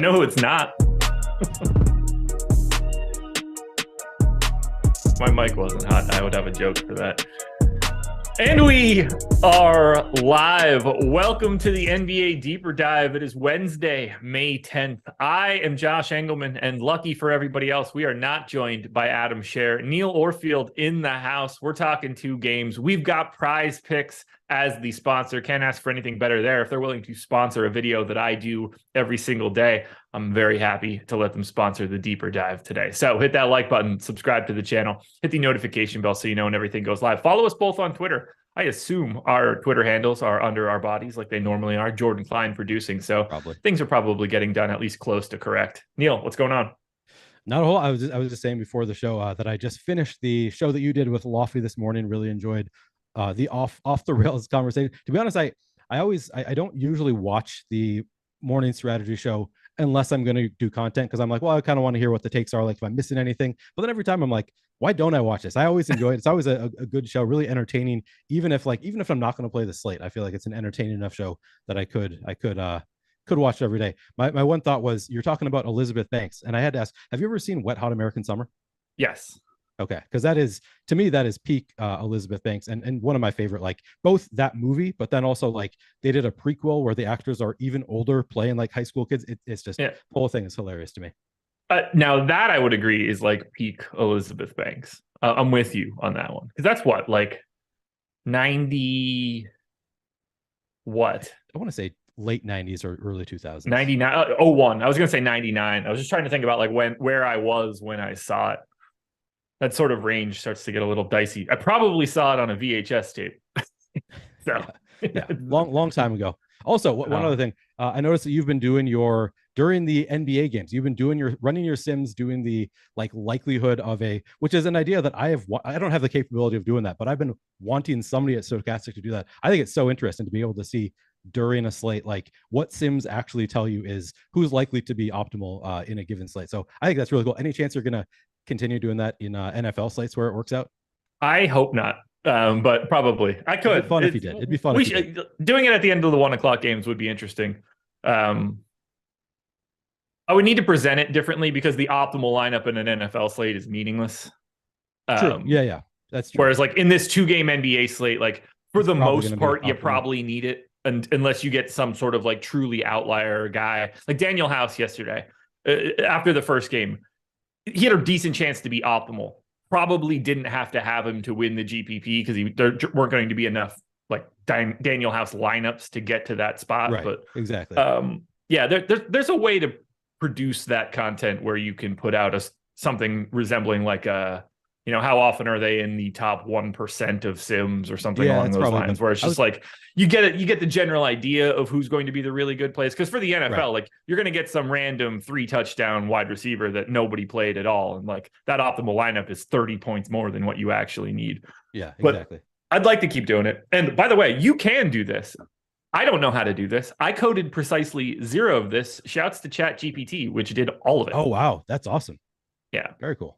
know who it's not. My mic wasn't hot. I would have a joke for that. And we are live. Welcome to the NBA Deeper Dive. It is Wednesday, May 10th. I am Josh Engleman, and lucky for everybody else, we are not joined by Adam Scher. Neil Orfield in the house. We're talking 2 games. We've got PrizePicks as the sponsor. Can't ask for anything better there. If they're willing to sponsor a video that I do every single day, I'm very happy to let them sponsor the Deeper Dive today. So hit that like button, subscribe to the channel, hit the notification bell so you know when everything goes live. Follow us both on Twitter. I assume our Twitter handles are under our bodies like they normally are. Jordan Klein producing. So things are probably getting done at least close to correct. Neil, what's going on? Not a whole. I was just saying before the show that I just finished the show that you did with Lofty this morning. Really enjoyed the off the rails conversation. To be honest, I don't usually watch the morning strategy show unless I'm going to do content, because I'm like, well, I kind of want to hear what the takes are, like if I'm missing anything. But then every time I'm like, why don't I watch this? I always enjoy it. It's always a good show, really entertaining. Even if I'm not going to play the slate, I feel like it's an entertaining enough show that I could watch every day. My one thought was, you're talking about Elizabeth Banks, and I had to ask, have you ever seen Wet Hot American Summer? Yes. Okay, because that is, to me, that is peak Elizabeth Banks, and one of my favorite, like both that movie, but then also like they did a prequel where the actors are even older playing like high school kids. It's just the whole thing is hilarious to me. Now that I would agree is like peak Elizabeth Banks. I'm with you on that one, because that's what, like 90 what? I want to say late 90s or early 2000s. 99, 01. I was going to say 99. I was just trying to think about like where I was when I saw it. That sort of range starts to get a little dicey. I probably saw it on a VHS tape. So yeah, long time ago. Also, one other thing, I noticed that you've been doing during the NBA games, you've been running your sims, doing the like likelihood of which is an idea that I don't have the capability of doing that, but I've been wanting somebody at Stokastic to do that. I think it's so interesting to be able to see during a slate, like what sims actually tell you is who's likely to be optimal in a given slate. So I think that's really cool. Any chance you're going to continue doing that in NFL slates where it works out? I hope not. But probably I could. It'd be fun if you did. It'd be fun. Doing it at the end of the 1 o'clock games would be interesting. I would need to present it differently because the optimal lineup in an NFL slate is meaningless. True. Yeah, that's true. Whereas like in this 2-game NBA slate, like for the most part, you probably need it unless you get some sort of like truly outlier guy like Daniel House yesterday. After the first game, he had a decent chance to be optimal. Probably didn't have to have him to win the GPP because there weren't going to be enough like Daniel House lineups to get to that spot. Right, but exactly. Yeah, there's a way to produce that content where you can put out something resembling like how often are they in the top 1% of sims or something along those lines, where it's just like you get the general idea of who's going to be the really good plays. Because for the NFL, like you're going to get some random 3-touchdown wide receiver that nobody played at all, and like that optimal lineup is 30 points more than what you actually need. Yeah, exactly. But I'd like to keep doing it. And by the way, you can do this. I don't know how to do this. I coded precisely 0 of this. Shouts to ChatGPT, which did all of it. Oh wow, that's awesome. Yeah, very cool.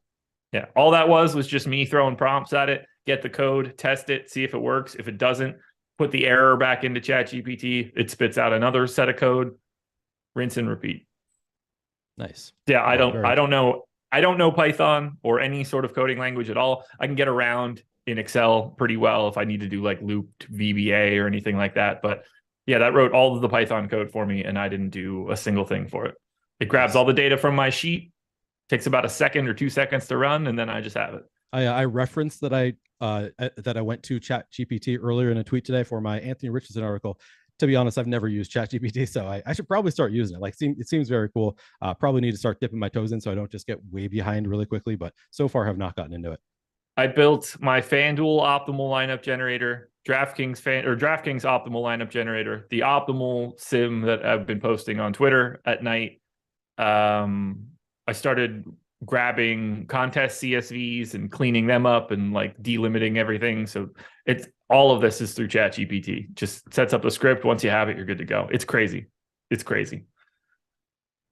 Yeah, all that was just me throwing prompts at it, get the code, test it, see if it works. If it doesn't, put the error back into ChatGPT. It spits out another set of code, rinse and repeat. Nice. Yeah, I don't know Python or any sort of coding language at all. I can get around in Excel pretty well if I need to do like looped VBA or anything like that. But yeah, that wrote all of the Python code for me, and I didn't do a single thing for it. It grabs all the data from my sheet. Takes about a second or 2 seconds to run, and then I just have it. I referenced that I went to ChatGPT earlier in a tweet today for my Anthony Richardson article. To be honest, I've never used ChatGPT, so I should probably start using it. Like, it seems very cool. Probably need to start dipping my toes in so I don't just get way behind really quickly. But so far, have not gotten into it. I built my FanDuel optimal lineup generator, DraftKings optimal lineup generator, the optimal sim that I've been posting on Twitter at night. I started grabbing contest CSVs and cleaning them up and like delimiting everything. So it's all of this is through ChatGPT. Just sets up the script. Once you have it, you're good to go. It's crazy. It's crazy.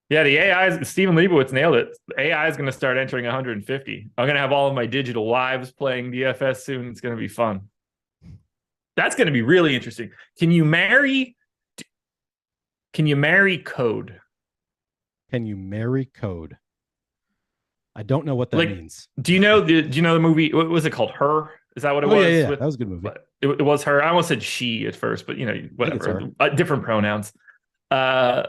Yeah, the AI, Stephen Leibowitz nailed it. AI is going to start entering 150. I'm going to have all of my digital lives playing DFS soon. It's going to be fun. That's going to be really interesting. Can you marry code? Can you marry code? I don't know what that Like, means. do you know the movie? What was it called? Her? Is that what it Oh was? yeah. With, That was a good movie. but it was her. I almost said she at first, but I think it's whatever. her. Different pronouns. Uh,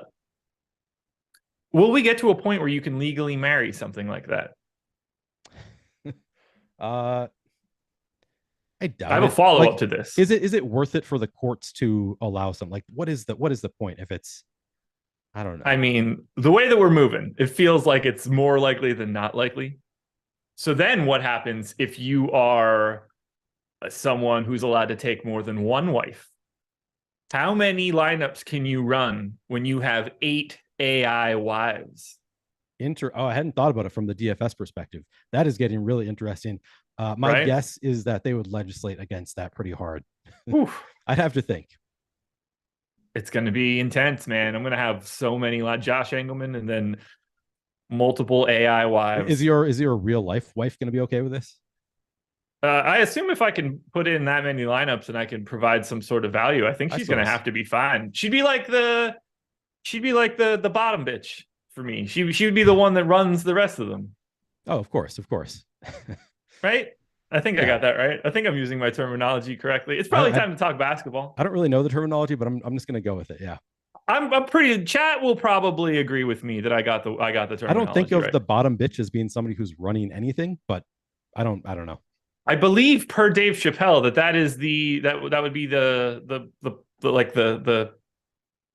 will we get to a point where you can legally marry something like that? uh I I doubt have a it. follow Like, up to this. is it worth it for the courts to allow some? Like, what is the point if it's? I don't I know. mean, the way that we're moving, it feels like it's more likely than not likely. So then what happens if you are someone who's allowed to take more than one wife? How many lineups can you run when you have 8 AI wives? Oh, I hadn't thought about it from the DFS perspective. That is getting really interesting. My Right? guess is that they would legislate against that pretty hard. Oof. I'd have to think. It's going to be intense, man. I'm going to have so many like Josh Engleman and then multiple AI wives. Is your real life wife going to be okay with this? I assume if I can put in that many lineups and I can provide some sort of value, I think I she's going to suppose. have to be fine. She'd be like the bottom bitch for me. She would be the one that runs the rest of them. Oh, of course, of course. Right? I think I Yeah. got that right. I think I'm using my terminology correctly. It's probably I time to talk basketball. I don't really know the terminology, but I'm just going to go with it. Yeah. I'm pretty chat will probably agree with me that I got the I don't think terminology of right. the bottom bitch as being somebody who's running anything, but I don't know. I believe per Dave Chappelle that is that would be the like the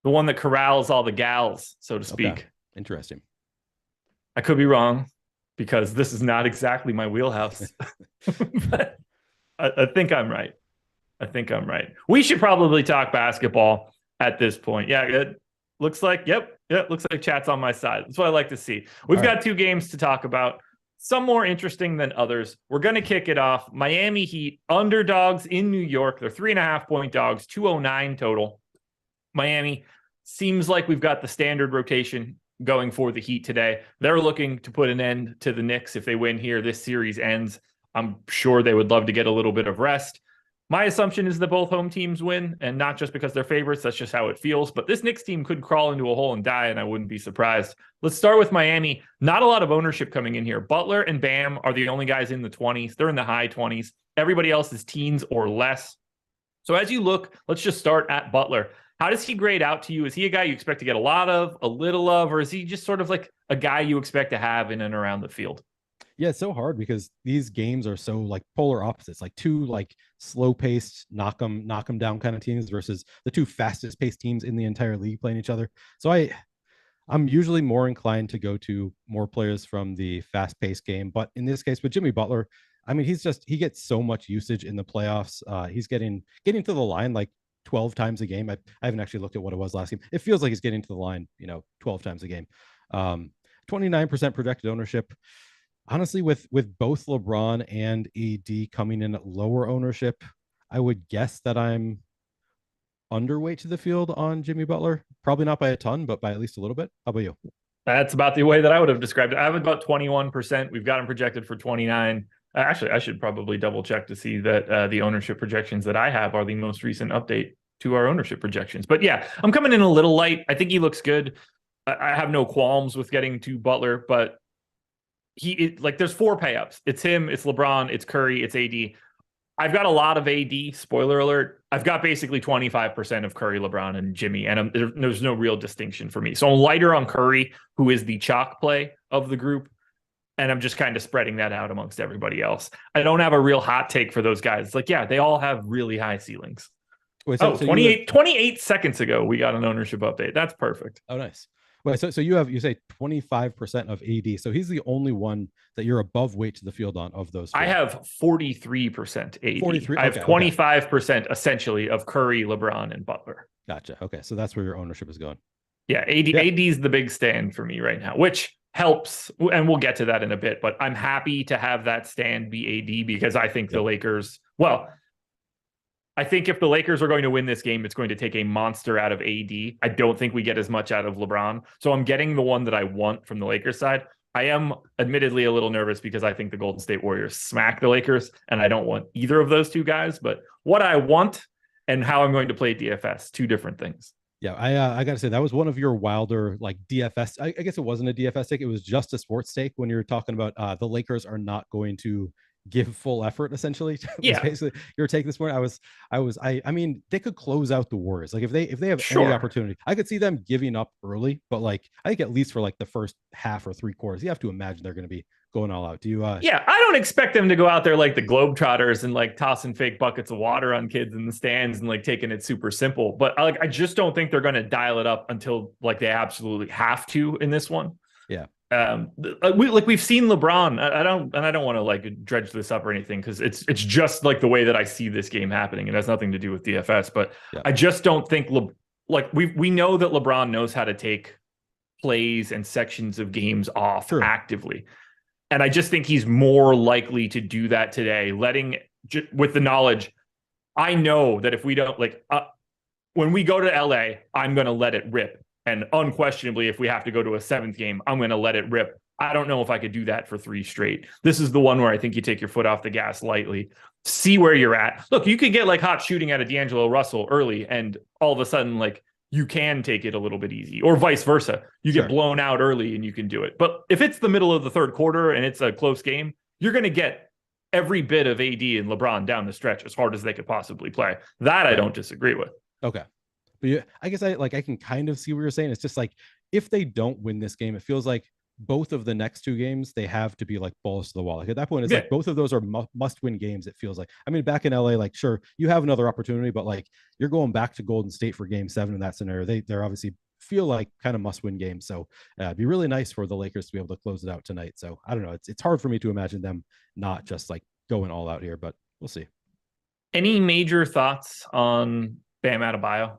one that corrals all the gals, so to speak. Okay. Interesting. I could be wrong because this is not exactly my wheelhouse. But I think I'm right. I think I'm right. We should probably talk basketball at this point. Yeah, it looks like, yep, looks like chat's on my side. That's what I like to see. We've got 2 games to talk about, some more interesting than others. We're going to kick it off. Miami Heat, underdogs in New York. They're 3.5-point dogs, 209 total. Miami seems like we've got the standard rotation going for the Heat today. They're looking to put an end to the Knicks. If they win here, this series ends. I'm sure they would love to get a little bit of rest. My assumption is that both home teams win, and not just because they're favorites. That's just how it feels. But this Knicks team could crawl into a hole and die, and I wouldn't be surprised. Let's start with Miami. Not a lot of ownership coming in here. Butler and Bam are the only guys in the 20s. They're in the high 20s. Everybody else is teens or less. So as you look, let's just start at Butler. How does he grade out to you? Is he a guy you expect to get a lot of, a little of, or is he just sort of like a guy you expect to have in and around the field? Yeah, it's so hard because these games are so like polar opposites, like 2 like slow paced knock them down kind of teams versus the 2 fastest paced teams in the entire league playing each other. So I'm usually more inclined to go to more players from the fast paced game, but in this case with Jimmy Butler, I mean he gets so much usage in the playoffs. He's getting to the line like 12 times a game. I haven't actually looked at what it was last game. It feels like he's getting to the line, 12 times a game. 29% projected ownership. Honestly, with both LeBron and AD coming in at lower ownership, I would guess that I'm underweight to the field on Jimmy Butler. Probably not by a ton, but by at least a little bit. How about you? That's about the way that I would have described it. I have about 21%. We've got him projected for 29. Actually, I should probably double check to see that the ownership projections that I have are the most recent update to our ownership projections. But yeah, I'm coming in a little light. I think he looks good. I have no qualms with getting to Butler, but there's 4 pay-ups. It's him, it's LeBron, it's Curry, it's AD. I've got a lot of AD, spoiler alert. I've got basically 25% of Curry, LeBron, and Jimmy, and there's no real distinction for me. So I'm lighter on Curry, who is the chalk play of the group, and I'm just kind of spreading that out amongst everybody else. I don't have a real hot take for those guys. It's like, yeah, they all have really high ceilings. Wait, 28 seconds ago, we got an ownership update. That's perfect. Oh, nice. Wait, so you say 25% of AD. So he's the only one that you're above weight to the field on of those 4. I have 43% AD. 43. I have 25% essentially of Curry, LeBron, and Butler. Gotcha. Okay, so that's where your ownership is going. Yeah, AD is the big stand for me right now, which helps, and we'll get to that in a bit, but I'm happy to have that stand be AD because I think the Lakers, I think if the Lakers are going to win this game, it's going to take a monster out of AD. I don't think we get as much out of LeBron. So I'm getting the one that I want from the Lakers side. I am admittedly a little nervous because I think the Golden State Warriors smack the Lakers, and I don't want either of those 2 guys. But what I want and how I'm going to play DFS, 2 different things. Yeah, I gotta say that was one of your wilder like DFS. I guess it wasn't a DFS take; it was just a sports take when you were talking about the Lakers are not going to give full effort. Essentially, was Yeah, basically your take this morning. I mean, they could close out the Warriors. Like if they have any sure. opportunity, I could see them giving up early. But like I think at least for like the first half or three quarters, you have to imagine they're going to be going all out. Do you? Yeah, I don't expect them to go out there like the Globetrotters and like tossing fake buckets of water on kids in the stands and like taking it super simple. But I just don't think they're going to dial it up until like they absolutely have to in this one. Yeah. We've seen LeBron. I don't want to like dredge this up or anything because it's just like the way that I see this game happening. It has nothing to do with DFS, but Yeah. I just don't think like we know that LeBron knows how to take plays and sections of games off True. actively. And I just think he's more likely to do that today, with the knowledge. I know that if we don't when we go to LA, I'm going to let it rip. And unquestionably, if we have to go to a seventh game, I'm going to let it rip. I don't know if I could do that for 3 straight. This is the one where I think you take your foot off the gas lightly, see where you're at. Look, you could get like hot shooting out of D'Angelo Russell early, and all of a sudden, like you can take it a little bit easy, or vice versa. You get blown out early and you can do it. But if it's the middle of the third quarter and it's a close game, you're going to get every bit of AD and LeBron down the stretch as hard as they could possibly play. That I don't disagree with. Okay. But yeah, I guess I can kind of see what you're saying. It's just like if they don't win this game, it feels like both of the next 2 games they have to be like balls to the wall. Like at that point, it's like both of those are must-win games. It feels like. I mean, back in LA, like sure you have another opportunity, but like you're going back to Golden State for Game 7 in that scenario. They're obviously feel like kind of must-win games. So it'd be really nice for the Lakers to be able to close it out tonight. So I don't know. It's hard for me to imagine them not just like going all out here, but we'll see. Any major thoughts on Bam Adebayo?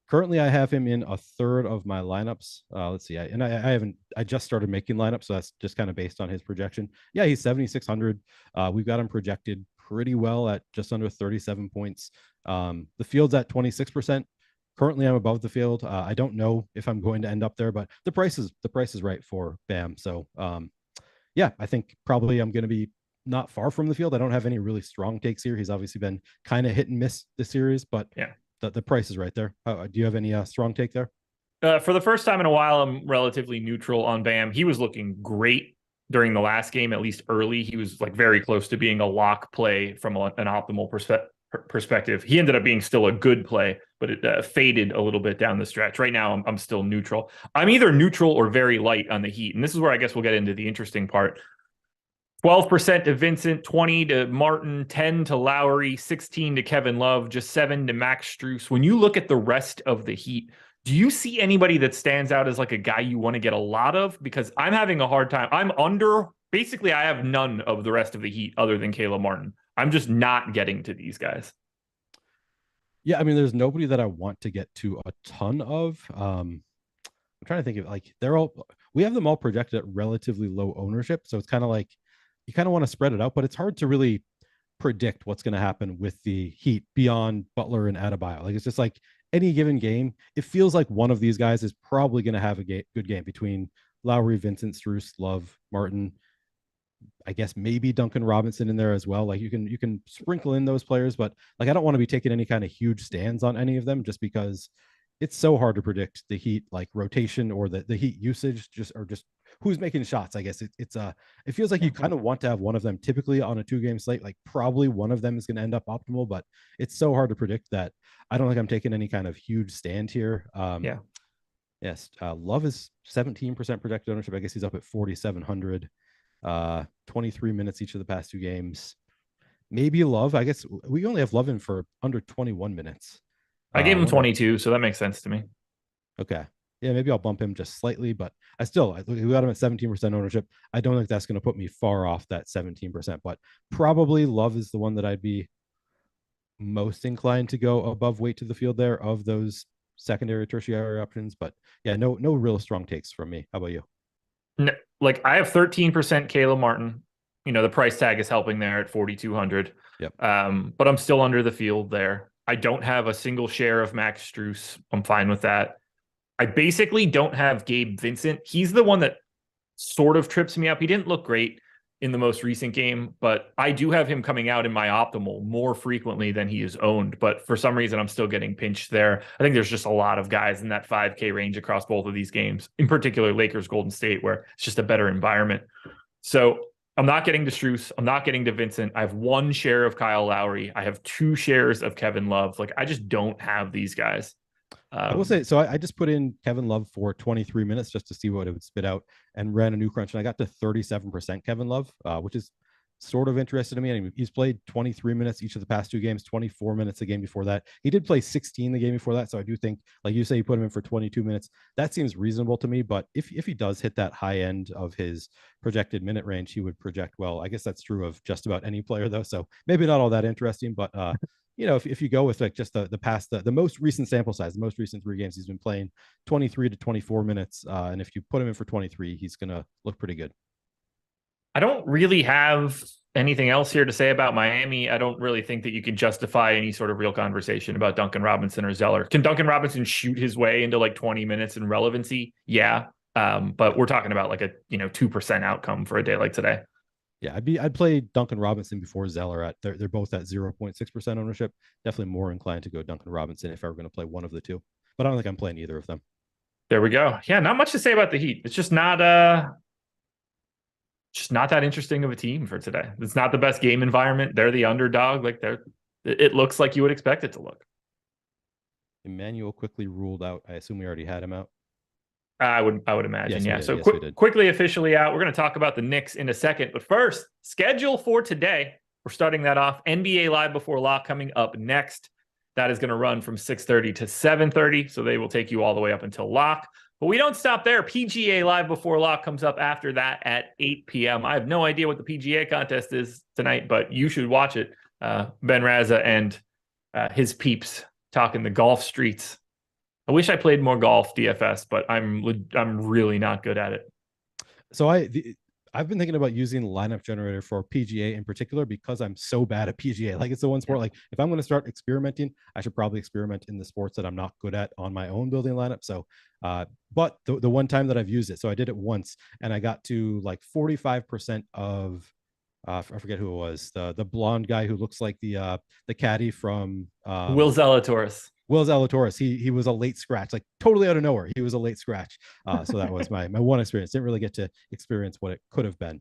Currently I have him in a third of my lineups. Let's see. I just started making lineups, so that's just kind of based on his projection. Yeah, he's 7,600. We've got him projected pretty well at just under 37 points. The field's at 26%. Currently I'm above the field. I don't know if I'm going to end up there, but the price is right for Bam. So yeah, I think probably I'm going to be not far from the field. I don't have any really strong takes here. He's obviously been kind of hit and miss this series, but yeah, the price is right there. Do you have any strong take there? For the first time in a while, I'm relatively neutral on Bam. He was looking great during the last game, at least early. He was like very close to being a lock play from an optimal perspective. He ended up being still a good play, but it faded a little bit down the stretch. Right now, I'm still neutral. I'm either neutral or very light on the Heat. And this is where I guess we'll get into the interesting part. 12% to Vincent, 20 to Martin, 10 to Lowry, 16 to Kevin Love, just 7 to Max Strus. When you look at the rest of the Heat, do you see anybody that stands out as like a guy you want to get a lot of? Because I'm having a hard time. Basically, I have none of the rest of the Heat other than Caleb Martin. I'm just not getting to these guys. Yeah, I mean, there's nobody that I want to get to a ton of. I'm trying to think of like we have them all projected at relatively low ownership. So it's kind of like, you kind of want to spread it out, but it's hard to really predict what's going to happen with the Heat beyond Butler and Adebayo. Like it's just like any given game, it feels like one of these guys is probably going to have a good game between Lowry, Vincent, Strus, Love, Martin. I guess maybe Duncan Robinson in there as well. Like you can sprinkle in those players, but like I don't want to be taking any kind of huge stands on any of them just because it's so hard to predict the Heat like rotation or the Heat usage just who's making shots. I guess it feels like you kind of want to have one of them typically on a 2-game slate. Like probably one of them is going to end up optimal, but it's so hard to predict that I don't think I'm taking any kind of huge stand here. Yes. Love is 17% projected ownership. I guess he's up at 4,700, 23 minutes each of the past 2 games. Maybe Love. I guess we only have Love in for under 21 minutes. I gave him 22, so that makes sense to me. Okay. Yeah, maybe I'll bump him just slightly, but we got him at 17% ownership. I don't think that's going to put me far off that 17%, but probably Love is the one that I'd be most inclined to go above weight to the field there of those secondary, tertiary options. But yeah, no real strong takes from me. How about you? No, like I have 13% Caleb Martin. You know, the price tag is helping there at 4,200. Yep. But I'm still under the field there. I don't have a single share of Max Strus. I'm fine with that. I basically don't have Gabe Vincent. He's the one that sort of trips me up. He didn't look great in the most recent game, but I do have him coming out in my optimal more frequently than he is owned. But for some reason, I'm still getting pinched there. I think there's just a lot of guys in that 5K range across both of these games, in particular Lakers Golden State, where it's just a better environment. So I'm not getting to Strus. I'm not getting to Vincent. I have 1 share of Kyle Lowry. I have 2 shares of Kevin Love. Like, I just don't have these guys. I will say, so I just put in Kevin Love for 23 minutes just to see what it would spit out and ran a new crunch. And I got to 37% Kevin Love, which is sort of interested in me. And he's played 23 minutes each of the past 2 games, 24 minutes the game before that. He did play 16 the game before that. So I do think, like you say, you put him in for 22 minutes. That seems reasonable to me. But if he does hit that high end of his projected minute range, he would project well. I guess that's true of just about any player, though. So maybe not all that interesting, but if you go with like just the most recent sample size, the most recent 3 games, he's been playing 23 to 24 minutes. And if you put him in for 23, he's going to look pretty good. I don't really have anything else here to say about Miami. I don't really think that you can justify any sort of real conversation about Duncan Robinson or Zeller. Can Duncan Robinson shoot his way into like 20 minutes in relevancy? Yeah. But we're talking about like a 2% outcome for a day like today. Yeah, I'd play Duncan Robinson before Zeller. They're both at 0.6% ownership. Definitely more inclined to go Duncan Robinson if I were going to play one of the two. But I don't think I'm playing either of them. There we go. Yeah, not much to say about the Heat. It's just not that interesting of a team for today. It's not the best game environment. They're the underdog. Like it looks like you would expect it to look. Emmanuel quickly ruled out. I assume we already had him out. I would imagine. Yes, yeah. So quickly officially out. We're going to talk about the Knicks in a second. But first, schedule for today. We're starting that off. NBA Live Before Lock coming up next. That is going to run from 6:30 to 7:30. So they will take you all the way up until lock. But we don't stop there. PGA Live Before Lock comes up after that at 8 p.m. I have no idea what the PGA contest is tonight, but you should watch it. Ben Raza and his peeps talking the golf streets. I wish I played more golf DFS, but I'm really not good at it. So I've been thinking about using the lineup generator for PGA in particular because I'm so bad at PGA. Like, it's the one sport, like if I'm going to start experimenting, I should probably experiment in the sports that I'm not good at on my own building lineup. So, but the one time that I've used it, so I did it once and I got to like 45% of, I forget who it was, the blonde guy who looks like the caddy from Will Zalatoris. Will Zalatoris, he was a late scratch, like totally out of nowhere. He was a late scratch. So that was my one experience. Didn't really get to experience what it could have been.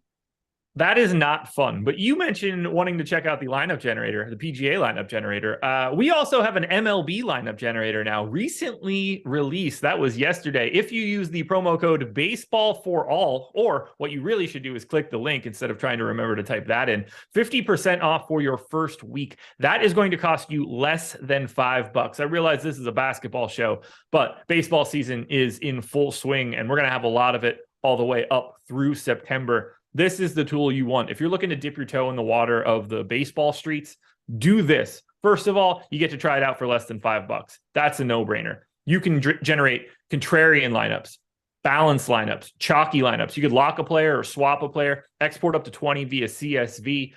That is not fun. But you mentioned wanting to check out the lineup generator, the PGA lineup generator. We also have an MLB lineup generator now, recently released. That was yesterday. If you use the promo code baseball for all, or what you really should do is click the link instead of trying to remember to type that in, 50% off for your first week. That is going to cost you less than $5. I realize this is a basketball show, but baseball season is in full swing, and we're going to have a lot of it all the way up through September. This is the tool you want. If you're looking to dip your toe in the water of the baseball streets, do this. First of all, you get to try it out for less than $5. That's a no-brainer. You can generate contrarian lineups, balanced lineups, chalky lineups. You could lock a player or swap a player, export up to 20 via CSV.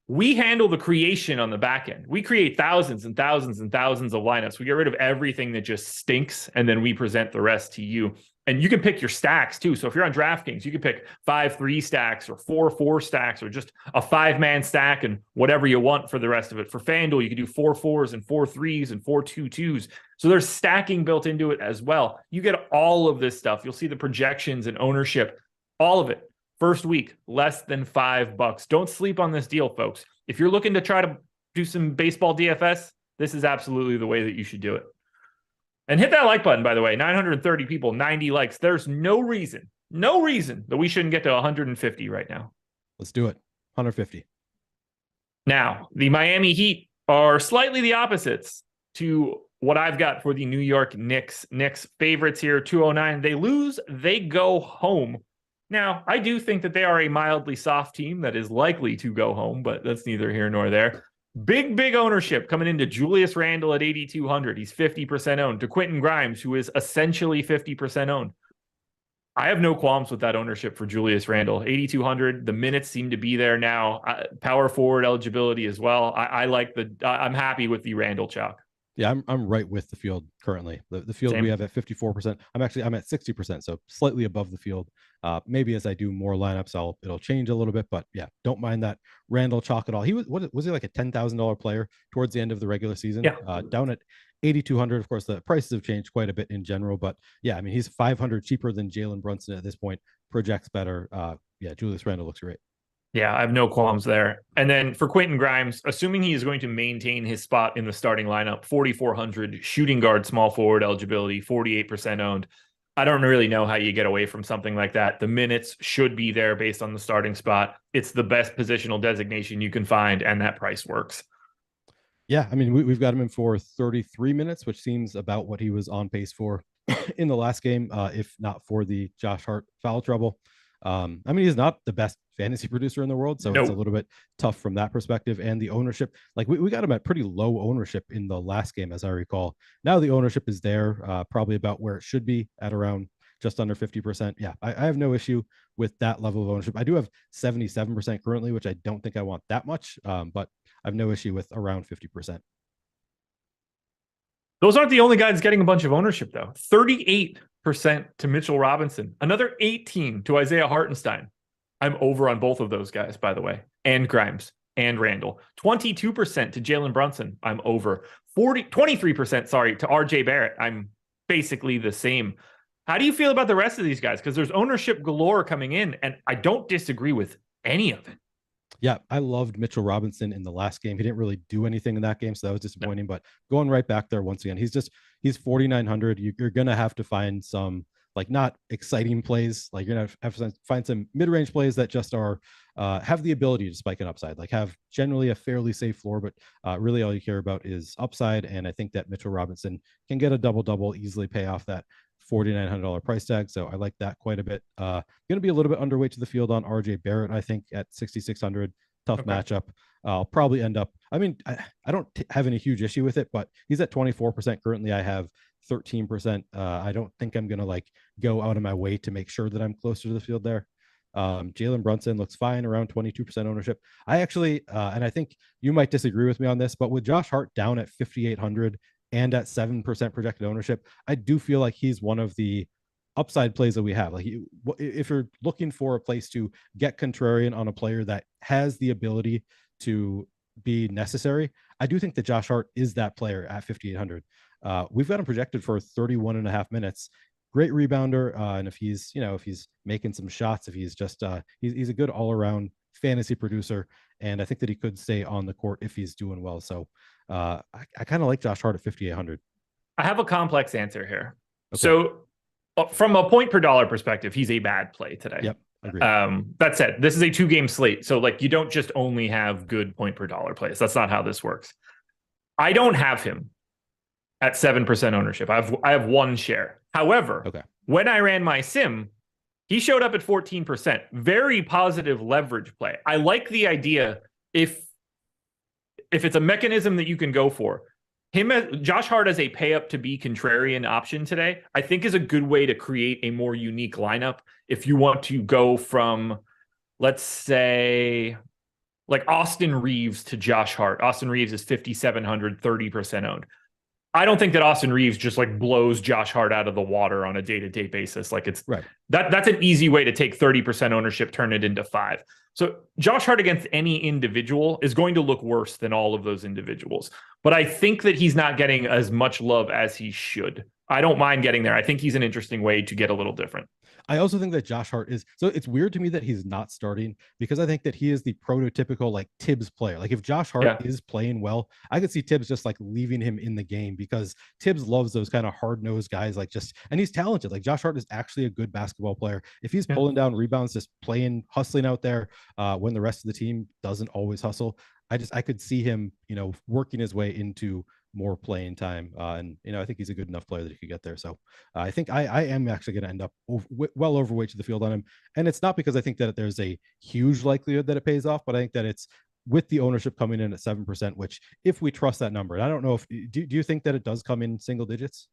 We handle the creation on the back end. We create thousands and thousands and thousands of lineups. We get rid of everything that just stinks, and then we present the rest to you. And you can pick your stacks too. So if you're on DraftKings, you can pick 5-3 stacks or 4-4 stacks or just a 5-man stack and whatever you want for the rest of it. For FanDuel, you can do 4-4s and 4-3s and 4-2-2s. So there's stacking built into it as well. You get all of this stuff. You'll see the projections and ownership, all of it. First week, less than $5. Don't sleep on this deal, folks. If you're looking to try to do some baseball DFS, this is absolutely the way that you should do it. And hit that like button, by the way. 930 people, 90 likes. There's no reason that we shouldn't get to 150 right now. Let's do it. 150. Now, the Miami Heat are slightly the opposites to what I've got for the New York Knicks. Knicks favorites here, 209. They lose, they go home. Now, I do think that they are a mildly soft team that is likely to go home, but that's neither here nor there. Big ownership coming into Julius Randle at 8,200. He's 50% owned. To Quentin Grimes, who is essentially 50% owned. I have no qualms with that ownership for Julius Randle. 8,200. The minutes seem to be there now. Power forward eligibility as well. I'm happy with the Randle chalk. Yeah, I'm right with the field currently. The field we Same. have at 54%. I'm at 60%, so slightly above the field. Maybe as I do more lineups, it'll change a little bit, but yeah, don't mind that Randall chalk at all. He was he like a $10,000 player towards the end of the regular season? Yeah. Down at 8,200. Of course, the prices have changed quite a bit in general, but yeah, I mean he's 500 cheaper than Jalen Brunson at this point. Projects better. Yeah, Julius Randle looks great. Yeah, I have no qualms there. And then for Quentin Grimes, assuming he is going to maintain his spot in the starting lineup, 4,400 shooting guard, small forward eligibility, 48% owned. I don't really know how you get away from something like that. The minutes should be there based on the starting spot. It's the best positional designation you can find, and that price works. Yeah, I mean we've got him in for 33 minutes, which seems about what he was on pace for in the last game, if not for the Josh Hart foul trouble. I mean, he's not the best fantasy producer in the world, so it's a little bit tough from that perspective. And the ownership, like we got him at pretty low ownership in the last game, as I recall. Now the ownership is there, probably about where it should be at around just under 50%. Yeah, I have no issue with that level of ownership. I do have 77% currently, which I don't think I want that much, but I have no issue with around 50%. Those aren't the only guys getting a bunch of ownership, though. 38% to Mitchell Robinson, another 18 to Isaiah Hartenstein. I'm over on both of those guys, by the way, and Grimes and Randall. 22% to Jalen Brunson. I'm over. 23%, sorry, to RJ Barrett. I'm basically the same. How do you feel about the rest of these guys? Because there's ownership galore coming in, and I don't disagree with any of it. Yeah, I loved Mitchell Robinson in the last game. He didn't really do anything in that game, so that was disappointing. But going right back there once again, he's 4,900. You're gonna have to find some like not exciting plays. Like you're gonna have to find some mid-range plays that just are have the ability to spike an upside. Like have generally a fairly safe floor, but really all you care about is upside. And I think that Mitchell Robinson can get a double easily, pay off that $4,900 price tag. So I like that quite a bit. Going to be a little bit underweight to the field on RJ Barrett, I think, at 6,600. Tough matchup. I'll probably end up, I mean, I don't have any huge issue with it, but he's at 24% currently. I have 13%. I don't think I'm going to like go out of my way to make sure that I'm closer to the field there. Jalen Brunson looks fine, around 22% ownership. I actually, and I think you might disagree with me on this, but with Josh Hart down at 5,800 and at 7% projected ownership, I do feel like he's one of the upside plays that we have. Like if you're looking for a place to get contrarian on a player that has the ability to be necessary, I do think that Josh Hart is that player at 5,800. We've got him projected for 31 and a half minutes. Great rebounder. And if he's making some shots, if he's just, he's a good all around fantasy producer. And I think that he could stay on the court if he's doing well. So I kind of like Josh Hart at 5,800. I have a complex answer here. Okay. So from a point per dollar perspective, he's a bad play today. Yep. Agreed. That said, this is a 2-game slate. So like you don't just only have good point per dollar plays. That's not how this works. I don't have him at 7% ownership. I have one share. However, when I ran my sim, he showed up at 14%. Very positive leverage play. I like the idea if it's a mechanism that you can go for. Josh Hart as a pay up to be contrarian option today, I think is a good way to create a more unique lineup. If you want to go from, let's say, like Austin Reeves to Josh Hart. Austin Reeves is 5,700, 30% owned. I don't think that Austin Reeves just like blows Josh Hart out of the water on a day-to-day basis. Like it's right. That's an easy way to take 30% ownership, turn it into 5. So Josh Hart against any individual is going to look worse than all of those individuals. But I think that he's not getting as much love as he should. I don't mind getting there. I think he's an interesting way to get a little different. I also think that Josh Hart is, so it's weird to me that he's not starting because I think that he is the prototypical like Tibbs player. Like if Josh Hart is playing well, I could see Tibbs just like leaving him in the game because Tibbs loves those kind of hard-nosed guys, like just, and he's talented. Like Josh Hart is actually a good basketball player. If he's pulling down rebounds, just playing, hustling out there when the rest of the team doesn't always hustle, I could see him, working his way into more playing time. And, I think he's a good enough player that he could get there. So I think I am actually going to end up well overweight to the field on him. And it's not because I think that there's a huge likelihood that it pays off, but I think that it's with the ownership coming in at 7%, which if we trust that number, and I don't know if, do you think that it does come in single digits?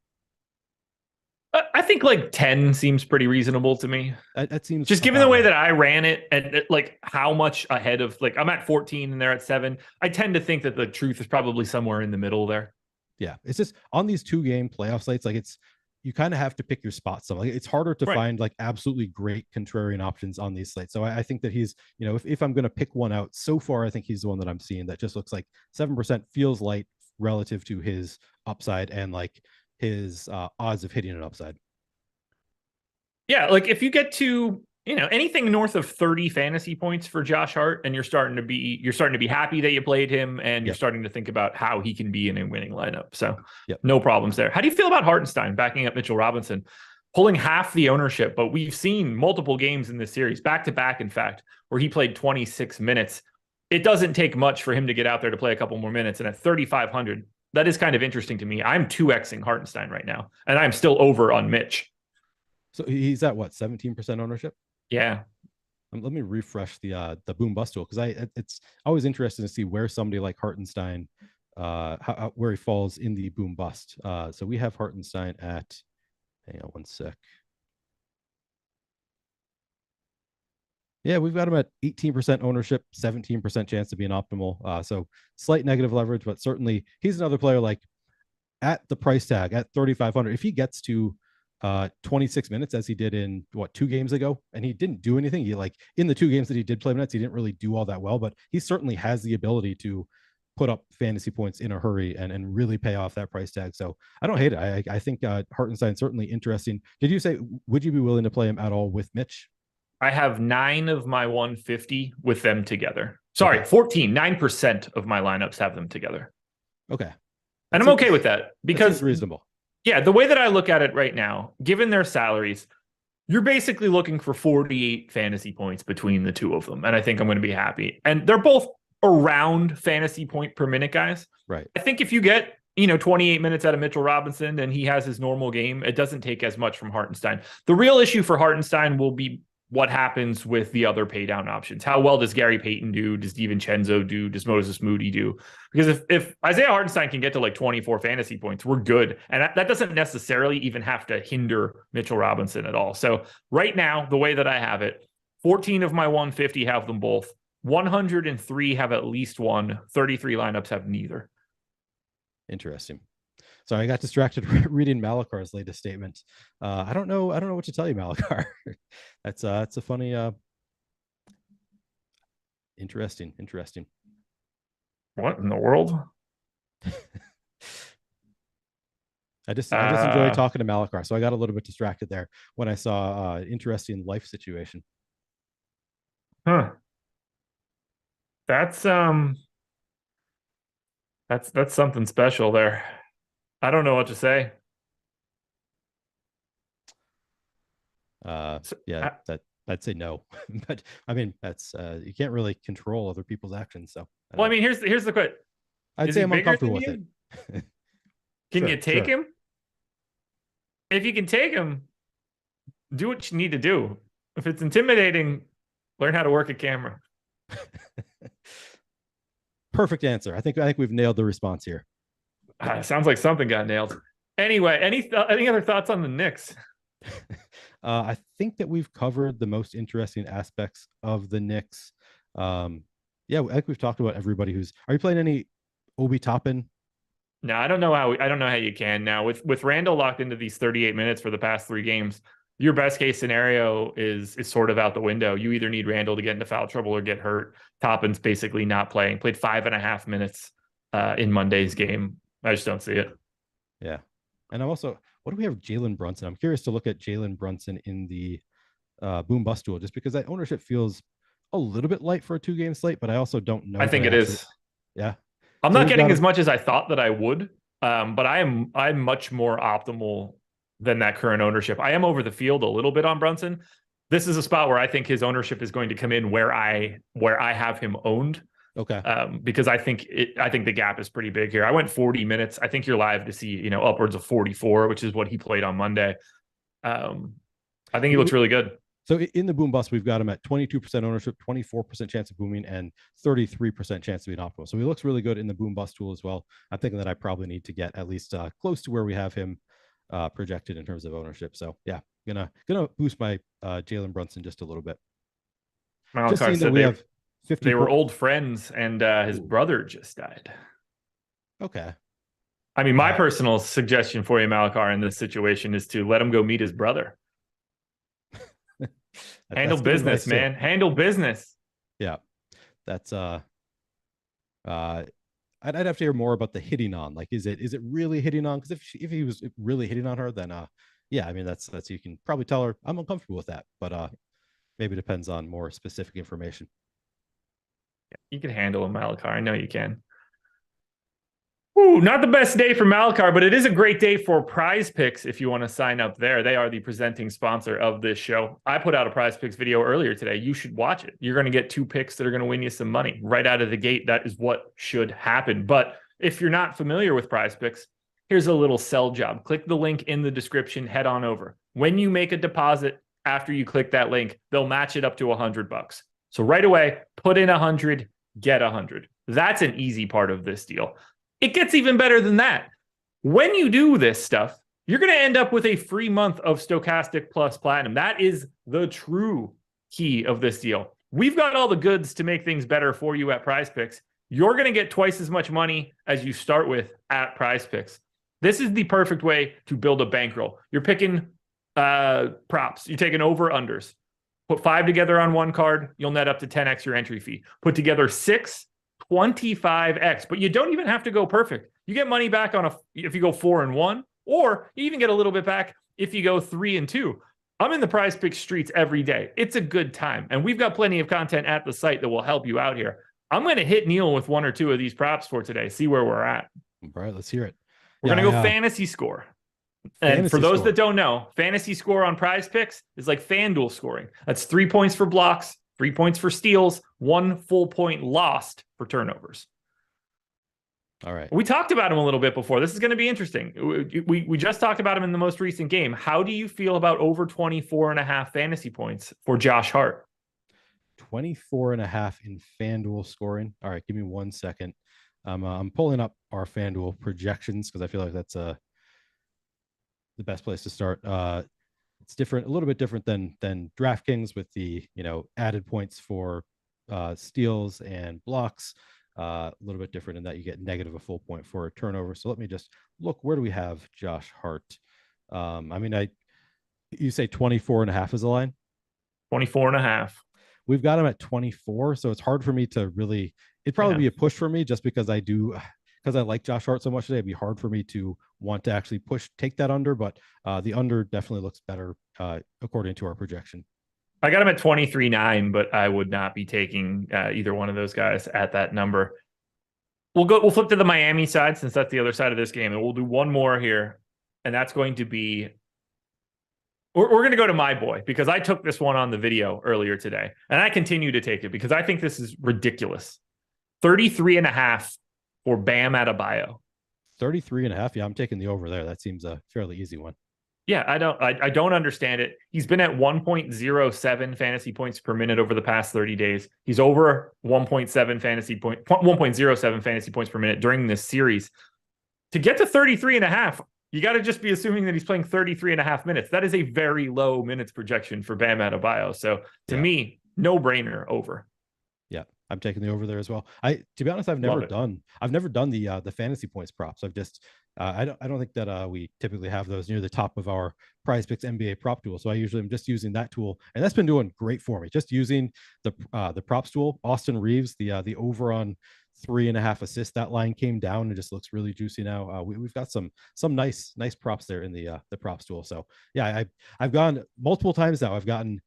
I think like 10 seems pretty reasonable to me. That seems just given the way that I ran it and like how much ahead of like I'm at 14 and they're at 7. I tend to think that the truth is probably somewhere in the middle there. Yeah, it's just on these 2-game playoff slates, like you kind of have to pick your spots. So like it's harder to find like absolutely great contrarian options on these slates. So I think that he's, if I'm going to pick one out, so far I think he's the one that I'm seeing that just looks like 7% feels light relative to his upside and like his odds of hitting an upside. Yeah, like if you get to anything north of 30 fantasy points for Josh Hart, and you're starting to be happy that you played him, and you're starting to think about how he can be in a winning lineup. So no problems there. How do you feel about Hartenstein backing up Mitchell Robinson, pulling half the ownership? But we've seen multiple games in this series, back to back, in fact, where he played 26 minutes. It doesn't take much for him to get out there to play a couple more minutes, and at 3,500, that is kind of interesting to me. I'm 2xing Hartenstein right now, and I'm still over on Mitch. So he's at what, 17% ownership? Yeah. Let me refresh the boom bust tool, because it's always interesting to see where somebody like Hartenstein, where he falls in the boom bust. So we have Hartenstein at, hang on one sec. Yeah, we've got him at 18% ownership, 17% chance to be an optimal. So slight negative leverage, but certainly he's another player like at the price tag at 3,500. If he gets to 26 minutes as he did in 2 games ago, and he didn't do anything, he like in the 2 games that he did play minutes, he didn't really do all that well, but he certainly has the ability to put up fantasy points in a hurry and really pay off that price tag. So I don't hate it. I think Hartenstein certainly interesting. Did you say, would you be willing to play him at all with Mitch? I have 9 of my 150 with them together. Sorry, okay. 9% of my lineups have them together. Okay. And I'm okay with that, because that's reasonable. Yeah, the way that I look at it right now, given their salaries, you're basically looking for 48 fantasy points between the two of them. And I think I'm going to be happy. And they're both around fantasy point per minute guys. Right. I think if you get, 28 minutes out of Mitchell Robinson and he has his normal game, it doesn't take as much from Hartenstein. The real issue for Hartenstein will be what happens with the other pay down options. How well does Gary Payton do? Does DiVincenzo do? Does Moses Moody do? Because if Isaiah Hartenstein can get to like 24 fantasy points, we're good. And that doesn't necessarily even have to hinder Mitchell Robinson at all. So right now, the way that I have it, 14 of my 150 have them both. 103 have at least one. 33 lineups have neither. Interesting. So I got distracted reading Malakar's latest statement. I don't know what to tell you, Malakar. That's a funny, interesting. What in the world? I just enjoy talking to Malakar, so I got a little bit distracted there when I saw interesting life situation. Huh. That's something special there. I don't know what to say. Yeah, I'd say no, but I mean, that's you can't really control other people's actions. So, I mean, here's the question. I'd say I'm uncomfortable with it. Can you take him? If you can take him, do what you need to do. If it's intimidating, learn how to work a camera. Perfect answer. I think we've nailed the response here. Sounds like something got nailed. Anyway, any other thoughts on the Knicks? I think that we've covered the most interesting aspects of the Knicks. Yeah, I think we've talked about everybody who's. Are you playing any Obi Toppin? No, I don't know how you can now with Randall locked into these 38 minutes for the past 3 games. Your best case scenario is sort of out the window. You either need Randall to get into foul trouble or get hurt. Toppin's basically not playing. Played 5.5 minutes in Monday's game. I just don't see it. Yeah. And I'm also, what do we have Jalen Brunson? I'm curious to look at Jalen Brunson in the boom bust tool, just because that ownership feels a little bit light for a 2-game slate, but I also don't know. I think it is. Yeah. I'm not getting as much as I thought that I would, but I'm much more optimal than that current ownership. I am over the field a little bit on Brunson. This is a spot where I think his ownership is going to come in where I have him owned. Okay. Because I think the gap is pretty big here. I went 40 minutes. I think you're live to see, upwards of 44, which is what he played on Monday. I think he looks really good. So in the boom bust, we've got him at 22% ownership, 24% chance of booming, and 33% chance to be an optimal. So he looks really good in the boom bust tool as well. I'm thinking that I probably need to get at least close to where we have him projected in terms of ownership. So yeah, gonna boost my Jalen Brunson just a little bit. Just seeing that we have 50. They were old friends, and his brother just died. Okay. I mean, my personal suggestion for you, Malakar, in this situation is to let him go meet his brother. Handle business, man. Handle business. Yeah, that's I'd have to hear more about the hitting on. Like, is it really hitting on? Because if he was really hitting on her, then yeah, I mean that's you can probably tell her I'm uncomfortable with that, but maybe it depends on more specific information. You can handle him, Malakar. I know you can. Ooh, not the best day for Malakar, but it is a great day for PrizePicks if you want to sign up there. They are the presenting sponsor of this show. I put out a PrizePicks video earlier today. You should watch it. You're going to get 2 picks that are going to win you some money right out of the gate. That is what should happen. But if you're not familiar with PrizePicks, here's a little sell job. Click the link in the description, head on over. When you make a deposit after you click that link, they'll match it up to $100. So right away, put in 100, get 100. That's an easy part of this deal. It gets even better than that. When you do this stuff, you're going to end up with a free month of Stokastic plus Platinum. That is the true key of this deal. We've got all the goods to make things better for you at PrizePicks. You're going to get twice as much money as you start with at PrizePicks. This is the perfect way to build a bankroll. You're picking props. You're taking over-unders. Put 5 together on one card, you'll net up to 10x your entry fee. Put together 6, 25x, but you don't even have to go perfect. You get money back on if you go 4-1, or you even get a little bit back if you go 3-2. I'm in the PrizePicks streets every day. It's a good time, and we've got plenty of content at the site that will help you out here. I'm going to hit Neil with 1 or 2 of these props for today. See where we're at. All right, let's hear it. We're going to go fantasy score. And for those that don't know, fantasy score on PrizePicks is like FanDuel scoring. That's 3 points for blocks, 3 points for steals, 1 full point lost for turnovers. All right. We talked about him a little bit before. This is going to be interesting. We just talked about him in the most recent game. How do you feel about over 24.5 fantasy points for Josh Hart? 24.5 in FanDuel scoring. All right, give me 1 second. I'm pulling up our FanDuel projections because I feel like that's the best place to start. It's different, a little bit different than DraftKings with the added points for steals and blocks. A little bit different in that you get negative a full point for a turnover. So let me just look. Where do we have Josh Hart? I mean, you say 24.5 is the line? 24.5. We've got him at 24, so it's hard for me to really. It'd probably be a push for me just because I like Josh Hart so much today. It'd be hard for me to want to actually take that under, but the under definitely looks better according to our projection. I got him at 23.9, but I would not be taking either one of those guys at that number. We'll flip to the Miami side since that's the other side of this game, and we'll do one more here, and that's going to be. We're going to go to my boy because I took this one on the video earlier today, and I continue to take it because I think this is ridiculous. 33.5 for Bam Adebayo. 33.5. Yeah, I'm taking the over there. That seems a fairly easy one. Yeah, I don't understand it. He's been at 1.07 fantasy points per minute over the past 30 days. He's over 1.07 fantasy points per minute during this series. To get to 33.5, you got to just be assuming that he's playing 33.5 minutes. That is a very low minutes projection for Bam Adebayo. So to me, no brainer over. Yeah, I'm taking the over there as well. To be honest, I've never done the fantasy points props. I've just I don't think that we typically have those near the top of our PrizePicks NBA prop tool. So I usually am just using that tool, and that's been doing great for me. Just using the props tool. Austin Reeves, the over on 3.5 assists. That line came down and just looks really juicy now. We've got some nice props there in the props tool. So yeah, I've gone multiple times now. I've gotten.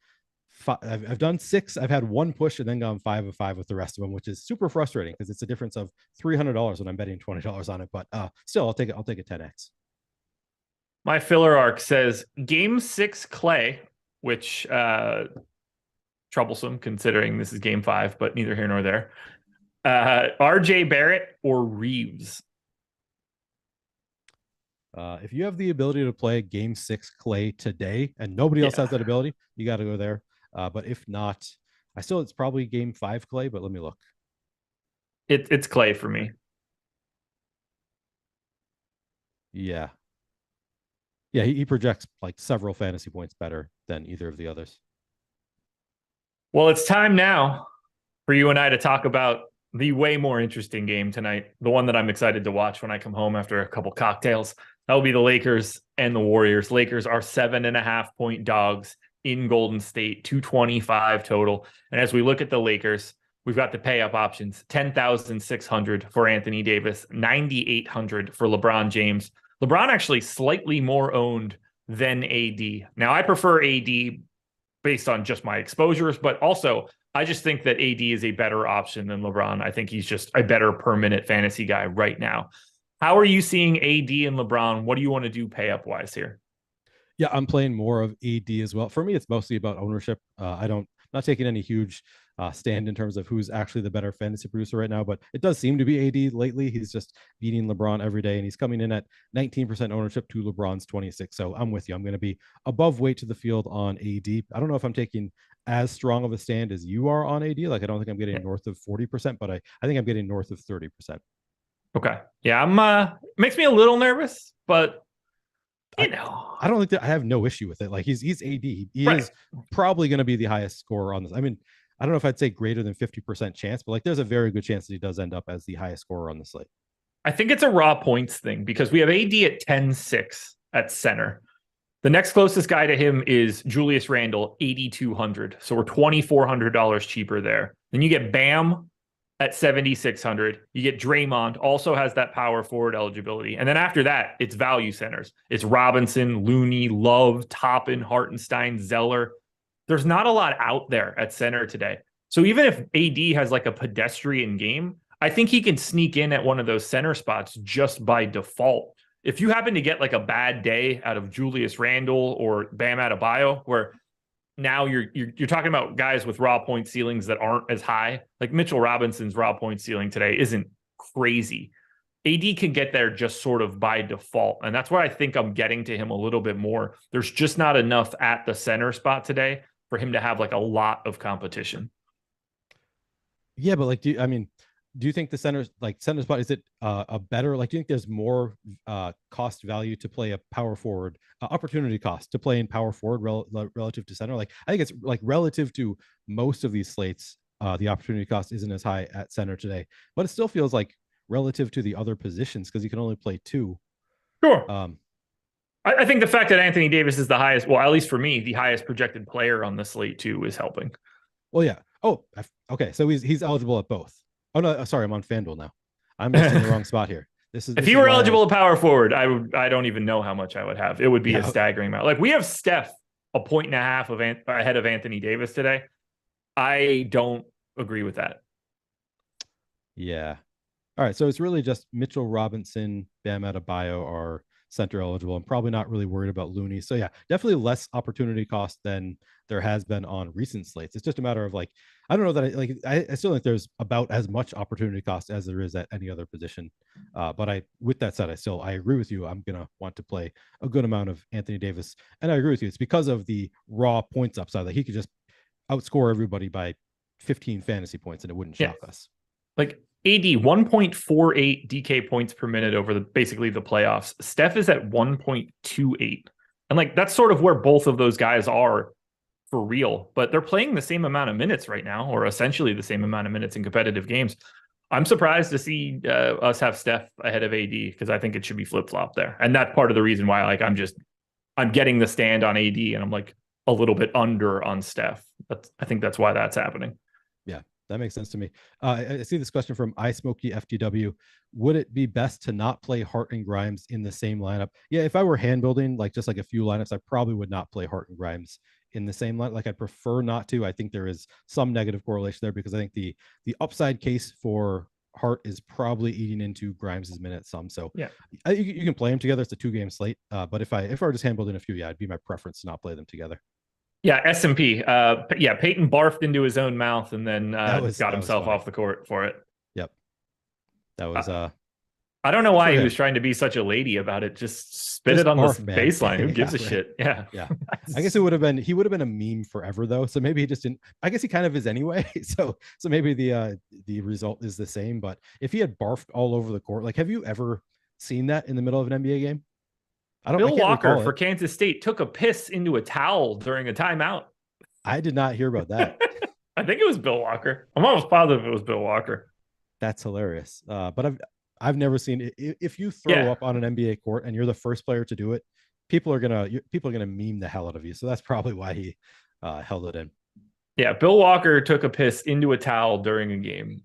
I've done 6. I've had 1 push and then gone 5 of 5 with the rest of them, which is super frustrating because it's a difference of $300 when I'm betting $20 on it. But still, I'll take it. I'll take a 10x. My filler arc says Game 6 Clay, which troublesome considering this is Game 5, but neither here nor there. RJ Barrett or Reeves. If you have the ability to play Game 6 Clay today, and nobody else has that ability, you got to go there. But if not, it's probably Game 5 Clay, but let me look. It's Clay for me. Yeah. Yeah, he projects like several fantasy points better than either of the others. Well, it's time now for you and I to talk about the way more interesting game tonight, the one that I'm excited to watch when I come home after a couple cocktails, that will be the Lakers and the Warriors. Lakers are 7.5-point dogs in Golden State, 225 total. And as we look at the Lakers, we've got the pay up options, 10,600 for Anthony Davis, 9,800 for LeBron James. LeBron actually slightly more owned than AD. Now, I prefer AD based on just my exposures, but also I just think that AD is a better option than LeBron. I think he's just a better per minute fantasy guy right now. How are you seeing AD and LeBron? What do you want to do pay up wise here? Yeah, I'm playing more of AD as well. For me, it's mostly about ownership. Not taking any huge stand in terms of who's actually the better fantasy producer right now, but it does seem to be AD lately. He's just beating LeBron every day, and he's coming in at 19% ownership to LeBron's 26. So I'm with you. I'm going to be above weight to the field on AD. I don't know if I'm taking as strong of a stand as you are on AD. Like, I don't think I'm getting north of 40%, but I think I'm getting north of 30%. Okay. Yeah, makes me a little nervous, but I don't think that I have no issue with it. Like, he's AD. He is probably going to be the highest scorer on this. I mean, I don't know if I'd say greater than 50% chance, but like, there's a very good chance that he does end up as the highest scorer on the slate. I think it's a raw points thing because we have AD at 10-6 at center. The next closest guy to him is Julius Randle, 8,200. So we're $2,400 cheaper there. Then you get Bam at 7,600. You get Draymond, also has that power forward eligibility. And then after that, it's value centers. It's Robinson, Looney, Love, Toppin, Hartenstein, Zeller. There's not a lot out there at center today. So even if AD has like a pedestrian game, I think he can sneak in at one of those center spots just by default. If you happen to get like a bad day out of Julius Randle or Bam Adebayo, where now you're talking about guys with raw point ceilings that aren't as high, like Mitchell Robinson's raw point ceiling today isn't crazy. AD can get there just sort of by default. And that's why I think I'm getting to him a little bit more. There's just not enough at the center spot today for him to have like a lot of competition. Yeah, but like, do you think the center spot, is it a better, like, do you think there's more cost value to play a power forward, opportunity cost to play in power forward relative to center? Like, I think it's like relative to most of these slates, the opportunity cost isn't as high at center today, but it still feels like relative to the other positions because you can only play two. Sure. I think the fact that Anthony Davis is the highest, well, at least for me, the highest projected player on the slate too is helping. Well, yeah. Oh, okay. So he's eligible at both. Oh no, sorry, I'm on FanDuel now. I'm just in the wrong spot here. If he were eligible at power forward, I don't even know how much I would have. It would be a staggering amount. Like, we have Steph 1.5 ahead of Anthony Davis today. I don't agree with that. Yeah. All right. So it's really just Mitchell Robinson, Bam Adebayo are center eligible. I'm probably not really worried about Looney. So yeah, definitely less opportunity cost than there has been on recent slates. It's just a matter of like, I don't know that I still think there's about as much opportunity cost as there is at any other position. But with that said, I agree with you. I'm going to want to play a good amount of Anthony Davis. And I agree with you. It's because of the raw points upside that he could just outscore everybody by 15 fantasy points and it wouldn't shock us. Like, AD 1.48 DK points per minute over basically the playoffs. Steph is at 1.28. And like, that's sort of where both of those guys are for real, but they're playing the same amount of minutes right now, or essentially the same amount of minutes in competitive games. I'm surprised to see us have Steph ahead of AD because I think it should be flip-flop there. And that's part of the reason why, like, I'm getting the stand on AD and I'm like a little bit under on Steph. I think that's why that's happening. Yeah. That makes sense to me. I see this question from iSmokeyFTW. Would it be best to not play Hart and Grimes in the same lineup? Yeah, if I were hand building, like just like a few lineups, I probably would not play Hart and Grimes in the same line. Like, I'd prefer not to. I think there is some negative correlation there because I think the upside case for Hart is probably eating into Grimes's minutes some. So yeah, you can play them together. It's a 2-game slate. But if I were just hand building a few, yeah, it'd be my preference to not play them together. Yeah, S&P. Peyton barfed into his own mouth and then got himself off the court for it. Yep. That was I don't know why he was trying to be such a lady about it. Just spit it on the baseline. Who gives a shit? Yeah. Yeah. I guess he would have been a meme forever though. So maybe he just didn't. I guess he kind of is anyway. So maybe the result is the same. But if he had barfed all over the court, like, have you ever seen that in the middle of an NBA game? Bill Walker for Kansas State took a piss into a towel during a timeout. I did not hear about that. I think it was Bill Walker. I'm almost positive it was Bill Walker. That's hilarious. But I've never seen it. If you throw Yeah. up on an NBA court and you're the first player to do it, people are gonna meme the hell out of you. So that's probably why he held it in. Yeah. Bill Walker took a piss into a towel during a game.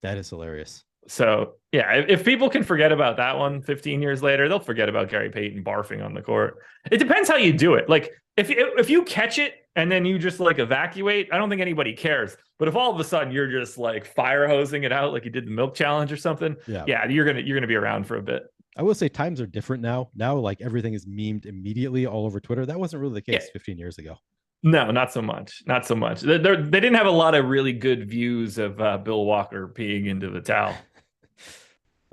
That is hilarious. So yeah, if people can forget about that one 15 years later, they'll forget about Gary Payton barfing on the court. It depends how you do it. Like if you catch it and then you just like evacuate, I don't think anybody cares. But if all of a sudden you're just like fire hosing it out like you did the milk challenge or something, yeah, you're gonna be around for a bit. I will say times are different now. Now like everything is memed immediately all over Twitter. That wasn't really the case 15 years ago. No, not so much. Not so much. They didn't have a lot of really good views of Bill Walker peeing into the towel.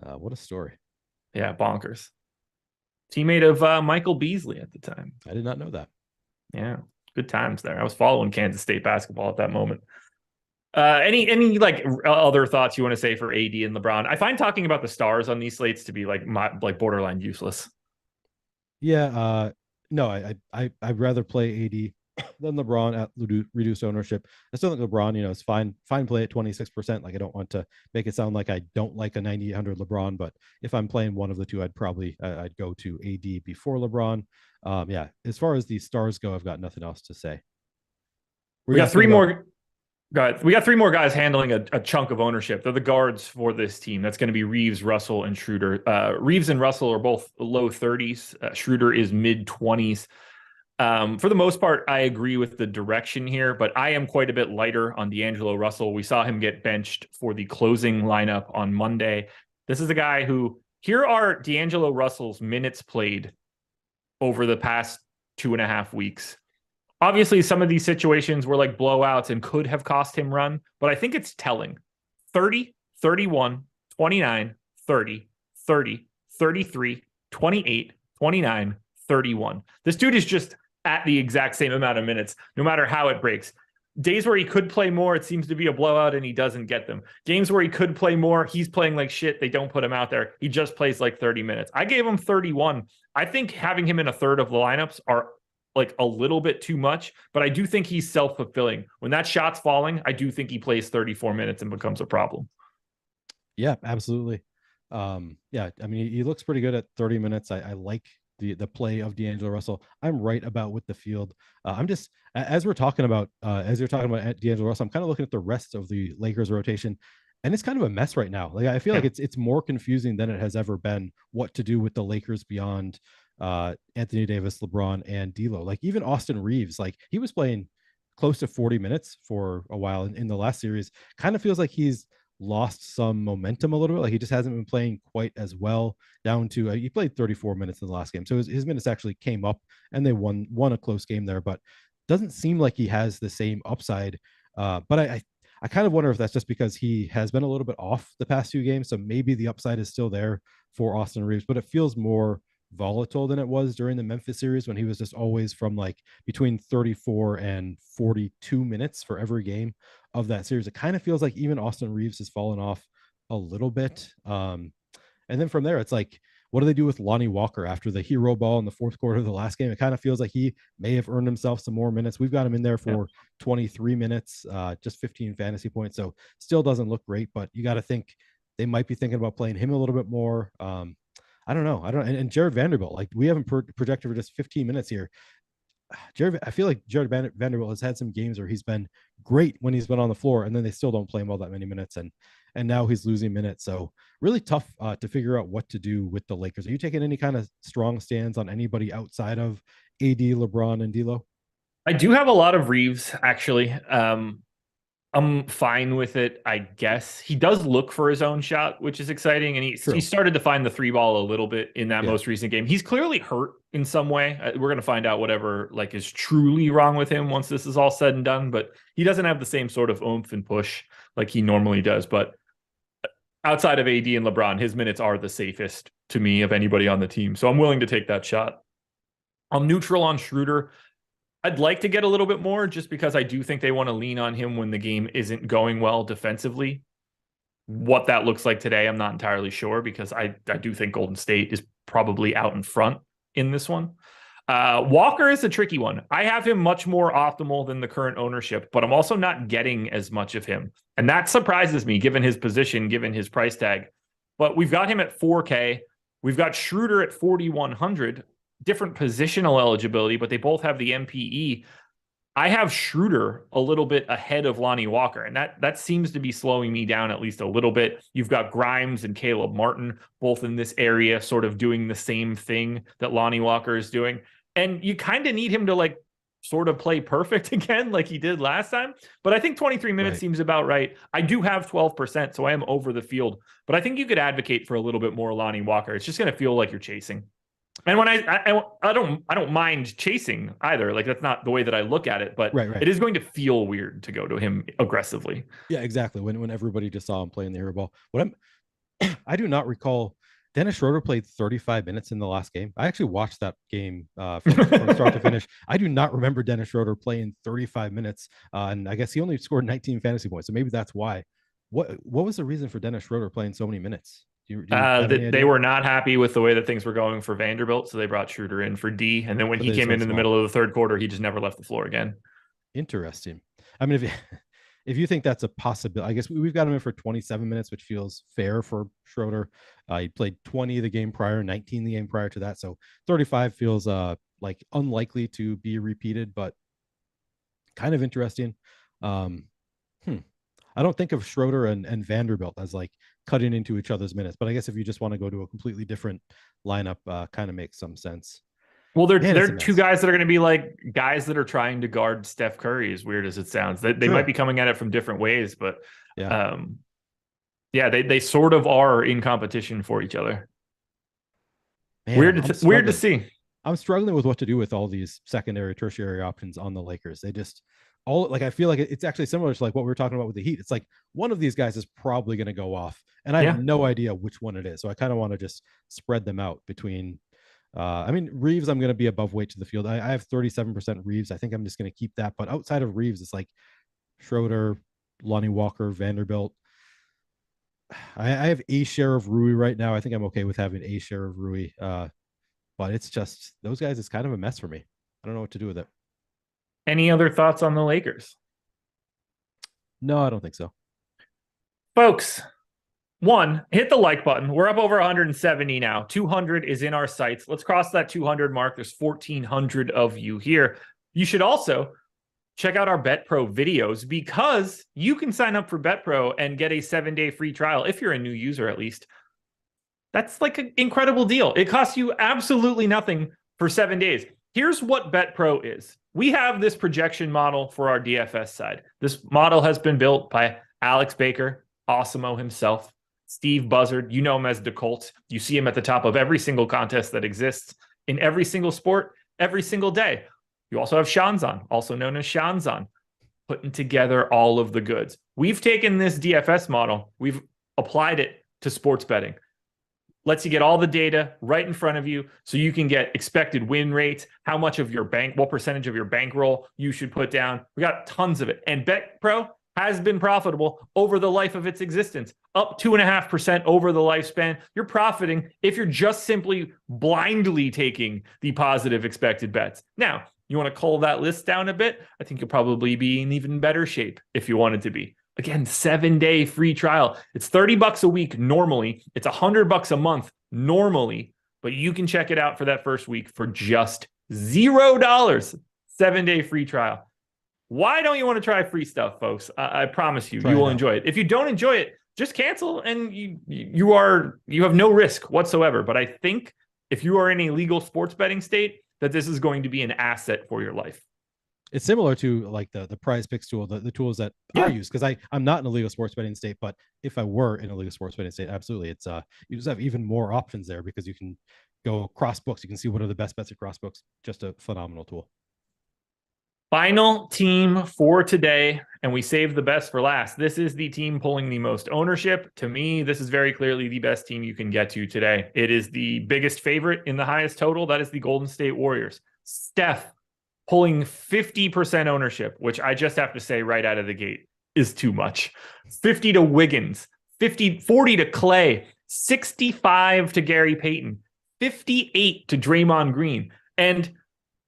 What a story. Yeah, bonkers. Teammate of Michael Beasley at the time. I did not know that. Yeah, good times there. I was following Kansas State basketball at that moment. Any like other thoughts you want to say for AD and LeBron? I find talking about the stars on these slates to be like borderline useless. Yeah, no, I'd rather play AD than LeBron at reduced ownership. I still think LeBron, is fine play at 26%. Like I don't want to make it sound like I don't like a 9,800 LeBron, but if I'm playing one of the two, I'd probably I'd go to AD before LeBron. Yeah, as far as the stars go, I've got nothing else to say. We got three more guys. We got three more guys handling a chunk of ownership. They're the guards for this team. That's going to be Reeves, Russell, and Schroeder. Reeves and Russell are both low 30s. Schroeder is mid 20s. For the most part, I agree with the direction here, but I am quite a bit lighter on D'Angelo Russell. We saw him get benched for the closing lineup on Monday. This is a guy who, here are D'Angelo Russell's minutes played over the past 2.5 weeks. Obviously, some of these situations were like blowouts and could have cost him run, but I think it's telling. 30, 31, 29, 30, 30, 33, 28, 29, 31. This dude is just at the exact same amount of minutes, no matter how it breaks. Days where he could play more, it seems to be a blowout and he doesn't get them. Games where he could play more, he's playing like shit. They don't put him out there. He just plays like 30 minutes. I gave him 31. I think having him in a third of the lineups are like a little bit too much, but I do think he's self-fulfilling. When that shot's falling, I do think he plays 34 minutes and becomes a problem. Yeah, absolutely. Yeah, I mean, he looks pretty good at 30 minutes. I like the play of D'Angelo Russell. I'm right about with the field. I'm just as you're talking about D'Angelo Russell, I'm kind of looking at the rest of the Lakers rotation, and it's kind of a mess right now. Like I feel like it's more confusing than it has ever been what to do with the Lakers beyond Anthony Davis, LeBron, and D'Lo. Like even Austin Reeves, like he was playing close to 40 minutes for a while in the last series. Kind of feels like he's lost some momentum a little bit. Like he just hasn't been playing quite as well, down to he played 34 minutes in the last game, so his minutes actually came up and they won a close game there, but doesn't seem like he has the same upside. But I kind of wonder if that's just because he has been a little bit off the past 2 games, so maybe the upside is still there for Austin Reeves, but it feels more volatile than it was during the Memphis series when he was just always from like between 34 and 42 minutes for every game of that series. It kind of feels like even Austin Reeves has fallen off a little bit. And then from there, it's like, what do they do with Lonnie Walker after the hero ball in the fourth quarter of the last game? It kind of feels like he may have earned himself some more minutes. We've got him in there for 23 minutes, just 15 fantasy points. So still doesn't look great, but you got to think they might be thinking about playing him a little bit more. I don't know. And Jared Vanderbilt, like we haven't projected for just 15 minutes here. I feel like Jared Vanderbilt has had some games where he's been great when he's been on the floor, and then they still don't play him all that many minutes, and now he's losing minutes. So really tough to figure out what to do with the Lakers. Are you taking any kind of strong stands on anybody outside of AD, LeBron, and D'Lo? I do have a lot of Reeves actually. I'm fine with it, I guess. He does look for his own shot, which is exciting. And he started to find the 3-ball a little bit in that most recent game. He's clearly hurt in some way. We're going to find out whatever like is truly wrong with him once this is all said and done. But he doesn't have the same sort of oomph and push like he normally does. But outside of AD and LeBron, his minutes are the safest to me of anybody on the team. So I'm willing to take that shot. I'm neutral on Schroeder. I'd like to get a little bit more just because I do think they want to lean on him when the game isn't going well defensively. What that looks like today, I'm not entirely sure because I do think Golden State is probably out in front in this one. Walker is a tricky one. I have him much more optimal than the current ownership, but I'm also not getting as much of him. And that surprises me given his position, given his price tag. But we've got him at 4K. We've got Schroeder at 4,100. Different positional eligibility, but they both have the MPE. I have Schroeder a little bit ahead of Lonnie Walker, and that seems to be slowing me down at least a little bit. You've got Grimes and Caleb Martin both in this area, sort of doing the same thing that Lonnie Walker is doing. And you kind of need him to like sort of play perfect again like he did last time. But I think 23 minutes seems about right. I do have 12%, so I am over the field. But I think you could advocate for a little bit more Lonnie Walker. It's just going to feel like you're chasing. And when I don't mind chasing either. Like that's not the way that I look at it, but it is going to feel weird to go to him aggressively. Yeah, exactly. When everybody just saw him playing the air ball. I do not recall Dennis Schroeder played 35 minutes in the last game. I actually watched that game from start to finish. I do not remember Dennis Schroeder playing 35 minutes, and I guess he only scored 19 fantasy points. So maybe that's why. What was the reason for Dennis Schroeder playing so many minutes? They were not happy with the way that things were going for Vanderbilt, so they brought Schroeder in for D. And then when he came in the middle of the third quarter, he just never left the floor again. Interesting. I mean, if you think that's a possibility, I guess we've got him in for 27 minutes, which feels fair for Schroeder. He played 20 the game prior, 19 the game prior to that. So 35 feels like unlikely to be repeated, but kind of interesting. I don't think of Schroeder and Vanderbilt as like cutting into each other's minutes, but I guess if you just want to go to a completely different lineup, kind of makes some sense. Well, they're two guys that are going to be like guys that are trying to guard Steph Curry, as weird as it sounds. They might be coming at it from different ways, but they sort of are in competition for each other. Man, weird to see. I'm struggling with what to do with all these secondary, tertiary options on the Lakers. They just I feel like it's actually similar to like what we were talking about with the Heat. It's like one of these guys is probably going to go off, and I have no idea which one it is. So I kind of want to just spread them out between. Reeves, I'm going to be above weight to the field. I have 37% Reeves. I think I'm just going to keep that. But outside of Reeves, it's like Schroeder, Lonnie Walker, Vanderbilt. I have a share of Rui right now. I think I'm okay with having a share of Rui. But it's just those guys is kind of a mess for me. I don't know what to do with it. Any other thoughts on the Lakers? No, I don't think so. Folks, one, hit the like button. We're up over 170 now. 200 is in our sights. Let's cross that 200 mark. There's 1,400 of you here. You should also check out our BetPro videos because you can sign up for BetPro and get a 7-day free trial if you're a new user at least. That's like an incredible deal. It costs you absolutely nothing for 7 days. Here's what BetPro is. We have this projection model for our DFS side. This model has been built by Alex Baker, Awesemo himself, Steve Buzzard. You know him as DeColt. You see him at the top of every single contest that exists in every single sport, every single day. You also have Shanzan, also known as Shanzan, putting together all of the goods. We've taken this DFS model, we've applied it to sports betting. Lets you get all the data right in front of you so you can get expected win rates, how much of your what percentage of your bankroll you should put down. We got tons of it. And BetPro has been profitable over the life of its existence, up 2.5% over the lifespan. You're profiting if you're just simply blindly taking the positive expected bets. Now, you want to cull that list down a bit? I think you'll probably be in even better shape if you wanted to be. Again, 7-day free trial. It's $30 a week normally. It's $100 a month normally, but you can check it out for that first week for just $0. 7-day free trial. Why don't you want to try free stuff, folks? I promise you, you will enjoy it. If you don't enjoy it, just cancel and you have no risk whatsoever. But I think if you are in a legal sports betting state, that this is going to be an asset for your life. It's similar to like the PrizePicks tool, the tools that I use, because I'm not in a legal sports betting state, but if I were in a legal sports betting state, absolutely, it's you just have even more options there because you can go cross books, you can see what are the best bets across books. Just a phenomenal tool. Final team for today, and we saved the best for last. This is the team pulling the most ownership. To me, this is very clearly the best team you can get to today. It is the biggest favorite in the highest total. That is the Golden State Warriors. Steph pulling 50% ownership, which I just have to say right out of the gate is too much. 50 to Wiggins, 40 to Clay, 65 to Gary Payton, 58 to Draymond Green. And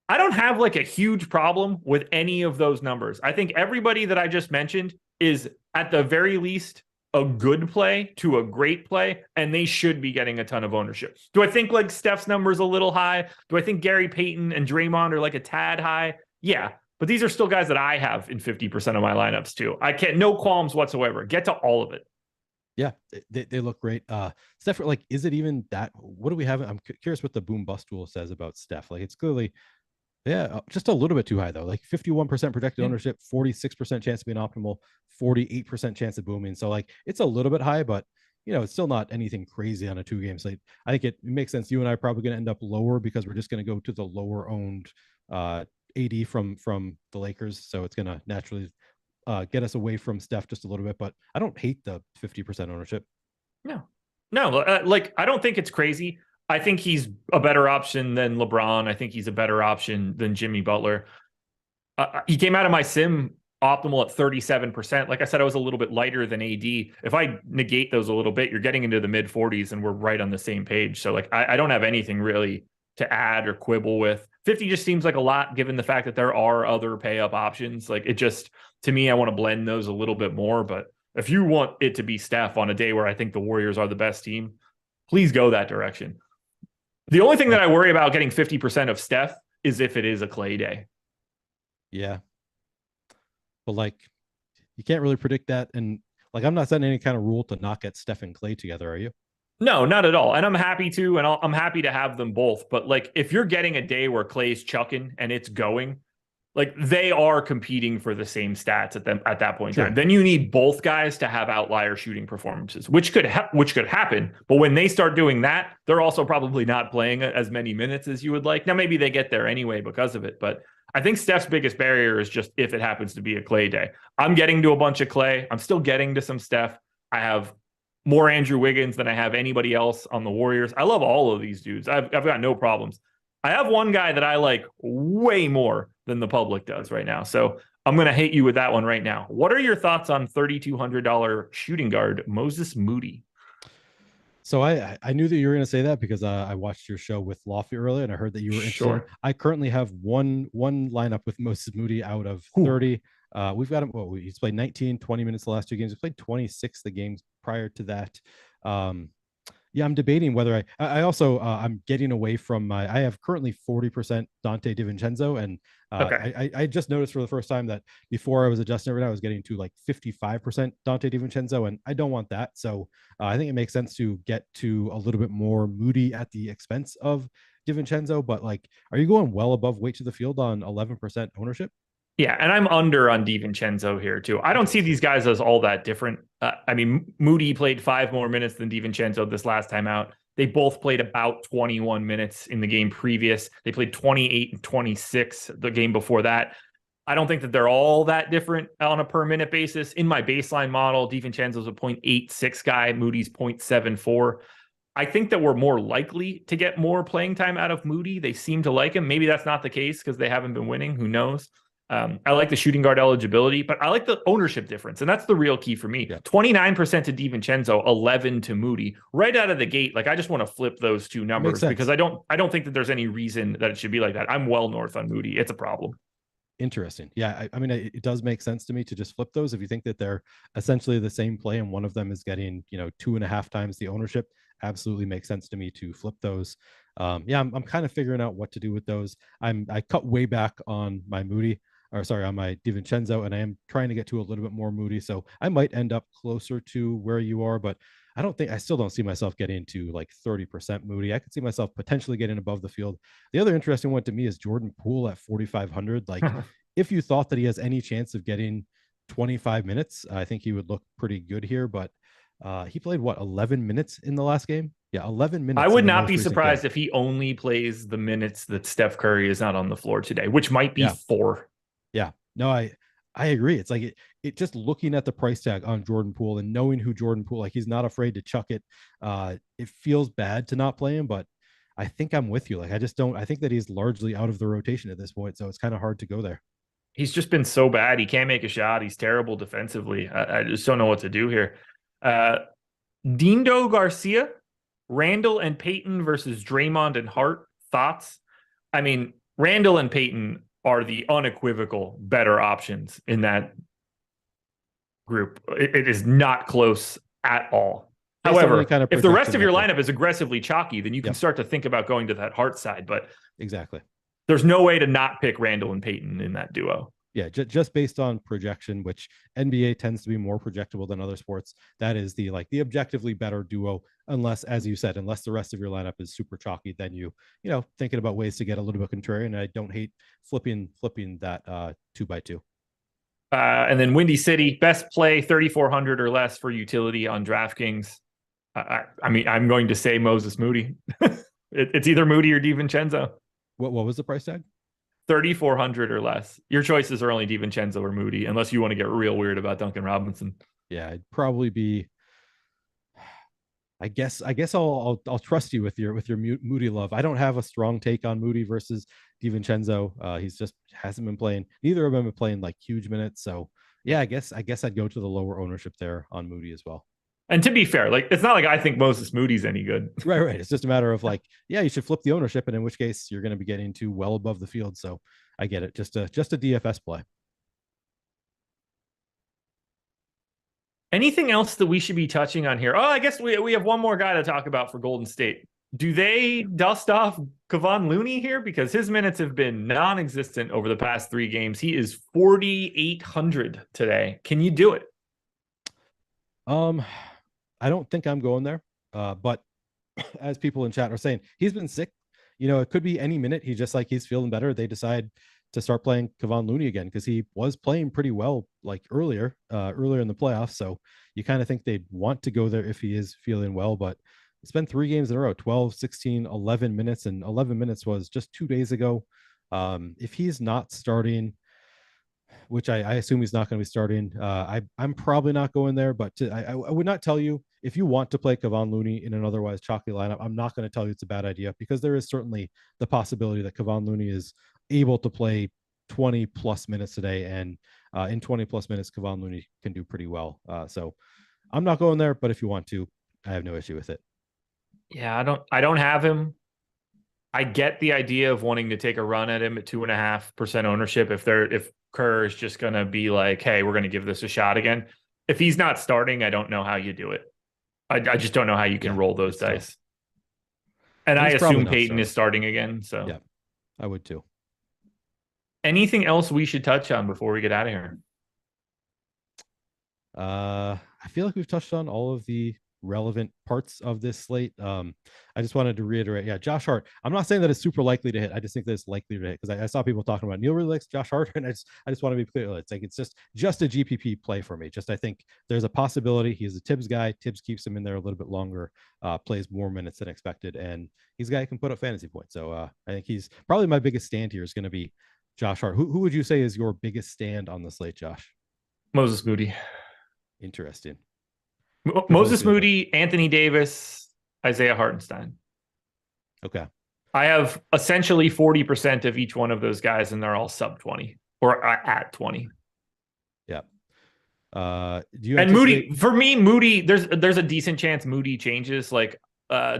I don't have like a huge problem with any of those numbers. I think everybody that I just mentioned is at the very least a good play to a great play, and they should be getting a ton of ownership. Do I think like Steph's numbers a little high? Do I think Gary Payton and Draymond are like a tad high? Yeah, but these are still guys that I have in 50% of my lineups too. I can't, no qualms whatsoever. Get to all of it. Yeah, they look great. Steph, like, is it even that? What do we have? I'm curious what the boom bust tool says about Steph. Like, it's clearly, yeah, just a little bit too high though. Like 51% projected ownership, 46% chance of being optimal, 48% chance of booming. So like, it's a little bit high, but it's still not anything crazy on a 2-game slate. I think it makes sense. You and I are probably going to end up lower because we're just going to go to the lower owned AD from the Lakers. So it's going to naturally get us away from Steph just a little bit, but I don't hate the 50% ownership. No, like I don't think it's crazy. I think he's a better option than LeBron. I think he's a better option than Jimmy Butler. He came out of my sim optimal at 37%. Like I said, I was a little bit lighter than AD. If I negate those a little bit, you're getting into the mid 40s and we're right on the same page. So like, I don't have anything really to add or quibble with. 50 just seems like a lot given the fact that there are other pay up options. Like it just, to me, I want to blend those a little bit more. But if you want it to be Steph on a day where I think the Warriors are the best team, please go that direction. The only thing that I worry about getting 50% of Steph is if it is a Clay day. Yeah. But like, you can't really predict that. And like, I'm not setting any kind of rule to not get Steph and Clay together, are you? No, not at all. And I'm happy to, and I'm happy to have them both. But like, if you're getting a day where Clay's chucking and it's going, like they are competing for the same stats at that point in time. Then you need both guys to have outlier shooting performances, which could happen. But when they start doing that, they're also probably not playing as many minutes as you would like. Now maybe they get there anyway because of it, but I think Steph's biggest barrier is just if it happens to be a Clay day. I'm getting to a bunch of Clay. I'm still getting to some Steph. I have more Andrew Wiggins than I have anybody else on the Warriors. I love all of these dudes. I've got no problems. I have one guy that I like way more than the public does right now. So I'm going to hate you with that one right now. What are your thoughts on $3,200 shooting guard Moses Moody? So I knew that you were going to say that because I watched your show with Lofty earlier and I heard that you were interested. Sure. I currently have one lineup with Moses Moody out of 30. We've got him. Well, he's played 19, 20 minutes the last 2 games. He's played 26 the games prior to that. Yeah, I'm debating whether I also I'm getting away from I have currently 40% Dante DiVincenzo, and I just noticed for the first time that before I was adjusting everything, I was getting to like 55% Dante DiVincenzo, and I don't want that. So I think it makes sense to get to a little bit more Moody at the expense of DiVincenzo. But like, are you going well above weight to the field on 11% ownership? Yeah, and I'm under on DiVincenzo here too. I don't see these guys as all that different. I mean, Moody played 5 more minutes than DiVincenzo this last time out. They both played about 21 minutes in the game previous. They played 28 and 26 the game before that. I don't think that they're all that different on a per minute basis. In my baseline model, DiVincenzo's a 0.86 guy, Moody's 0.74. I think that we're more likely to get more playing time out of Moody. They seem to like him. Maybe that's not the case because they haven't been winning. Who knows? I like the shooting guard eligibility, but I like the ownership difference. And that's the real key for me. 29% to DiVincenzo, 11 to Moody right out of the gate. Like I just want to flip those two numbers because I don't think that there's any reason that it should be like that. I'm well north on Moody. It's a problem. Interesting. Yeah. I mean, it does make sense to me to just flip those. If you think that they're essentially the same play and one of them is getting, 2.5 times the ownership, absolutely makes sense to me to flip those. Yeah, I'm kind of figuring out what to do with those. I cut way back on my Moody. On my DiVincenzo, and I am trying to get to a little bit more Moody. So I might end up closer to where you are, but I still don't see myself getting to like 30% Moody. I could see myself potentially getting above the field. The other interesting one to me is Jordan Poole at 4,500. Like if you thought that he has any chance of getting 25 minutes, I think he would look pretty good here, but he played 11 minutes in the last game? Yeah, 11 minutes. I would not be surprised if he only plays the minutes that Steph Curry is not on the floor today, which might be 4. Yeah, no, I agree. It's like it just looking at the price tag on Jordan Poole and knowing who Jordan Poole, like he's not afraid to chuck it. It feels bad to not play him, but I think I'm with you. Like I think that he's largely out of the rotation at this point. So it's kind of hard to go there. He's just been so bad. He can't make a shot. He's terrible defensively. I just don't know what to do here. Dindo Garcia, Randall and Peyton versus Draymond and Hart. Thoughts? I mean, Randall and Payton are the unequivocal better options in that group. It is not close at all. However, kind of if the rest of your there. lineup is aggressively chalky, then you can start to think about going to that Hart side. But exactly, there's no way to not pick Randall and Payton in that duo. Yeah, just based on projection, which NBA tends to be more projectable than other sports. That is the objectively better duo, unless, as you said, unless the rest of your lineup is super chalky, then thinking about ways to get a little bit contrarian. And I don't hate flipping that 2x2. And then Windy City, best play 3,400 or less for utility on DraftKings. I mean, I'm going to say Moses Moody. It's either Moody or DiVincenzo. What was the price tag? 3,400 or less. Your choices are only DiVincenzo or Moody, unless you want to get real weird about Duncan Robinson. Yeah, it'd probably be. I guess I'll trust you with your Moody love. I don't have a strong take on Moody versus DiVincenzo. He's just hasn't been playing. Neither of them have been playing like huge minutes. So yeah, I guess I'd go to the lower ownership there on Moody as well. And to be fair, like, it's not like I think Moses Moody's any good. Right. It's just a matter of you should flip the ownership, and in which case you're going to be getting to well above the field. So I get it. Just a DFS play. Anything else that we should be touching on here? Oh, I guess we have one more guy to talk about for Golden State. Do they dust off Kevon Looney here? Because his minutes have been non-existent over the past 3 games. He is 4,800 today. Can you do it? I don't think I'm going there. But as people in chat are saying, he's been sick. It could be any minute. He's feeling better. They decide to start playing Kevon Looney again, because he was playing pretty well earlier in the playoffs. So you kind of think they'd want to go there if he is feeling well. But it's been 3 games in a row, 12, 16, 11 minutes, and 11 minutes was just 2 days ago. If he's not starting, which I assume he's not going to be starting, I'm probably not going there. But I would not tell you, if you want to play Kevon Looney in an otherwise chalky lineup, I'm not going to tell you it's a bad idea, because there is certainly the possibility that Kevon Looney is able to play 20 plus minutes today, and in 20 plus minutes, Kevon Looney can do pretty well. So I'm not going there, but if you want to, I have no issue with it. Yeah, I don't have him. I get the idea of wanting to take a run at him at 2.5% ownership if Kerr is just going to be like, hey, we're going to give this a shot again. If he's not starting, I don't know how you do it. I just don't know how you can roll those dice. Tough. And I assume Payton is starting again. So yeah, I would too. Anything else we should touch on before we get out of here? I feel like we've touched on all of the relevant parts of this slate. I just wanted to reiterate, Josh Hart. I'm not saying that it's super likely to hit. I just think that it's likely to hit, because I saw people talking about Neil really likes Josh Hart, and I just want to be clear. It's just a GPP play for me. I think there's a possibility he's a Tibbs guy. Tibbs keeps him in there a little bit longer, plays more minutes than expected, and he's a guy who can put up fantasy points. So I think he's probably my biggest stand here is going to be Josh Hart. Who would you say is your biggest stand on the slate, Josh? Moses Moody. Interesting. Moses Moody, Anthony Davis, Isaiah Hartenstein. Okay. I have essentially 40% of each one of those guys, and they're all sub 20 or at 20. Yeah. Moody, for me, Moody, there's a decent chance Moody changes,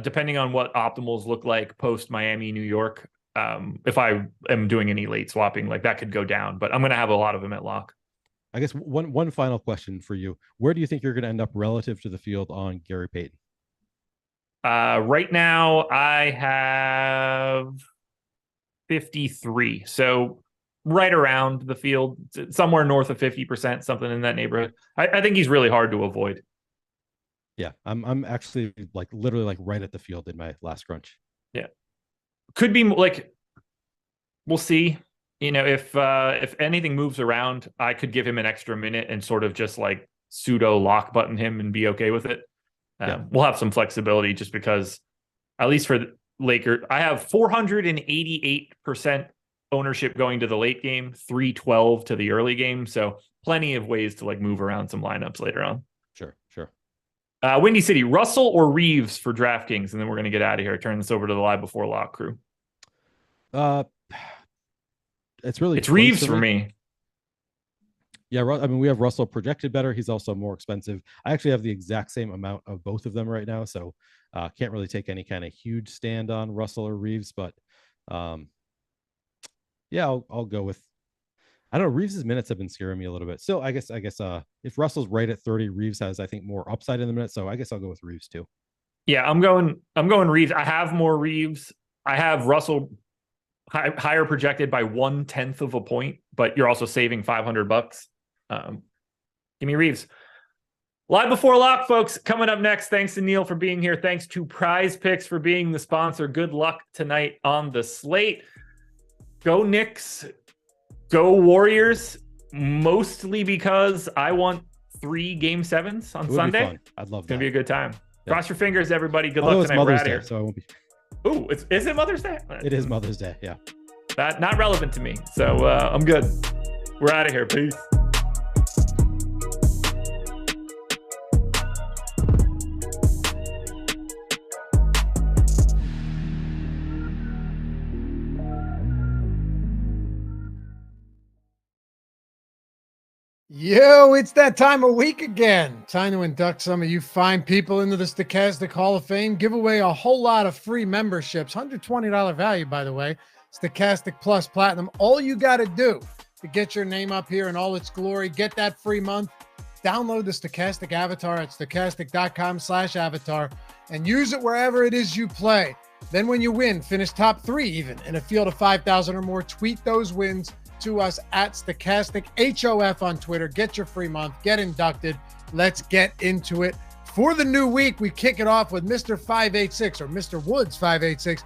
depending on what optimals look like post Miami, New York. If I am doing any late swapping, that could go down, but I'm going to have a lot of them at lock. I guess one final question for you. Where do you think you're going to end up relative to the field on Gary Payton? Right now, I have 53. So right around the field, somewhere north of 50%, something in that neighborhood. I think he's really hard to avoid. Yeah, I'm actually literally right at the field in my last crunch. Yeah. Could be we'll see. If anything moves around, I could give him an extra minute and sort of just pseudo lock button him and be okay with it. We'll have some flexibility, just because, at least for the Lakers, I have 488% ownership going to the late game, 312 to the early game. So plenty of ways to move around some lineups later on. Sure. Windy City, Russell or Reeves for DraftKings, and then we're going to get out of here. Turn this over to the Live Before Lock crew. It's Reeves for me. Yeah, I mean, we have Russell projected better. He's also more expensive. I actually have the exact same amount of both of them right now, so can't really take any kind of huge stand on Russell or Reeves. But Yeah, I'll go with. I don't know. Reeves's minutes have been scaring me a little bit. Still, I guess if Russell's right at 30, Reeves has, I think, more upside in the minutes. So I guess I'll go with Reeves too. Yeah, I'm going Reeves. I have more Reeves. I have Russell higher projected by 1/10 of a point, but you're also saving $500. Give me Reeves. Live before lock, folks. Coming up next. Thanks to Neil for being here. Thanks to PrizePicks for being the sponsor. Good luck tonight on the slate. Go Knicks. Go Warriors. Mostly because I want 3 Game 7s on Sunday. I'd love that. It's gonna be a good time. Yeah. Cross your fingers, everybody. Good luck tonight. We're out of here. So I won't be. Ooh, is it Mother's Day? It is Mother's Day. Yeah. That not relevant to me. So I'm good. We're out of here. Peace. Yo, it's that time of week again. Time to induct some of you fine people into the Stokastic Hall of Fame. Give away a whole lot of free memberships. $120 value, by the way. Stokastic Plus Platinum. All you got to do to get your name up here in all its glory, get that free month, download the Stokastic avatar at stokastic.com/avatar and use it wherever it is you play. Then when you win, finish top 3 even in a field of 5,000 or more, tweet those wins to us at Stokastic HOF on Twitter. Get your free month, get inducted. Let's get into it. For the new week, we kick it off with Mr. 586 or Mr. Woods 586.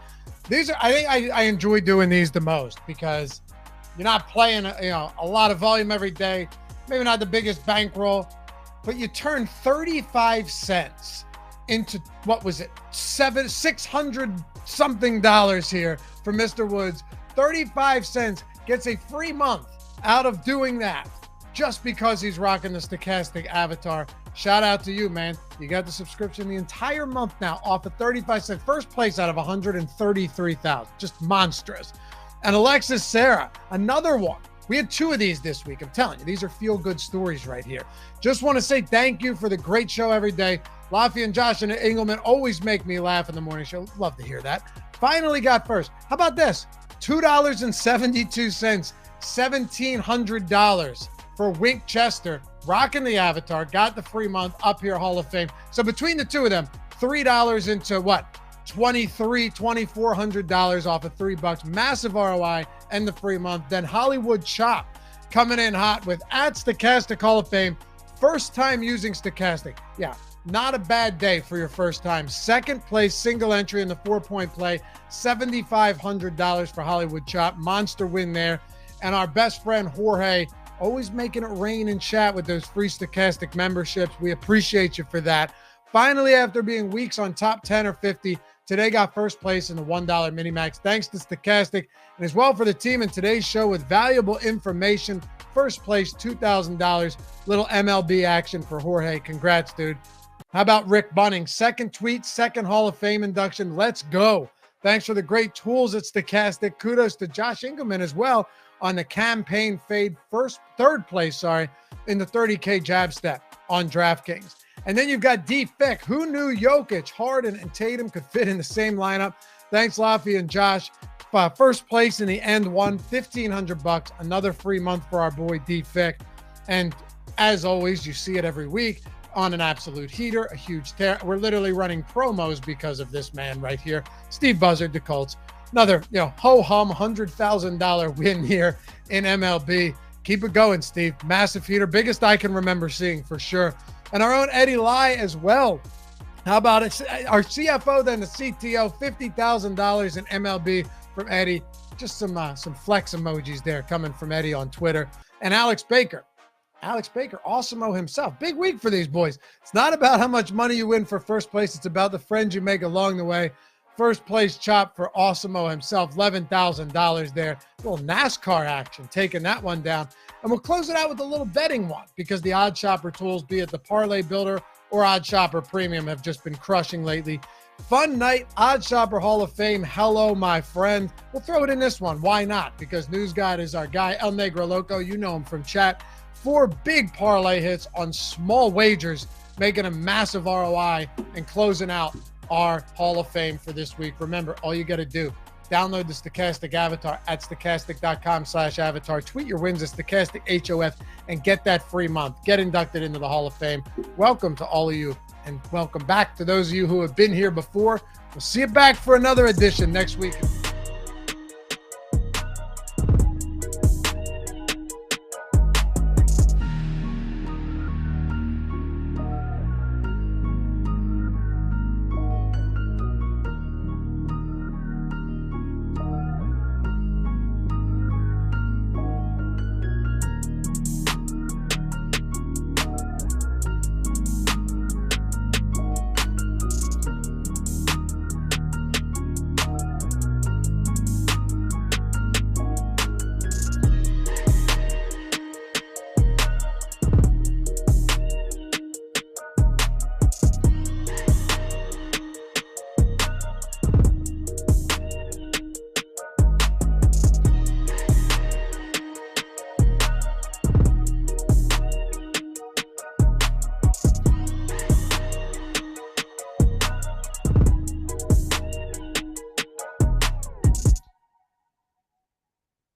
These are, I think I enjoy doing these the most because you're not playing a lot of volume every day, maybe not the biggest bankroll, but you turn 35 cents into, what was it, $600 something here for Mr. Woods. 35 cents gets a free month out of doing that just because he's rocking the Stokastic avatar. Shout out to you, man. You got the subscription the entire month now off of 35 cents. First place out of 133,000. Just monstrous. And Alexis Sarah, another one. We had 2 of these this week. I'm telling you, these are feel-good stories right here. Just want to say thank you for the great show every day. Laffy and Josh and Engleman always make me laugh in the morning show. Love to hear that. Finally got first. How about this? $2.72, $1,700 for Wink Chester, rocking the avatar, got the free month up here, Hall of Fame. So between the 2 of them, $3 into what? $2,400 off of $3. Massive ROI and the free month. Then Hollywood Chop coming in hot with at Stokastic Hall of Fame. First time using Stokastic. Yeah. Not a bad day for your first time. Second place, single entry in the 4-point play, $7,500 for Hollywood Chop. Monster win there. And our best friend, Jorge, always making it rain in chat with those free Stokastic memberships. We appreciate you for that. Finally, after being weeks on top 10 or 50, today got first place in the $1 Minimax. Thanks to Stokastic and as well for the team in today's show with valuable information. First place, $2,000. Little MLB action for Jorge. Congrats, dude. How about Rick Bunning? Second tweet, second Hall of Fame induction. Let's go. Thanks for the great tools at Stokastic. Kudos to Josh Engleman as well on the campaign fade third place, in the 30K jab step on DraftKings. And then you've got D. Fick. Who knew Jokic, Harden, and Tatum could fit in the same lineup? Thanks, Laffy and Josh. First place in the end one, $1,500. Another free month for our boy D. Fick. And as always, you see it every week on an absolute heater, a huge tear. We're literally running promos because of this man right here, Steve Buzzard, the Colts. Another, ho-hum $100,000 win here in MLB. Keep it going, Steve. Massive heater, biggest I can remember seeing for sure. And our own Eddie Lai as well. How about it? Our CFO, then the CTO, $50,000 in MLB from Eddie. Just some flex emojis there coming from Eddie on Twitter. And Alex Baker, Awesome-O himself. Big week for these boys. It's not about how much money you win for first place. It's about the friends you make along the way. First place chop for Awesome-O himself, $11,000 there. A little NASCAR action, taking that one down. And we'll close it out with a little betting one because the Odd Shopper tools, be it the Parlay Builder or Odd Shopper Premium, have just been crushing lately. Fun night, Odd Shopper Hall of Fame. Hello, my friend. We'll throw it in this one. Why not? Because News God is our guy, El Negro Loco. You know him from chat. 4 big parlay hits on small wagers, making a massive ROI and closing out our Hall of Fame for this week. Remember, all you got to do Download the Stokastic avatar at stokastic.com/avatar. Tweet your wins at Stokastic HOF and get that free month. Get inducted into the Hall of Fame. Welcome to all of you, and welcome back to those of you who have been here before. We'll see you back for another edition next week.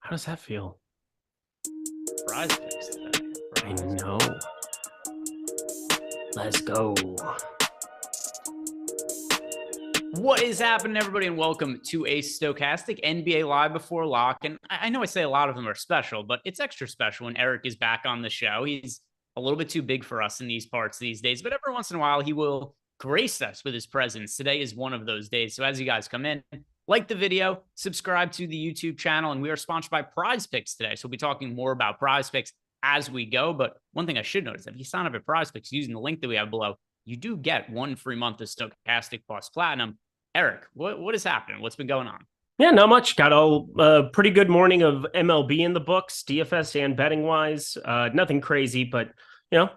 How does that feel? PrizePicks today. I know. Let's go. What is happening, everybody, and welcome to a Stokastic NBA Live Before Lock. And I know I say a lot of them are special, but it's extra special when Eric is back on the show. He's a little bit too big for us in these parts these days, but every once in a while he will grace us with his presence. Today is one of those days. So as you guys come in, like the video, subscribe to the YouTube channel, and we are sponsored by PrizePicks today. So we'll be talking more about PrizePicks as we go. But one thing I should note is that if you sign up at PrizePicks using the link that we have below, you do get 1 free month of Stokastic Plus Platinum. Eric, what is happening? What's been going on? Yeah, not much. Got a pretty good morning of MLB in the books, DFS and betting wise. Nothing crazy, but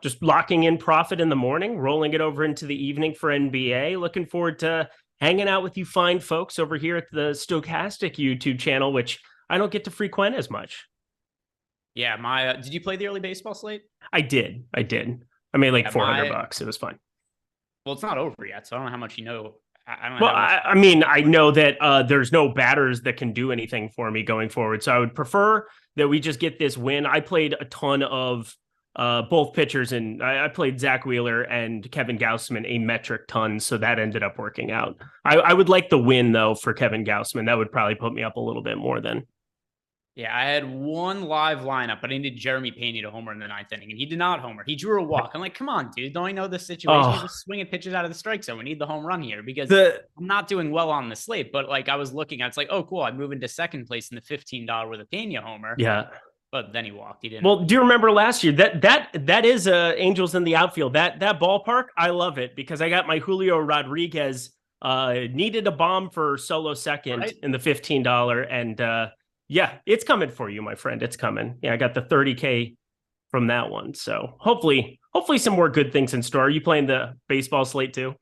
just locking in profit in the morning, rolling it over into the evening for NBA. Looking forward to hanging out with you fine folks over here at the Stokastic YouTube channel, which I don't get to frequent as much. Yeah, did you play the early baseball slate? I did. I made like $400. It was fun. Well, it's not over yet, so I don't know how much you know. I don't know. Well, I mean, I know that there's no batters that can do anything for me going forward. So I would prefer that we just get this win. I played a ton of both pitchers, and I played Zach Wheeler and Kevin Gausman a metric ton. So that ended up working out. I would like the win, though, for Kevin Gausman. That would probably put me up a little bit more then. Yeah, I had one live lineup, but I needed Jeremy Pena to homer in the 9th inning, and he did not homer. He drew a walk. I'm like, come on, dude. Don't you know this situation? He's just swinging pitches out of the strike zone. We need the home run here because I'm not doing well on the slate. But like I was looking at, it's like, oh, cool. I move into second place in the $15 with a Pena homer. Yeah. But then he walked. He didn't. Well, do you remember last year? That is Angels in the outfield. That ballpark, I love it because I got my Julio Rodriguez needed a bomb for solo second in the $15 and yeah, it's coming for you, my friend. It's coming. Yeah, I got the 30K from that one. So hopefully some more good things in store. Are you playing the baseball slate too?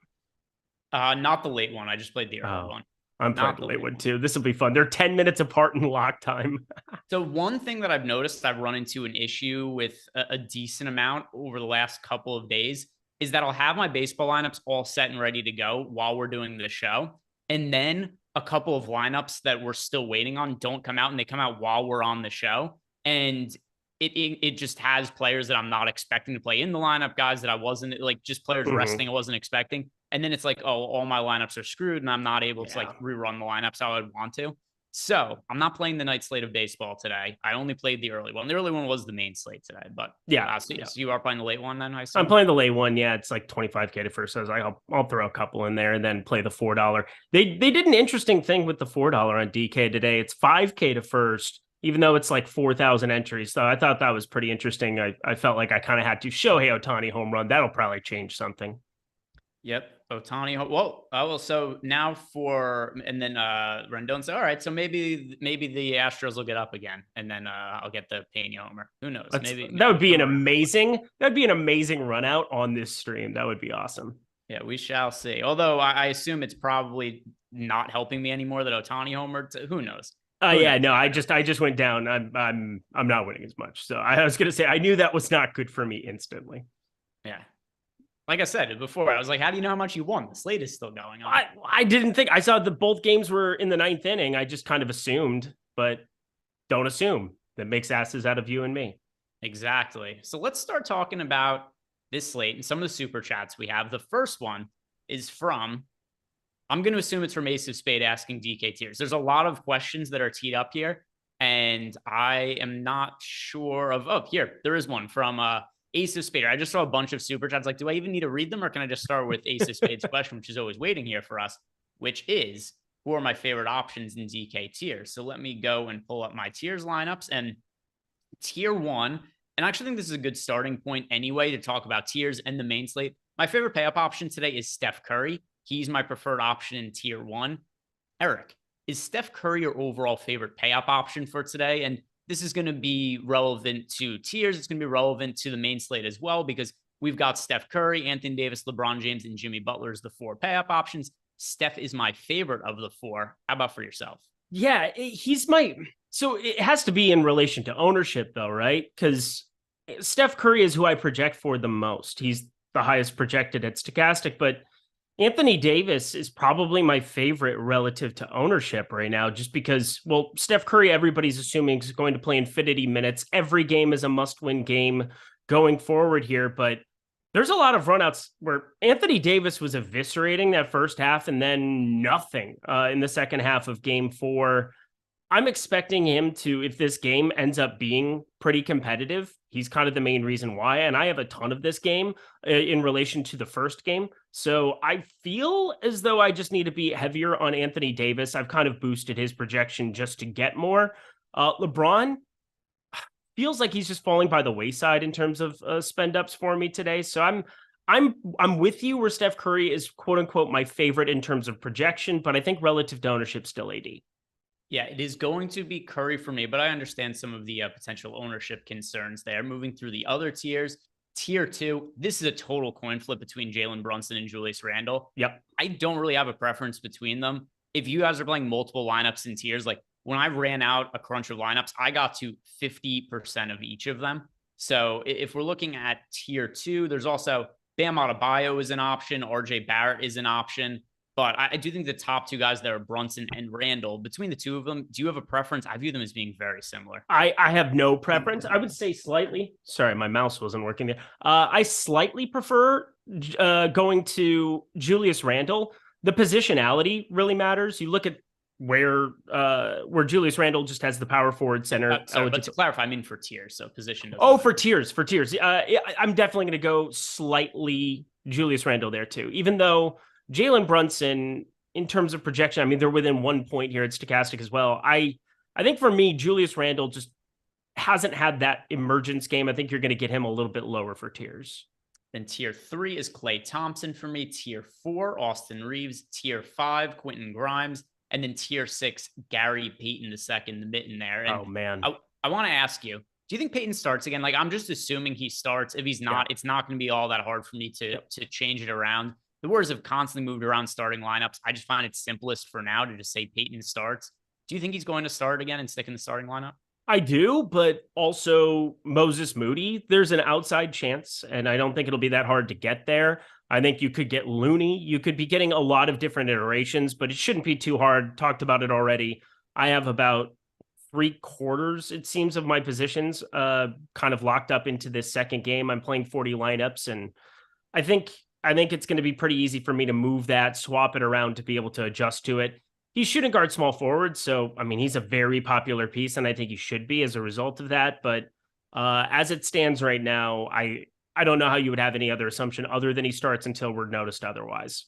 Not the late one. I just played the early one. I'm playing the late one too. This will be fun. They're 10 minutes apart in lock time. So one thing that I've noticed, I've run into an issue with a decent amount over the last couple of days is that I'll have my baseball lineups all set and ready to go while we're doing the show. And then a couple of lineups that we're still waiting on don't come out, and they come out while we're on the show. And it just has players that I'm not expecting to play in the lineup, guys that I wasn't like just players resting I wasn't expecting. And then it's like, oh, all my lineups are screwed and I'm not able to like rerun the lineups how I'd want to. So I'm not playing the night slate of baseball today. I only played the early one. The early one was the main slate today, but so you are playing the late one then? I'm playing the late one. Yeah, it's like 25K to first. So I was like, I'll throw a couple in there and then play the $4. They did an interesting thing with the $4 on DK today. It's 5K to first, even though it's like 4,000 entries. So I thought that was pretty interesting. I felt like I kind of had to show Ohtani home run. That'll probably change something. Yep. Ohtani. Well, so now and then Rendon said, all right, so maybe the Astros will get up again, and then I'll get the Pena homer. Who knows? Maybe that would be an amazing run out on this stream. That would be awesome. Yeah, we shall see. Although I assume it's probably not helping me anymore that Ohtani homered. Who knows? I just went down. I'm not winning as much. So I was gonna say I knew that was not good for me instantly. Yeah. like I said before, I was like, how do you know how much you won? The slate is still going on. I didn't think I saw that both games were in the 9th inning. I just kind of assumed, but don't assume. That makes asses out of you and me. Exactly. So let's start talking about this slate and some of the super chats we have. The first one is from, I'm going to assume it's from Ace of Spade asking DK tiers. There's a lot of questions that are teed up here, and I am not sure of. Oh, here, there is one from Ace of Spade. I just saw a bunch of super chats. Like, do I even need to read them, or can I just start with Ace of Spade's question, which is always waiting here for us, which is, who are my favorite options in DK tiers? So let me go and pull up my tiers lineups. And tier 1, and I actually think this is a good starting point anyway to talk about tiers and the main slate. My favorite pay up option today is Steph Curry. He's my preferred option in tier 1. Eric, is Steph Curry your overall favorite pay up option for today? And this is going to be relevant to tiers. It's going to be relevant to the main slate as well, because we've got Steph Curry, Anthony Davis, LeBron James, and Jimmy Butler as the 4 pay up options. Steph is my favorite of the 4. How about for yourself? Yeah, he's my. So it has to be in relation to ownership, though, right? Because Steph Curry is who I project for the most. He's the highest projected at Stokastic, but Anthony Davis is probably my favorite relative to ownership right now, just because, well, Steph Curry, everybody's assuming is going to play infinity minutes. Every game is a must-win game going forward here, but there's a lot of runouts where Anthony Davis was eviscerating that first half and then nothing in the second half of game 4. I'm expecting him to, if this game ends up being pretty competitive, he's kind of the main reason why. And I have a ton of this game in relation to the first game. So I feel as though I just need to be heavier on Anthony Davis. I've kind of boosted his projection just to get more. LeBron feels like he's just falling by the wayside in terms of spend ups for me today. So I'm with you where Steph Curry is quote unquote my favorite in terms of projection, but I think relative to ownership, still AD. Yeah, it is going to be Curry for me, but I understand some of the potential ownership concerns there. Moving through the other tiers, tier 2, this is a total coin flip between Jalen Brunson and Julius Randle. Yep. I don't really have a preference between them. If you guys are playing multiple lineups in tiers, like when I ran out a crunch of lineups, I got to 50% of each of them. So if we're looking at tier 2, there's also Bam Adebayo is an option. RJ Barrett is an option. But I do think the top 2 guys there are Brunson and Randall. Between the 2 of them, do you have a preference? I view them as being very similar. I have no preference. I would say slightly. Sorry, my mouse wasn't working there. I slightly prefer going to Julius Randle. The positionality really matters. You look at where Julius Randle just has the power forward center. But to clarify, I mean for tiers, so position. For tiers. I'm definitely going to go slightly Julius Randle there too, even though Jalen Brunson, in terms of projection, I mean, they're within 1 point here at Stokastic as well. I think for me, Julius Randle just hasn't had that emergence game. I think you're going to get him a little bit lower for tiers. Then tier 3 is Klay Thompson for me. Tier 4, Austin Reeves. Tier 5, Quentin Grimes. And then tier 6, Gary Payton II, the mitten there. And oh, man. I want to ask you, do you think Payton starts again? Like, I'm just assuming he starts. If he's not, It's not going to be all that hard for me to change it around. The Warriors have constantly moved around starting lineups. I just find it simplest for now to just say Payton starts. Do you think he's going to start again and stick in the starting lineup? I do, but also Moses Moody, there's an outside chance, and I don't think it'll be that hard to get there. I think you could get Looney. You could be getting a lot of different iterations, but it shouldn't be too hard. Talked about it already. I have about 3/4, it seems, of my positions kind of locked up into this second game. I'm playing 40 lineups, and I think it's going to be pretty easy for me to move that, swap it around to be able to adjust to it. He's shooting guard small forward, so, I mean, he's a very popular piece, and I think he should be as a result of that. But as it stands right now, I don't know how you would have any other assumption other than he starts until we're noticed otherwise.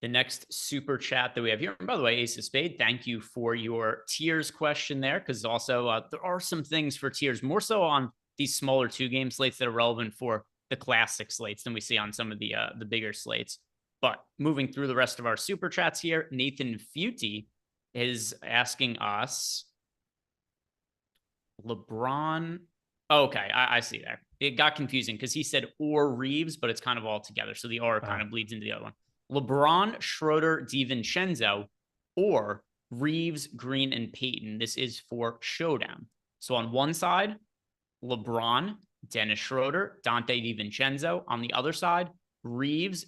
The next super chat that we have here, and by the way, Ace of Spade, thank you for your tiers question there, because also there are some things for tiers, more so on these smaller 2-game slates that are relevant for the classic slates than we see on some of the bigger slates. But moving through the rest of our super chats here, Nathan Feuti is asking us LeBron. Oh, okay, I see there. It got confusing because he said or Reeves, but it's kind of all together. So the or kind of bleeds into the other one. LeBron, Schroeder, DiVincenzo, or Reeves, Green, and Payton. This is for Showdown. So on one side, LeBron, Dennis Schroeder, Dante DiVincenzo. On the other side, Reeves,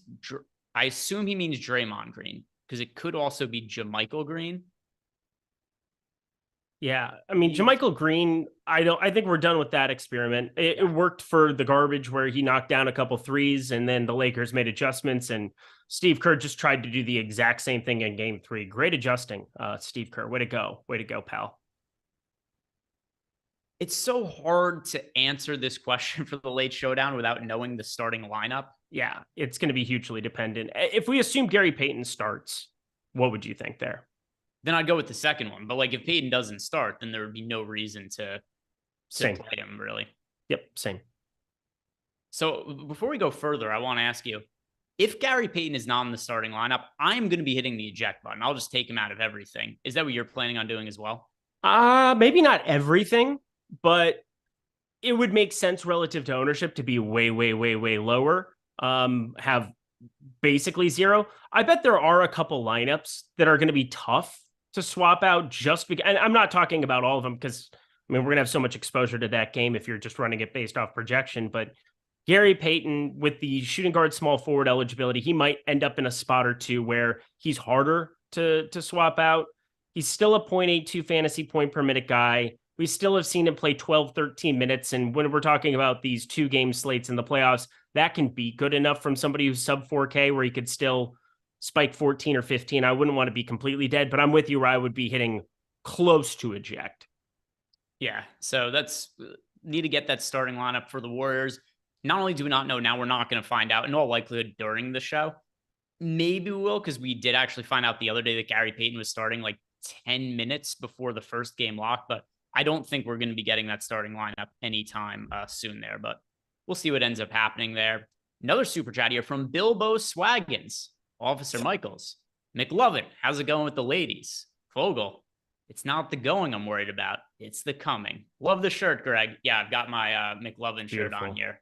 I assume he means Draymond Green, because it could also be JaMychal Green. Yeah, I mean, JaMychal Green, I think we're done with that experiment. It worked for the garbage where he knocked down a couple threes and then the Lakers made adjustments, and Steve Kerr just tried to do the exact same thing in game 3. Great adjusting, Steve Kerr. Way to go, pal. It's so hard to answer this question for the late showdown without knowing the starting lineup. Yeah, it's going to be hugely dependent. If we assume Gary Payton starts, what would you think there? Then I'd go with the second one. But like if Payton doesn't start, then there would be no reason to play him, really. Yep, same. So before we go further, I want to ask you, if Gary Payton is not in the starting lineup, I'm going to be hitting the eject button. I'll just take him out of everything. Is that what you're planning on doing as well? Maybe not everything, but it would make sense relative to ownership to be way, way, way, way lower. Have basically 0. I bet there are a couple lineups that are going to be tough to swap out just because, and I'm not talking about all of them because, I mean, we're going to have so much exposure to that game if you're just running it based off projection, but Gary Payton with the shooting guard small forward eligibility, he might end up in a spot or two where he's harder to swap out. He's still a 0.82 fantasy point per minute guy. We still have seen him play 12, 13 minutes. And when we're talking about these 2-game slates in the playoffs, that can be good enough from somebody who's sub 4K where he could still spike 14 or 15. I wouldn't want to be completely dead, but I'm with you where I would be hitting close to eject. Yeah. So need to get that starting lineup for the Warriors. Not only do we not know now, we're not going to find out in all likelihood during the show. Maybe we will, because we did actually find out the other day that Gary Payton was starting like 10 minutes before the first game lock, but I don't think we're going to be getting that starting lineup anytime soon there, but we'll see what ends up happening there. Another super chat here from Bilbo Swaggins, Officer Michaels. McLovin, how's it going with the ladies? Fogel, it's not the going I'm worried about. It's the coming. Love the shirt, Greg. Yeah, I've got my McLovin shirt on here.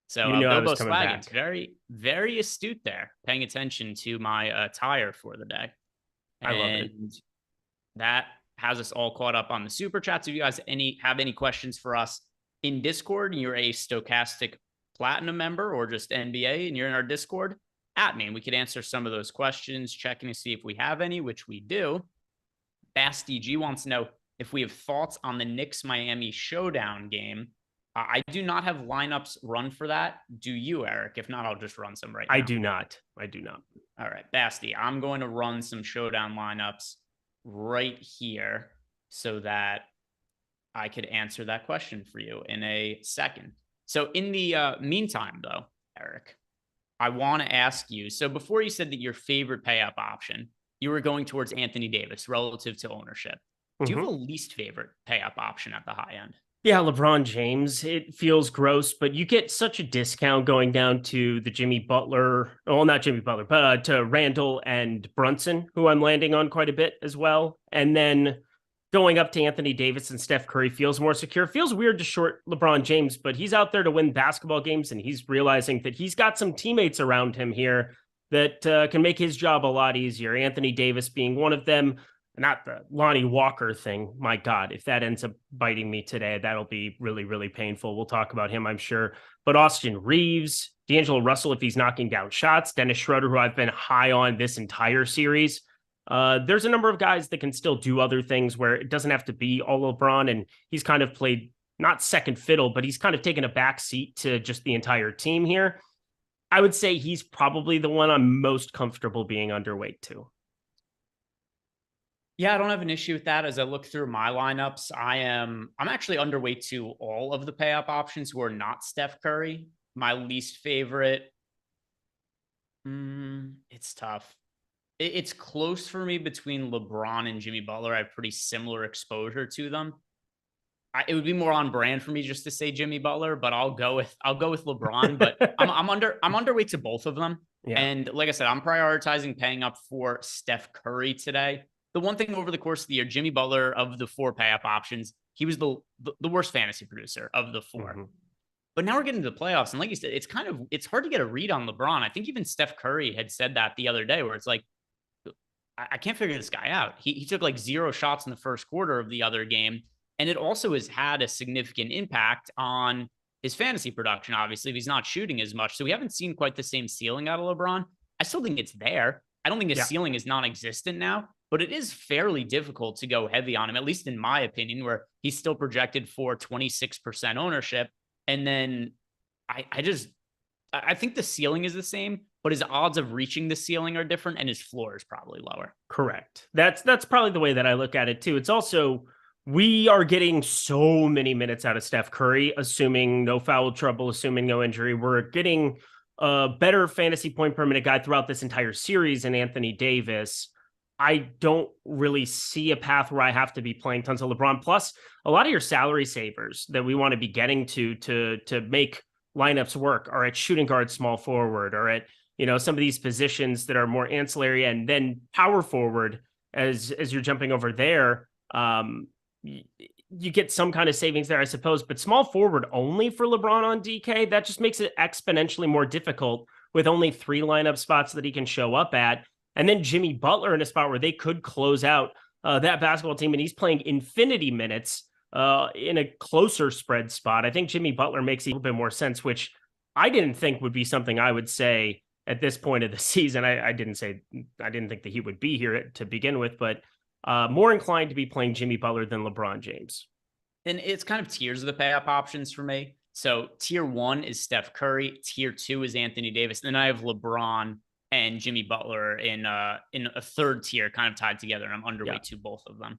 So Bilbo Swaggins, very, very astute there, paying attention to my attire for the day. I love it. That has us all caught up on the super chats. If you guys have any questions for us in Discord and you're a Stokastic Platinum member or just NBA and you're in our Discord, at me and we could answer some of those questions, checking to see if we have any, which we do. Basti G wants to know if we have thoughts on the Knicks Miami Showdown game. I do not have lineups run for that. Do you, Eric? If not, I'll just run some right now. I do not. All right, Basti, I'm going to run some Showdown lineups right here so that I could answer that question for you in a second. So in the meantime, though, Eric, I want to ask you, so before you said that your favorite pay-up option, you were going towards Anthony Davis relative to ownership. Do you have a least favorite pay-up option at the high end? Yeah, LeBron James. It feels gross, but you get such a discount going down to the Jimmy Butler. Well, not Jimmy Butler, but to Randall and Brunson, who I'm landing on quite a bit as well. And then going up to Anthony Davis and Steph Curry feels more secure. Feels weird to short LeBron James, but he's out there to win basketball games, and he's realizing that he's got some teammates around him here that can make his job a lot easier. Anthony Davis being one of them. Not the Lonnie Walker thing. My God, if that ends up biting me today, that'll be really, really painful. We'll talk about him, I'm sure. But Austin Reeves, D'Angelo Russell, if he's knocking down shots, Dennis Schroeder, who I've been high on this entire series. There's a number of guys that can still do other things where it doesn't have to be all LeBron. And he's kind of played not second fiddle, but he's kind of taken a back seat to just the entire team here. I would say he's probably the one I'm most comfortable being underweight to. Yeah, I don't have an issue with that. As I look through my lineups, I'm actually underweight to all of the pay-up options who are not Steph Curry. My least favorite, it's tough. It's close for me between LeBron and Jimmy Butler. I have pretty similar exposure to them. It would be more on brand for me just to say Jimmy Butler, but I'll go with LeBron. But I'm underweight to both of them. Yeah. And like I said, I'm prioritizing paying up for Steph Curry today. The one thing over the course of the year, Jimmy Butler, of the 4 pay-up options, he was the worst fantasy producer of the 4. Mm-hmm. But now we're getting to the playoffs. And like you said, it's hard to get a read on LeBron. I think even Steph Curry had said that the other day, where it's like, I can't figure this guy out. He took like 0 shots in the first quarter of the other game. And it also has had a significant impact on his fantasy production, obviously, if he's not shooting as much. So we haven't seen quite the same ceiling out of LeBron. I still think it's there. I don't think his ceiling is non-existent now, but it is fairly difficult to go heavy on him, at least in my opinion, where he's still projected for 26% ownership. And then I think the ceiling is the same, but his odds of reaching the ceiling are different and his floor is probably lower. Correct. That's probably the way that I look at it too. It's also, we are getting so many minutes out of Steph Curry, assuming no foul trouble, assuming no injury. We're getting a better fantasy point per minute guy throughout this entire series in Anthony Davis. I don't really see a path where I have to be playing tons of LeBron. Plus, a lot of your salary savers that we want to be getting to make lineups work are at shooting guard, small forward, or at, you know, some of these positions that are more ancillary, and then power forward as you're jumping over there. You get some kind of savings there, I suppose, but small forward only for LeBron on DK, that just makes it exponentially more difficult with only 3 lineup spots that he can show up at. And then Jimmy Butler in a spot where they could close out that basketball team, and he's playing infinity minutes in a closer spread spot. I think Jimmy Butler makes a little bit more sense, which I didn't think would be something I would say at this point of the season. I didn't think that he would be here to begin with, but more inclined to be playing Jimmy Butler than LeBron James. And it's kind of tiers of the pay up options for me. So tier 1 is Steph Curry. Tier 2 is Anthony Davis. And then I have LeBron and Jimmy Butler in a third tier, kind of tied together. And I'm underweight to both of them.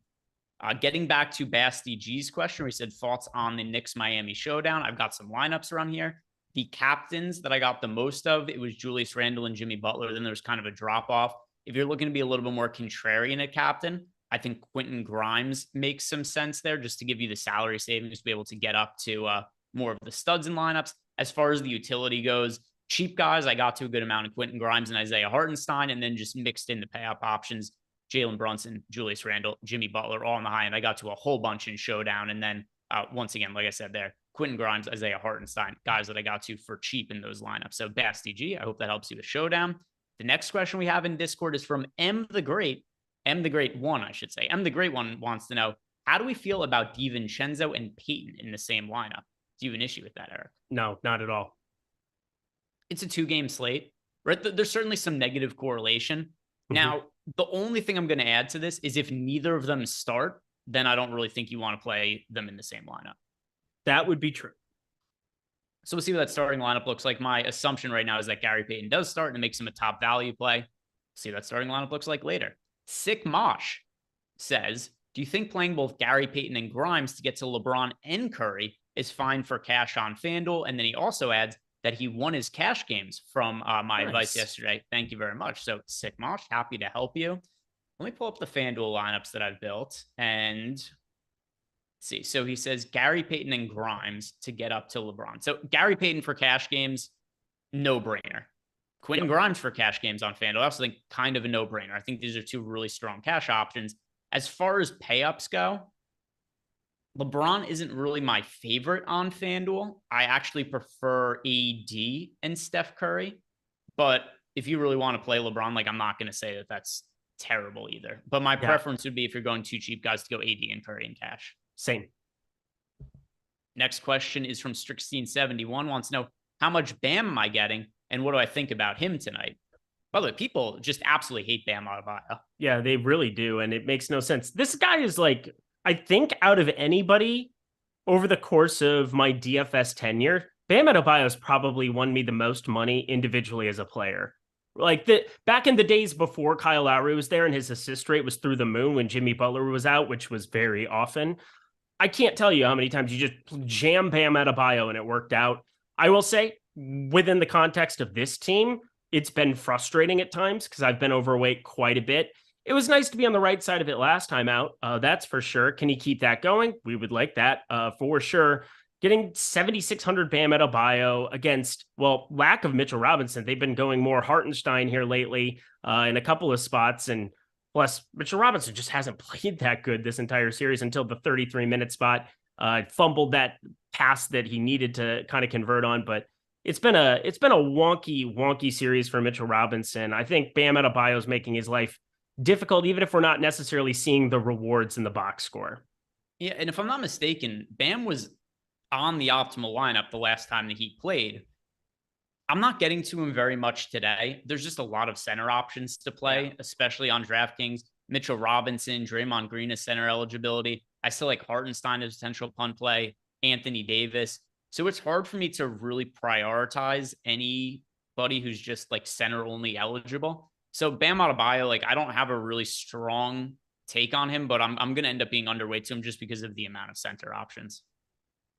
Getting back to Basti G's question, we said thoughts on the Knicks Miami showdown. I've got some lineups around here. The captains that I got the most of, it was Julius Randle and Jimmy Butler. Then there's kind of a drop off. If you're looking to be a little bit more contrarian at captain, I think Quentin Grimes makes some sense there, just to give you the salary savings to be able to get up to more of the studs in lineups. As far as the utility goes, cheap guys, I got to a good amount of Quentin Grimes and Isaiah Hartenstein, and then just mixed in the pay up options, Jalen Brunson, Julius Randle, Jimmy Butler, all on the high end. I got to a whole bunch in Showdown. And then once again, like I said there, Quentin Grimes, Isaiah Hartenstein, guys that I got to for cheap in those lineups. So Basti G, I hope that helps you with Showdown. The next question we have in Discord is from M the Great One, I should say. M the Great One wants to know, how do we feel about DiVincenzo and Peyton in the same lineup? Do you have an issue with that, Eric? No, not at all. It's a 2-game slate, right? There's certainly some negative correlation. Mm-hmm. Now, the only thing I'm going to add to this is if neither of them start, then I don't really think you want to play them in the same lineup. That would be true. So we'll see what that starting lineup looks like. My assumption right now is that Gary Payton does start and it makes him a top value play. See what that starting lineup looks like later. Sick Mosh says, do you think playing both Gary Payton and Grimes to get to LeBron and Curry is fine for cash on FanDuel? And then he also adds that he won his cash games from my advice yesterday. Thank you very much. So Sick Mosh, happy to help you. Let me pull up the FanDuel lineups that I've built and see. So he says Gary Payton and Grimes to get up to LeBron. So Gary Payton for cash games, no brainer. Quentin Grimes for cash games on FanDuel, I also think kind of a no brainer. I think these are 2 really strong cash options. As far as pay-ups go, LeBron isn't really my favorite on FanDuel. I actually prefer AD and Steph Curry. But if you really want to play LeBron, like, I'm not going to say that that's terrible either. But my preference would be, if you're going 2 cheap guys, to go AD and Curry in cash. Same. Next question is from Strixteen71, wants to know, how much Bam am I getting? And what do I think about him tonight? By the way, people just absolutely hate Bam Adebayo. Yeah, they really do. And it makes no sense. This guy is like, I think out of anybody over the course of my DFS tenure, Bam Adebayo has probably won me the most money individually as a player. Like, back in the days before Kyle Lowry was there and his assist rate was through the moon when Jimmy Butler was out, which was very often. I can't tell you how many times you just jam Bam Adebayo and it worked out. I will say, within the context of this team, it's been frustrating at times because I've been overweight quite a bit. It was nice to be on the right side of it last time out. That's for sure. Can he keep that going? We would like that for sure. Getting 7,600 Bam Adebayo against, well, lack of Mitchell Robinson. They've been going more Hartenstein here lately in a couple of spots. And plus, Mitchell Robinson just hasn't played that good this entire series until the 33-minute spot. Fumbled that pass that he needed to kind of convert on. But it's been a wonky series for Mitchell Robinson. I think Bam Adebayo is making his life difficult, even if we're not necessarily seeing the rewards in the box score. Yeah, and if I'm not mistaken, Bam was on the optimal lineup the last time the Heat played. I'm not getting to him very much today. There's just a lot of center options to play, especially on DraftKings. Mitchell Robinson, Draymond Green is center eligibility. I still like Hartenstein as potential punt play, Anthony Davis. So it's hard for me to really prioritize anybody who's just like center only eligible. So Bam Adebayo, like I don't have a really strong take on him, but I'm going to end up being underweight to him just because of the amount of center options.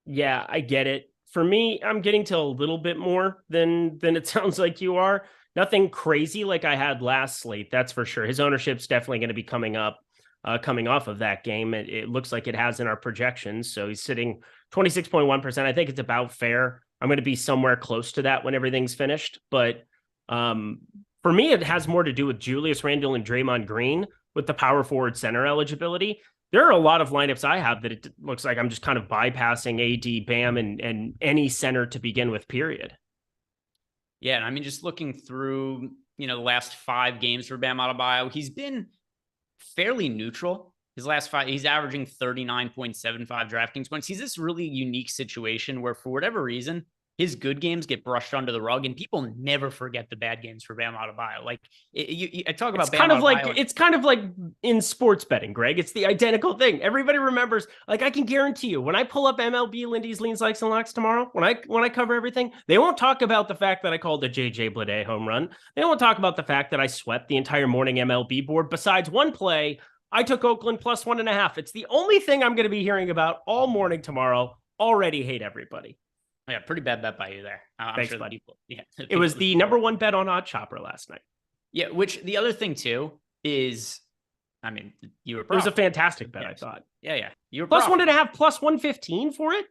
Yeah, I get it. For me, I'm getting to a little bit more than it sounds like you are. Nothing crazy like I had last slate, that's for sure. His ownership's definitely going to be coming up, coming off of that game. It looks like it has in our projections. So he's sitting 26.1%. I think it's about fair. I'm going to be somewhere close to that when everything's finished. But for me, it has more to do with Julius Randle and Draymond Green with the power forward center eligibility. There are a lot of lineups I have that it looks like I'm just kind of bypassing AD, Bam, and any center to begin with, period. Yeah, and I mean, just looking through, the last 5 games for Bam Adebayo, he's been fairly neutral. His last 5, he's averaging 39.75 DraftKings points. He's this really unique situation where, for whatever reason, his good games get brushed under the rug, and people never forget the bad games for Bam Adebayo. Like I talk about, it's kind of like in sports betting, Greg. It's the identical thing. Everybody remembers. Like I can guarantee you, when I pull up MLB Lindy's Leans, Likes, and Locks tomorrow, when I cover everything, they won't talk about the fact that I called a JJ Bleday home run. They won't talk about the fact that I swept the entire morning MLB board. Besides one play, I took Oakland plus 1.5. It's the only thing I'm going to be hearing about all morning tomorrow. Already hate everybody. Yeah, pretty bad bet by you there. Thanks, sure buddy. It was the number 1 bet on OddsShopper last night. Yeah, which the other thing too is, I mean, you were. It was a fantastic bet, I thought. Yeah, you were plus 1.5, plus 115 for it,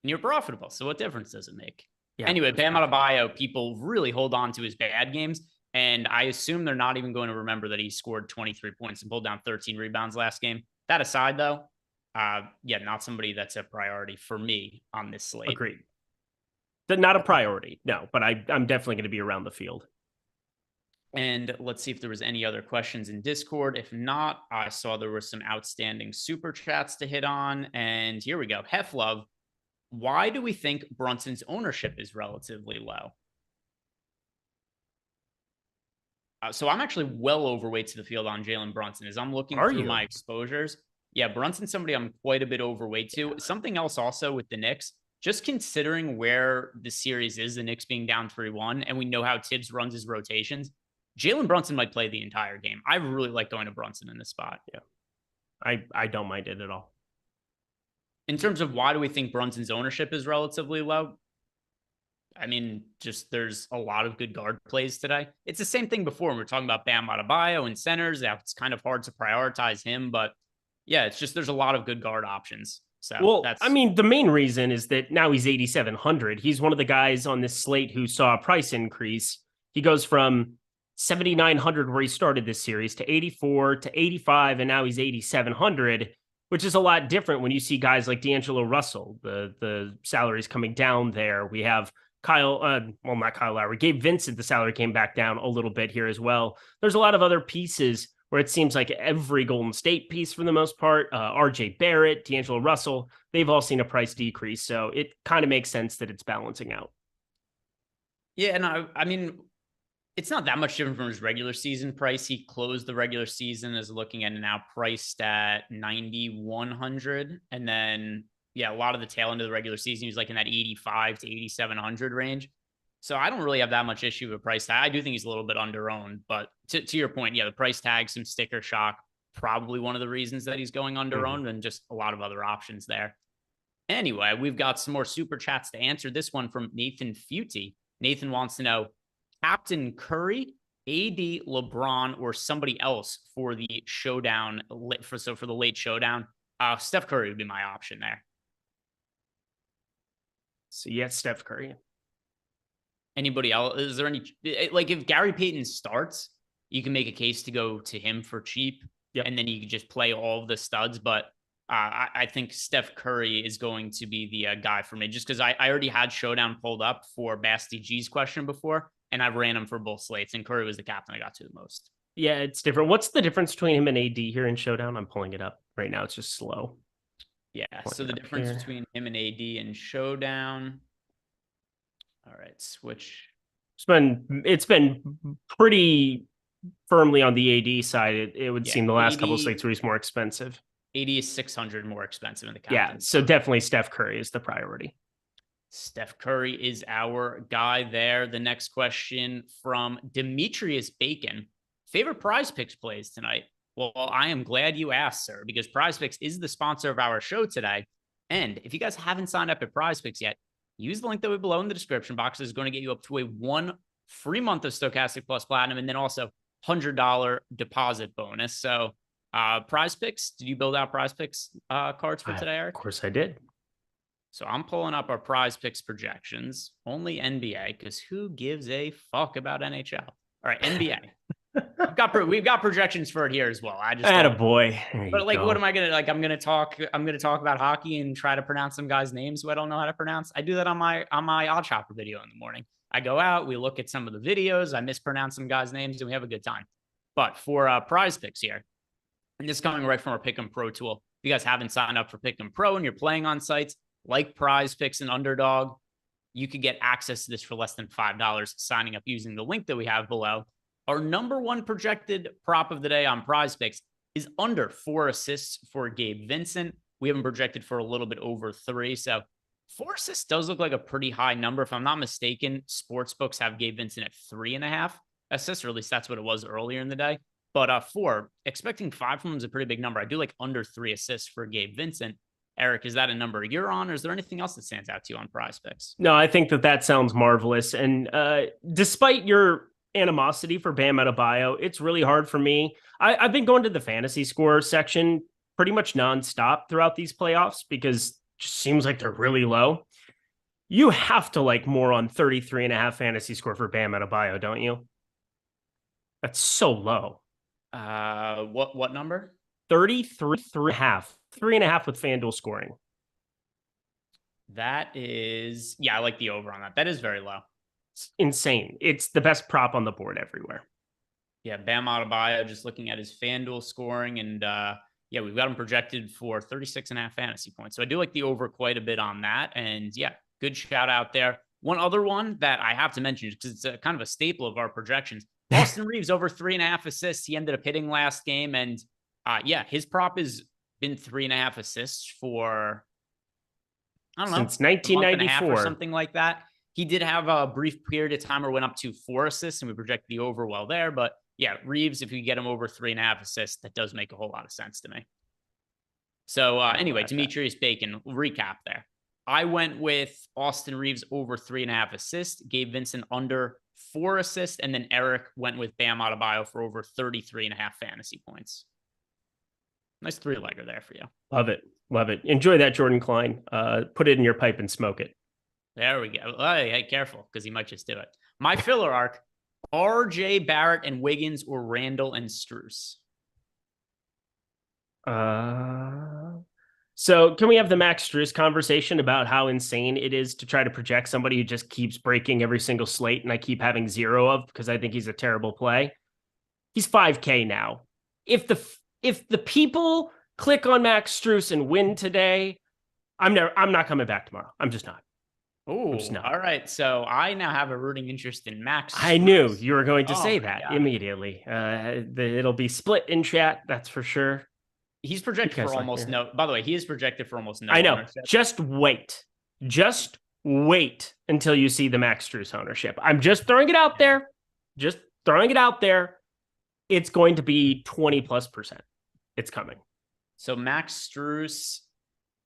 and you're profitable. So what difference does it make? Yeah. Anyway, Bam Adebayo, people really hold on to his bad games, and I assume they're not even going to remember that he scored 23 points and pulled down 13 rebounds last game. That aside, though. Not somebody that's a priority for me on this slate. Agreed. Not a priority, no, but I'm definitely going to be around the field. And let's see if there was any other questions in Discord. If not, I saw there were some outstanding super chats to hit on. And here we go. Heflove, why do we think Brunson's ownership is relatively low? So I'm actually well overweight to the field on Jalen Brunson as I'm looking through my exposures. Yeah, Brunson's somebody I'm quite a bit overweight to. Something else also with the Knicks, just considering where the series is, the Knicks being down 3-1, and we know how Tibbs runs his rotations, Jalen Brunson might play the entire game. I really like going to Brunson in this spot. Yeah, I don't mind it at all. In terms of why do we think Brunson's ownership is relatively low? I mean, just there's a lot of good guard plays today. It's the same thing before when we're talking about Bam Adebayo and centers. It's kind of hard to prioritize him, but yeah, it's just there's a lot of good guard options. So I mean, the main reason is that now he's 8,700. He's one of the guys on this slate who saw a price increase. He goes from 7,900 where he started this series to 84 to 85, and now he's 8,700, which is a lot different when you see guys like D'Angelo Russell. The salaries coming down there. We have not Kyle Lowry. Gabe Vincent, the salary came back down a little bit here as well. There's a lot of other pieces where it seems like every Golden State piece for the most part, RJ Barrett, D'Angelo Russell, they've all seen a price decrease. So it kind of makes sense that it's balancing out. Yeah, and I mean, it's not that much different from his regular season price. He closed the regular season as looking at now priced at 9,100. And then, a lot of the tail end of the regular season, he was like in that 85 to 8,700 range. So I don't really have that much issue with price tag. I do think he's a little bit under-owned, but to your point, the price tag, some sticker shock, probably one of the reasons that he's going under-owned and just a lot of other options there. Anyway, we've got some more super chats to answer. This one from Nathan Futi. Nathan wants to know, Captain Curry, AD, LeBron, or somebody else for the showdown, for the late showdown? Steph Curry would be my option there. So Steph Curry. Anybody else? Is there any, like if Gary Payton starts, you can make a case to go to him for cheap. And then you can just play all of the studs. But I think Steph Curry is going to be the guy for me, just because I already had Showdown pulled up for Basti G's question before, and I ran him for both slates, and Curry was the captain I got to the most. Yeah, it's different. What's the difference between him and AD here in Showdown? I'm pulling it up right now. It's just slow. Yeah. So the difference between him and AD and Showdown. All right, switch. It's been pretty firmly on the AD side. It would seem the last couple of slates where he's more expensive. AD is 600 more expensive in the captain. Yeah, so definitely Steph Curry is the priority. Steph Curry is our guy there. The next question from Demetrius Bacon. Favorite PrizePicks plays tonight? Well, I am glad you asked, sir, because PrizePicks is the sponsor of our show today. And if you guys haven't signed up at PrizePicks yet, use the link that we below in the description box. It's going to get you up to a 1 free month of Stokastic Plus Platinum, and then also $100 deposit bonus. So PrizePicks, did you build out PrizePicks cards for today, Eric? Of course I did. So I'm pulling up our PrizePicks projections, only NBA, because who gives a fuck about NHL? All right, NBA. We've got projections for it here as well. I just had a boy. But like, what am I gonna like? I'm gonna talk about hockey and try to pronounce some guys' names who I don't know how to pronounce. I do that on my Odd Shopper video in the morning. I go out, we look at some of the videos, I mispronounce some guys' names, and we have a good time. But for PrizePicks here, and this is coming right from our Pick'em Pro tool. If you guys haven't signed up for Pick'em Pro and you're playing on sites like PrizePicks and Underdog, you could get access to this for less than $5 signing up using the link that we have below. Our number one projected prop of the day on PrizePicks is under 4 assists for Gabe Vincent. We haven't projected for a little bit over 3. So 4 assists does look like a pretty high number. If I'm not mistaken, sportsbooks have Gabe Vincent at 3.5 assists, or at least that's what it was earlier in the day. But 4, expecting 5 from him is a pretty big number. I do like under 3 assists for Gabe Vincent. Eric, is that a number you're on, or is there anything else that stands out to you on PrizePicks? No, I think that sounds marvelous. And despite your animosity for Bam Adebayo, it's really hard for me. I've been going to the fantasy score section pretty much nonstop throughout these playoffs because it just seems like they're really low. You have to like more on 33.5 fantasy score for Bam Adebayo, don't you? That's so low. What number? 33.5. 3.5 with FanDuel scoring. That is, yeah, I like the over on that. That is very low. It's insane. It's the best prop on the board everywhere. Yeah, Bam Adebayo, just looking at his FanDuel scoring, and yeah, we've got him projected for 36.5 fantasy points. So I do like the over quite a bit on that. And yeah, good shout out there. One other one that I have to mention, because it's kind of a staple of our projections, Austin Reeves over 3.5 assists. He ended up hitting last game. And yeah, his prop has been 3.5 assists for, I don't know, since 1994 or something like that. He did have a brief period of time where it went up to 4 assists, and we project the over well there. But yeah, Reeves, if you get him over 3.5 assists, that does make a whole lot of sense to me. So anyway, Demetrius Bacon, recap there. I went with Austin Reeves over 3.5 assists, Gabe Vincent under 4 assists, and then Eric went with Bam Adebayo for over 33.5 fantasy points. Nice 3-legger there for you. Love it. Love it. Enjoy that, Jordan Klein. Put it in your pipe and smoke it. There we go. Hey, careful, because he might just do it. My filler arc, RJ Barrett and Wiggins or Randall and Strus. So can we have the Max Strus conversation about how insane it is to try to project somebody who just keeps breaking every single slate and I keep having 0 of because I think he's a terrible play? He's 5K now. If the people click on Max Strus and win today, I'm not coming back tomorrow. I'm just not. Oh, all right. So I now have a rooting interest in Max Strus. I knew you were going to say that immediately. It'll be split in chat, that's for sure. He's projected for almost no. By the way, he is projected for almost no. I know. Just wait. Just wait until you see the Max Strus ownership. I'm just throwing it out there. Just throwing it out there. It's going to be 20+%. It's coming. So Max Strus,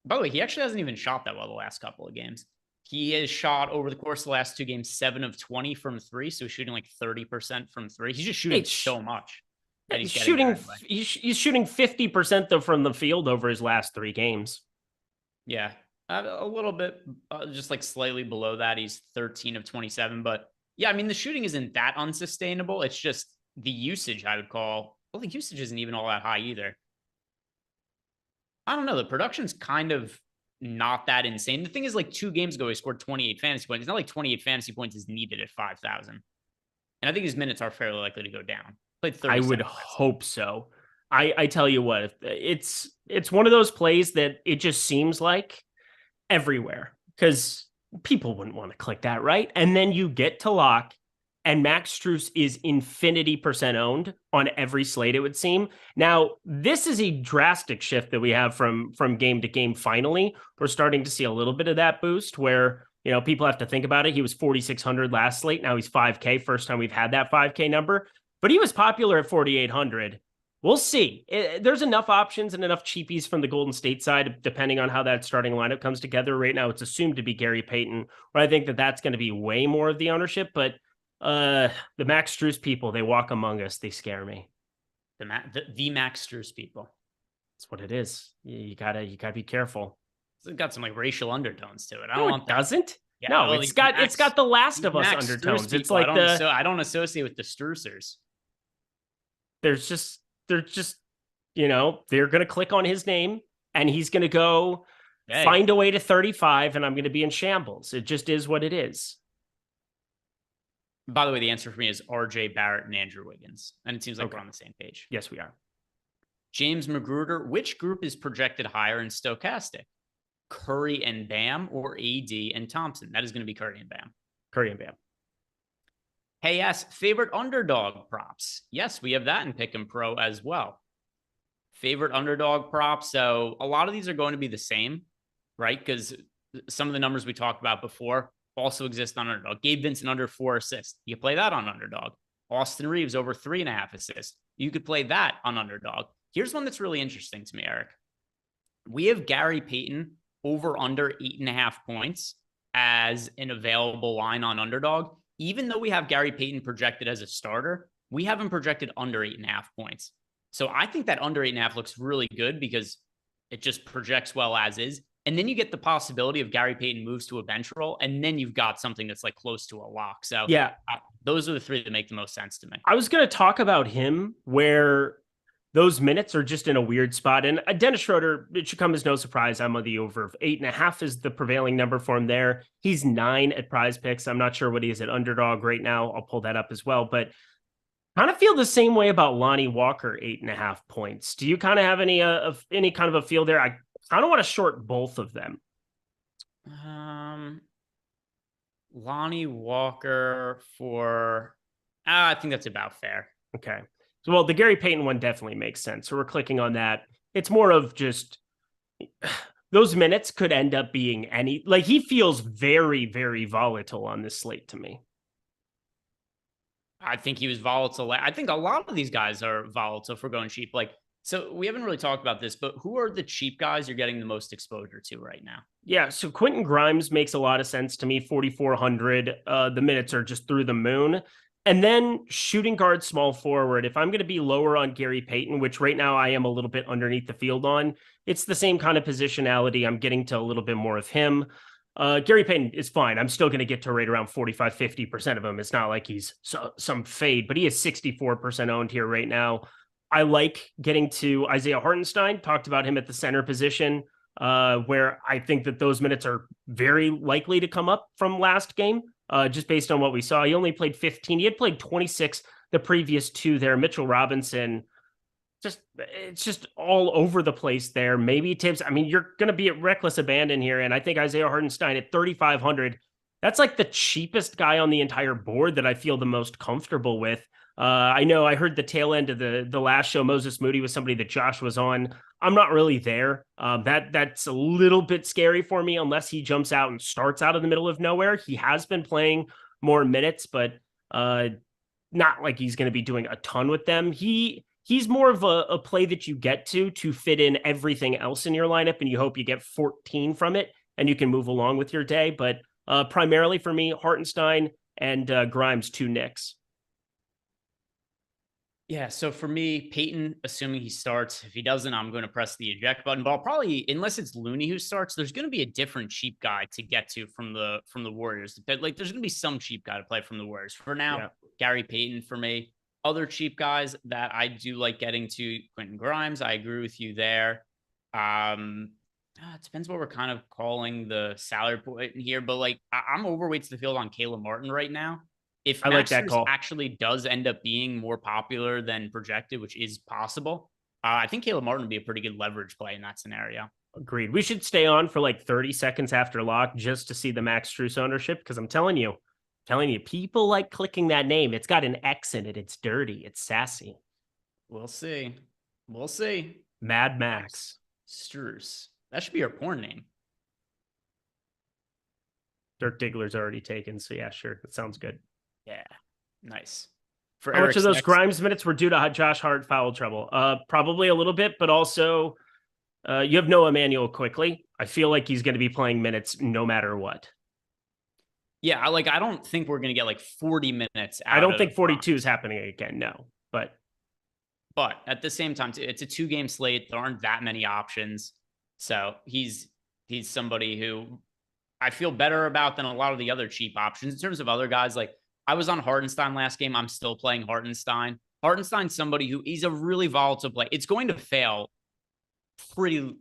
by the way, he actually hasn't even shot that well the last couple of games. He has shot over the course of the last 2 games 7 of 20 from 3, so he's shooting like 30% from 3. He's just shooting so much. He's shooting 50% though from the field over his last 3 games. Yeah, a little bit, just like slightly below that. He's 13 of 27, but yeah, I mean the shooting isn't that unsustainable. It's just the usage I would call. Well, the usage isn't even all that high either. I don't know. The production's kind of not that insane. The thing is, like 2 games ago, he scored 28 fantasy points. It's not like 28 fantasy points is needed at 5,000. And I think his minutes are fairly likely to go down. Played 30. I would hope so. I tell you what, it's one of those plays that it just seems like everywhere because people wouldn't want to click that, right? And then you get to lock, and Max Strus is infinity % owned on every slate, it would seem. Now, this is a drastic shift that we have from game to game. Finally, we're starting to see a little bit of that boost where, you know, people have to think about it. He was 4,600 last slate. Now he's 5K. First time we've had that 5K number, but he was popular at 4,800. We'll see. There's enough options and enough cheapies from the Golden State side, depending on how that starting lineup comes together. Right now, it's assumed to be Gary Payton, where I think that that's going to be way more of the ownership. But the Max Strus people, they walk among us. They scare me. The Max Strus people. That's what it is. You gotta be careful. It's got some like racial undertones to it. I don't want that. Doesn't? Yeah, no, well, it's got the Last of Us undertones. People, it's like I don't associate with the Strusers. They're just, you know, they're going to click on his name and he's going to go find a way to 35 and I'm going to be in shambles. It just is what it is. By the way, the answer for me is RJ Barrett and Andrew Wiggins. And it seems like we're on the same page. Yes, we are. James Magruder, which group is projected higher in Stokastic? Curry and Bam or AD and Thompson? That is going to be Curry and Bam. Curry and Bam. Hey, yes, favorite underdog props. Yes, we have that in Pick 'em Pro as well. Favorite underdog props. So a lot of these are going to be the same, right? Because some of the numbers we talked about before also exist on underdog. Gabe Vincent under 4 assists. You play that on underdog. Austin Reeves over 3.5 assists. You could play that on underdog. Here's one that's really interesting to me, Eric. We have Gary Payton over under 8.5 points as an available line on underdog. Even though we have Gary Payton projected as a starter, we have him projected under 8.5 points. So I think that under 8.5 looks really good because it just projects well as is. And then you get the possibility of Gary Payton moves to a bench role, and then you've got something that's like close to a lock. So yeah, those are the three that make the most sense to me. I was going to talk about him where those minutes are just in a weird spot. And Dennis Schroeder, it should come as no surprise. I'm on the over of 8.5 is the prevailing number for him there. He's 9 at PrizePicks. I'm not sure what he is at underdog right now. I'll pull that up as well. But kind of feel the same way about Lonnie Walker, 8.5 points. Do you kind of have any kind of a feel there? I kind of want to short both of them. Lonnie Walker for, I think that's about fair. Okay. So, well, the Gary Payton one definitely makes sense. So we're clicking on that. It's more of just those minutes could end up being any, like he feels very, very volatile on this slate to me. I think he was volatile. I think a lot of these guys are volatile if we're going cheap. Like, so we haven't really talked about this, but who are the cheap guys you're getting the most exposure to right now? Yeah, so Quentin Grimes makes a lot of sense to me, 4,400. The minutes are just through the moon. And then shooting guard, small forward. If I'm going to be lower on Gary Payton, which right now I am a little bit underneath the field on, it's the same kind of positionality. I'm getting to a little bit more of him. Gary Payton is fine. I'm still going to get to right around 45, 50% of him. It's not like he's some fade, but he is 64% owned here right now. I like getting to Isaiah Hartenstein. Talked about him at the center position, where I think that those minutes are very likely to come up from last game, just based on what we saw. He only played 15. He had played 26 the previous 2 there. Mitchell Robinson, it's just all over the place there. Maybe Tibbs. I mean, you're going to be at reckless abandon here. And I think Isaiah Hartenstein at 3,500, that's like the cheapest guy on the entire board that I feel the most comfortable with. I know I heard the tail end of the last show. Moses Moody was somebody that Josh was on. I'm not really there. That's a little bit scary for me unless he jumps out and starts out of the middle of nowhere. He has been playing more minutes, but not like he's going to be doing a ton with them. He's more of a play that you get to fit in everything else in your lineup, and you hope you get 14 from it and you can move along with your day. But primarily for me, Hartenstein and Grimes, 2 Knicks. Yeah, so for me, Payton, assuming he starts, if he doesn't, I'm going to press the eject button. But I'll probably, unless it's Looney who starts, there's going to be a different cheap guy to get to from the Warriors. Like, there's going to be some cheap guy to play from the Warriors. For now, Gary Payton for me. Other cheap guys that I do like getting to, Quentin Grimes. I agree with you there. It depends what we're kind of calling the salary point here, but like I'm overweight to the field on Caleb Martin right now. If I like that call, actually does end up being more popular than projected, which is possible, I think Caleb Martin would be a pretty good leverage play in that scenario. Agreed. We should stay on for like 30 seconds after lock just to see the Max Strus ownership, because I'm telling you, people like clicking that name. It's got an X in it. It's dirty. It's sassy. We'll see. We'll see. Mad Max Strus. That should be your porn name. Dirk Diggler's already taken, so yeah, sure. That sounds good. Yeah. Nice. For How much of those Grimes minutes were due to Josh Hart foul trouble? Probably a little bit, but also you have Noah Emmanuel quickly. I feel like he's going to be playing minutes no matter what. Yeah, I don't think we're going to get like 40 minutes out. I don't think 42 is happening again, no. But at the same time, it's a 2-game slate. There aren't that many options. So he's somebody who I feel better about than a lot of the other cheap options. In terms of other guys, like I was on Hartenstein last game. I'm still playing Hartenstein. Hartenstein's somebody who he's a really volatile play. It's going to fail pretty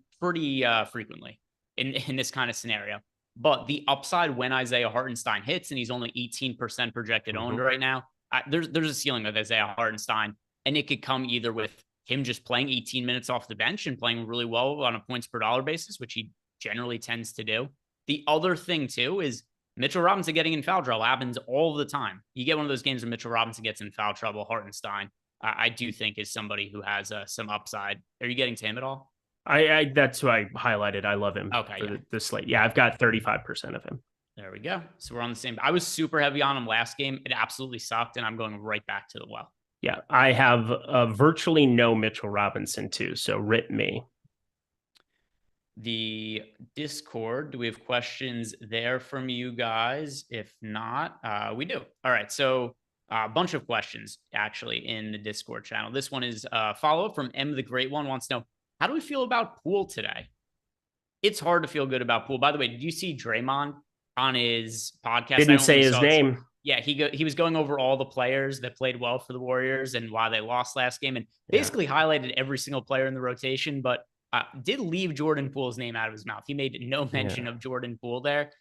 frequently in this kind of scenario. But the upside when Isaiah Hartenstein hits, and he's only 18% projected owned right now, there's a ceiling with Isaiah Hartenstein, and it could come either with him just playing 18 minutes off the bench and playing really well on a points per dollar basis, which he generally tends to do. The other thing too is Mitchell Robinson getting in foul trouble happens all the time. You get one of those games where Mitchell Robinson gets in foul trouble. Hartenstein, I do think is somebody who has some upside. Are you getting to him at all? I that's who I highlighted. I love him. Okay, for the slate. Yeah, I've got 35% of him. There we go. So we're on the same. I was super heavy on him last game. It absolutely sucked, and I'm going right back to the well. Yeah, I have virtually no Mitchell Robinson too. So rip me. The Discord, do we have questions there from you guys? If not, we do. All right. So a bunch of questions actually in the Discord channel. This one is a follow-up from M the Great One, wants to know, how do we feel about Poole today? It's hard to feel good about Poole. By the way, did you see Draymond on his podcast? Didn't say his name. Yeah, he was going over all the players that played well for the Warriors and why they lost last game, and basically highlighted every single player in the rotation, but did leave Jordan Poole's name out of his mouth. He made no mention of Jordan Poole there.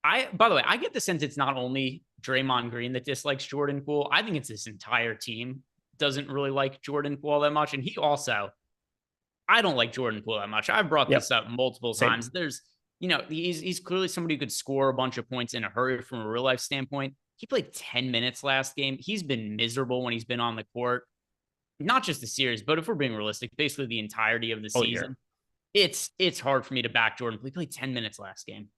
By the way, I get the sense it's not only Draymond Green that dislikes Jordan Poole. I think it's this entire team doesn't really like Jordan Poole that much, and he also. I don't like Jordan Poole that much. I've brought this up multiple times. There's, he's clearly somebody who could score a bunch of points in a hurry from a real life standpoint. He played 10 minutes last game. He's been miserable when he's been on the court. Not just the series, but if we're being realistic, basically the entirety of the season. It's hard for me to back Jordan Poole. He played 10 minutes last game.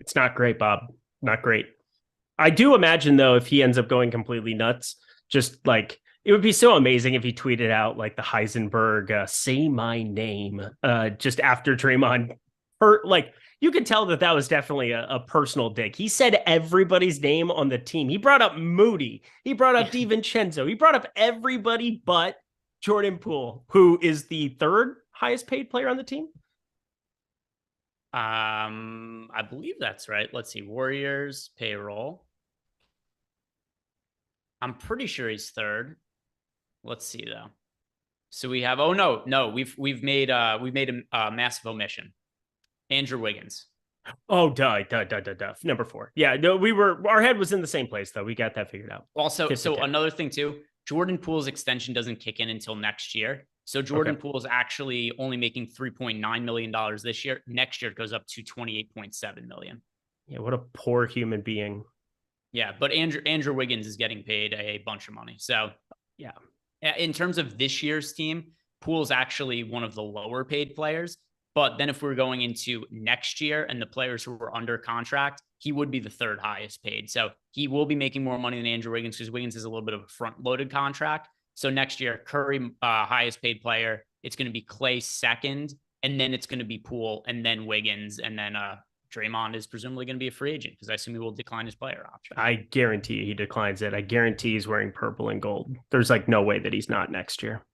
It's not great, Bob. Not great. I do imagine, though, if he ends up going completely nuts, just like, it would be so amazing if he tweeted out like the Heisenberg, say my name, just after Draymond hurt. Like, you could tell that was definitely a personal dig. He said everybody's name on the team. He brought up Moody. He brought up DiVincenzo. He brought up everybody but Jordan Poole, who is the third highest paid player on the team. I believe that's right. Let's see. Warriors payroll. I'm pretty sure he's third. Let's see though. So we have, we've made a massive omission. Andrew Wiggins. Oh, duh. Number 4. Yeah, no, our head was in the same place though. We got that figured out. Also, so another thing too, Jordan Poole's extension doesn't kick in until next year. So Jordan Poole is actually only making $3.9 million this year. Next year it goes up to $28.7 million. Yeah, what a poor human being. Yeah, but Andrew Wiggins is getting paid a bunch of money. So yeah, in terms of this year's team, Poole's actually one of the lower paid players. But then if we're going into next year and the players who were under contract, he would be the third highest paid. So he will be making more money than Andrew Wiggins because Wiggins is a little bit of a front-loaded contract. So next year, Curry, highest paid player. It's going to be Clay second, and then it's going to be Poole, and then Wiggins, and then Draymond is presumably going to be a free agent because I assume he will decline his player option. I guarantee he declines it. I guarantee he's wearing purple and gold. There's like no way that he's not next year.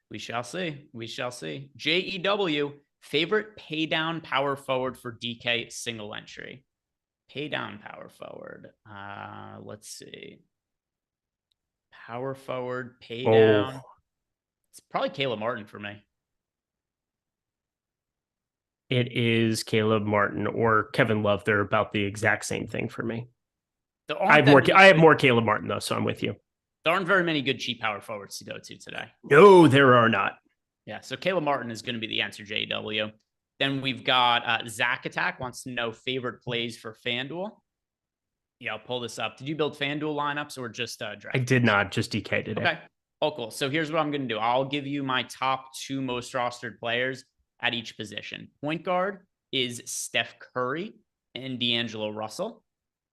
We shall see. We shall see. JEW, favorite pay down power forward for DK single entry. Pay down power forward. Let's see. Power forward, pay down. It's probably Caleb Martin for me. It is Caleb Martin or Kevin Love. They're about the exact same thing for me. I have more Caleb Martin though, so I'm with you. There aren't very many good cheap power forwards to go to today. No, there are not. Yeah, so Caleb Martin is going to be the answer, JW. Then we've got Zach Attack wants to know favorite plays for FanDuel. Yeah, I'll pull this up. Did you build FanDuel lineups or just draft? I did not, just DK today. Okay. Oh, cool. So here's what I'm going to do. I'll give you my top 2 most rostered players at each position. Point guard is Steph Curry and D'Angelo Russell.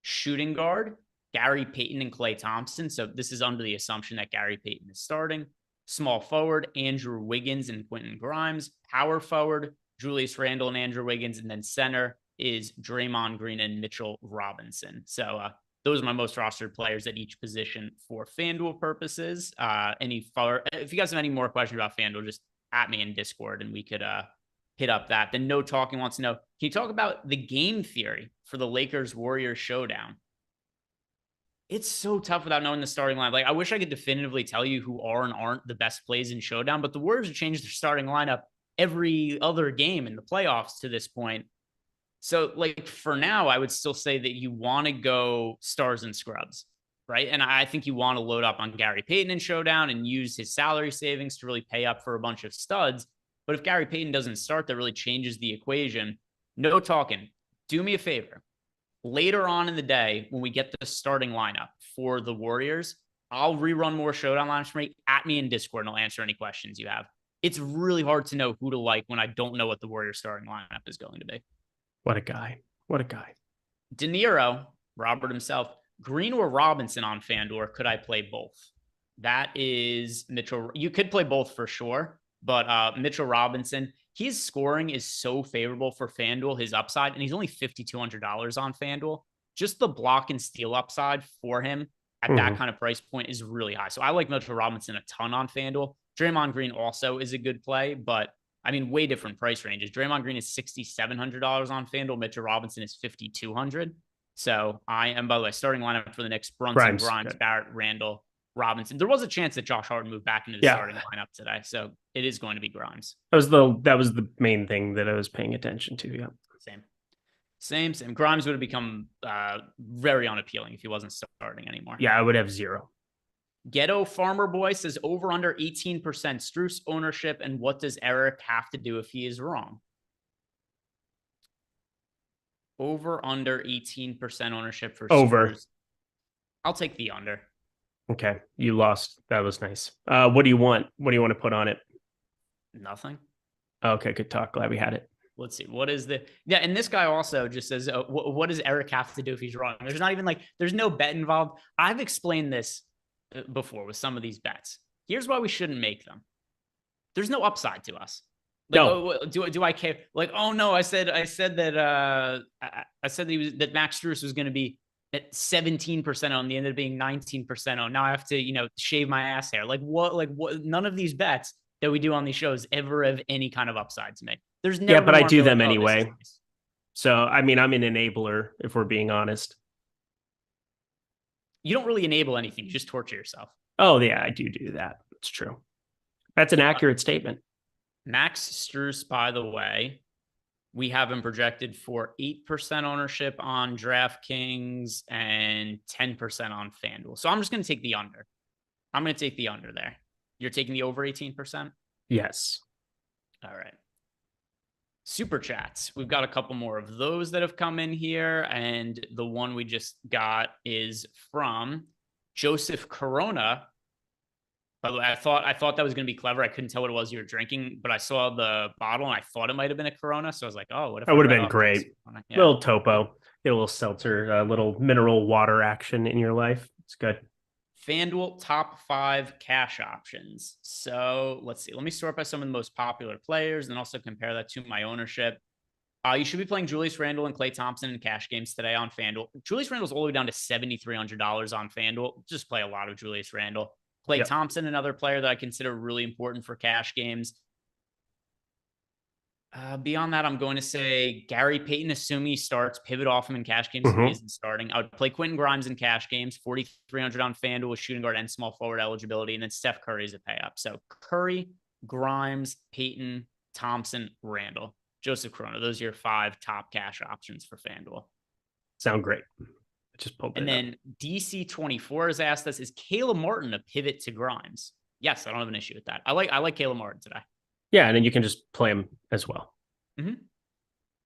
Shooting guard, Gary Payton and Klay Thompson. So this is under the assumption that Gary Payton is starting. Small forward, Andrew Wiggins and Quentin Grimes. Power forward, Julius Randle and Andrew Wiggins. And then center is Draymond Green and Mitchell Robinson. So those are my most rostered players at each position for FanDuel purposes. If you guys have any more questions about FanDuel, just at me in Discord and we could hit up that. Then No Talking wants to know, can you talk about the game theory for the Lakers-Warriors showdown? It's so tough without knowing the starting line. Like, I wish I could definitively tell you who are and aren't the best plays in showdown, but the Warriors have changed their starting lineup every other game in the playoffs to this point. So, like, for now, I would still say that you want to go stars and scrubs, right? And I think you want to load up on Gary Payton in showdown and use his salary savings to really pay up for a bunch of studs. But if Gary Payton doesn't start, that really changes the equation. No Talking. Do me a favor. Later on in the day, when we get the starting lineup for the Warriors, I'll rerun more showdown lineups for me. At me in Discord, and I'll answer any questions you have. It's really hard to know who to like when I don't know what the Warriors starting lineup is going to be. What a guy. What a guy. De Niro, Robert himself, Green or Robinson on FanDuel, or could I play both? That is Mitchell. You could play both for sure, but Mitchell Robinson, his scoring is so favorable for FanDuel, his upside, and he's only $5,200 on FanDuel. Just the block and steal upside for him at that kind of price point is really high. So I like Mitchell Robinson a ton on FanDuel. Draymond Green also is a good play, but I mean, way different price ranges. Draymond Green is $6,700 on FanDuel. Mitchell Robinson is $5,200. So I am, by the way, starting lineup for the Knicks: Brunson, Grimes, Barrett, Randall, Robinson. There was a chance that Josh Hart moved back into the starting lineup today. So it is going to be Grimes. That was the main thing that I was paying attention to. Yeah. Same. Grimes would have become very unappealing if he wasn't starting anymore. Yeah, I would have 0. Ghetto Farmer Boy says over under 18% Strus ownership, and what does Eric have to do if he is wrong? Over under 18% ownership for over. Strus. I'll take the under. Okay, you lost. That was nice. What do you want? What do you want to put on it? Nothing. Okay, good talk. Glad we had it. Let's see. What is the... Yeah, and this guy also just says, what does Eric have to do if he's wrong? There's not even there's no bet involved. I've explained this before with some of these bets. Here's why we shouldn't make them. There's no upside to us. No. Do I care? Like, oh no, I said that that Max Strus was going to be at 17% on, the end of being 19% on. Now I have to, shave my ass hair. Like what? None of these bets that we do on these shows ever have any kind of upside to me. There's never. Yeah, but I do them anyway. So, I mean, I'm an enabler if we're being honest. You don't really enable anything. You just torture yourself. Oh yeah, I do that. It's true. That's an accurate statement. Max Strus, by the way, we have him projected for 8% ownership on DraftKings and 10% on FanDuel. So I'm just going to take the under. I'm going to take the under there. You're taking the over 18%? Yes. All right. Super chats. We've got a couple more of those that have come in here. And the one we just got is from Joseph Corona. By the way, I thought that was going to be clever. I couldn't tell what it was you were drinking, but I saw the bottle and I thought it might have been a Corona. So I was like, oh, what if that would have been great? Yeah. Little topo, get a little seltzer, a little mineral water action in your life. It's good. FanDuel top 5 cash options. So let's see. Let me sort by some of the most popular players and also compare that to my ownership. You should be playing Julius Randle and Klay Thompson in cash games today on FanDuel. Julius Randle's all the way down to $7,300 on FanDuel. Just play a lot of Julius Randle. Klay Thompson, another player that I consider really important for cash games. Beyond that, I'm going to say Gary Payton, assuming he starts, pivot off him in cash games if he isn't starting. I would play Quentin Grimes in cash games, 4,300 on FanDuel with shooting guard and small forward eligibility, and then Steph Curry is a pay up. So Curry, Grimes, Payton, Thompson, Randall, Joseph Corona. Those are your 5 top cash options for FanDuel. Sound great. Just pulled it. And then DC24 has asked us, is Caleb Martin a pivot to Grimes? Yes, I don't have an issue with that. I like Caleb Martin today. Yeah, and then you can just play them as well. Mm-hmm.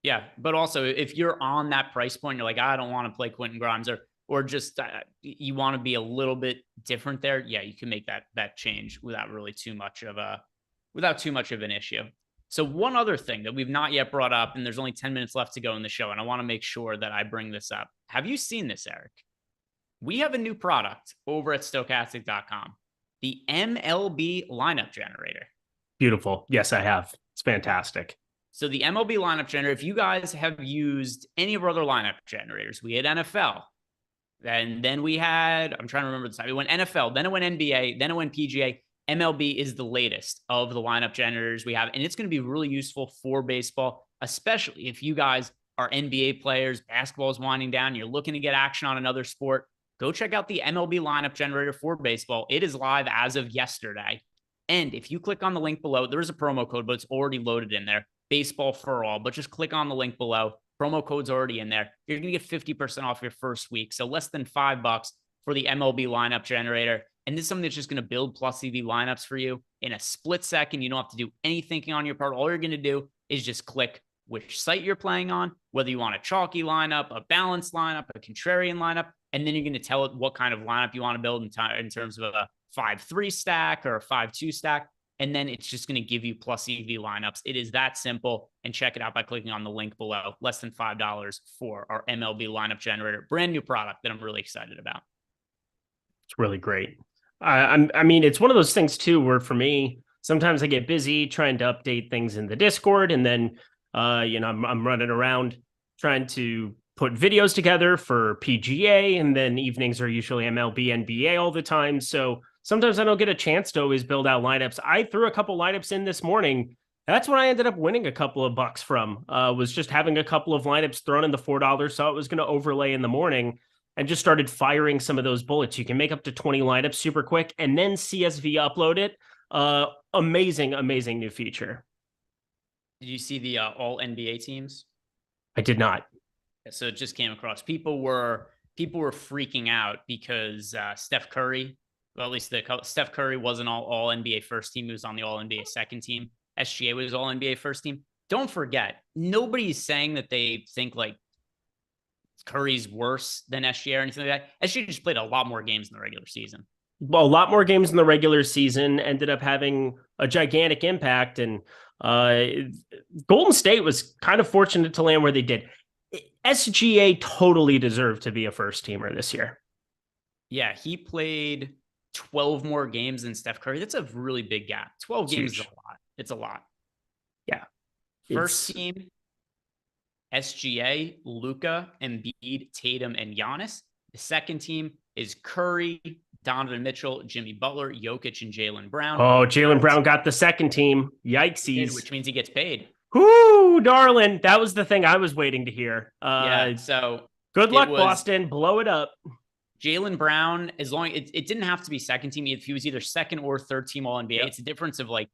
Yeah, but also if you're on that price point, you're like, I don't want to play Quentin Grimes, or just you want to be a little bit different there. Yeah, you can make that change without too much of an issue. So one other thing that we've not yet brought up, and there's only 10 minutes left to go in the show, and I want to make sure that I bring this up. Have you seen this, Eric? We have a new product over at Stokastic.com, the MLB lineup generator. Beautiful. Yes, I have. It's fantastic. So the MLB lineup generator, if you guys have used any of our other lineup generators, we had NFL, and then we had, I'm trying to remember the time, we went NFL, then it went NBA, then it went PGA. MLB is the latest of the lineup generators we have, and it's going to be really useful for baseball, especially if you guys are NBA players, basketball is winding down, you're looking to get action on another sport. Go check out the MLB lineup generator for baseball. It is live as of yesterday. And if you click on the link below, there is a promo code, but it's already loaded in there. Baseball for all, but just click on the link below. Promo code's already in there. You're going to get 50% off your first week. So less than $5 for the MLB lineup generator. And this is something that's just going to build plus EV lineups for you in a split second. You don't have to do any thinking on your part. All you're going to do is just click which site you're playing on, whether you want a chalky lineup, a balanced lineup, a contrarian lineup, and then you're going to tell it what kind of lineup you want to build in terms of a 5-3 stack or a 5-2 stack. And then it's just going to give you plus EV lineups. It is that simple. And check it out by clicking on the link below. Less than $5 for our MLB lineup generator. Brand new product that I'm really excited about. It's really great. I mean, it's one of those things too, where for me, sometimes I get busy trying to update things in the Discord. And then, I'm running around trying to put videos together for PGA. And then evenings are usually MLB, NBA all the time. So sometimes I don't get a chance to always build out lineups. I threw a couple lineups in this morning. That's when I ended up winning a couple of bucks from, was just having a couple of lineups thrown in the $4. So it was going to overlay in the morning and just started firing some of those bullets. You can make up to 20 lineups super quick and then CSV upload it. Amazing new feature. Did you see the all NBA teams? I did not. So it just came across. People were freaking out because Steph Curry, well, at least Steph Curry wasn't all NBA first team. He was on the all NBA second team. SGA was all NBA first team. Don't forget, nobody's saying that they think like Curry's worse than SGA or anything like that. SGA just played a lot more games in the regular season. Well, a lot more games in the regular season, ended up having a gigantic impact. And Golden State was kind of fortunate to land where they did. SGA totally deserved to be a first teamer this year. Yeah, he played 12 more games than Steph Curry. That's a really big gap. 12 games is a lot. It's a lot. Yeah. First team, SGA, Luka, Embiid, Tatum, and Giannis. The second team is Curry, Donovan Mitchell, Jimmy Butler, Jokic, and Jaylen Brown. Oh, Jaylen Brown got the second team. Yikesies. Which means he gets paid. Whoo, darling. That was the thing I was waiting to hear. So good luck, Boston. Blow it up. Jaylen Brown, as long it didn't have to be second team. If he was either second or third team All NBA, It's a difference of like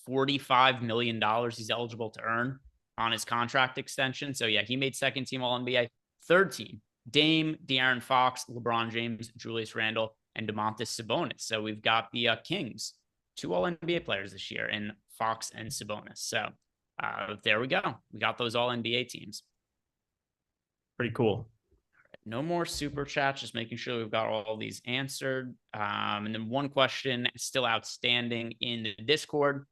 $45 million he's eligible to earn on his contract extension. So yeah, he made second team All NBA. Third team, Dame, De'Aaron Fox, LeBron James, Julius Randle, and Domantas Sabonis. So we've got the Kings, 2 All NBA players this year in Fox and Sabonis. So there we go. We got those All NBA teams. Pretty cool. No more super chats, just making sure we've got all these answered. And then one question still outstanding in the Discord.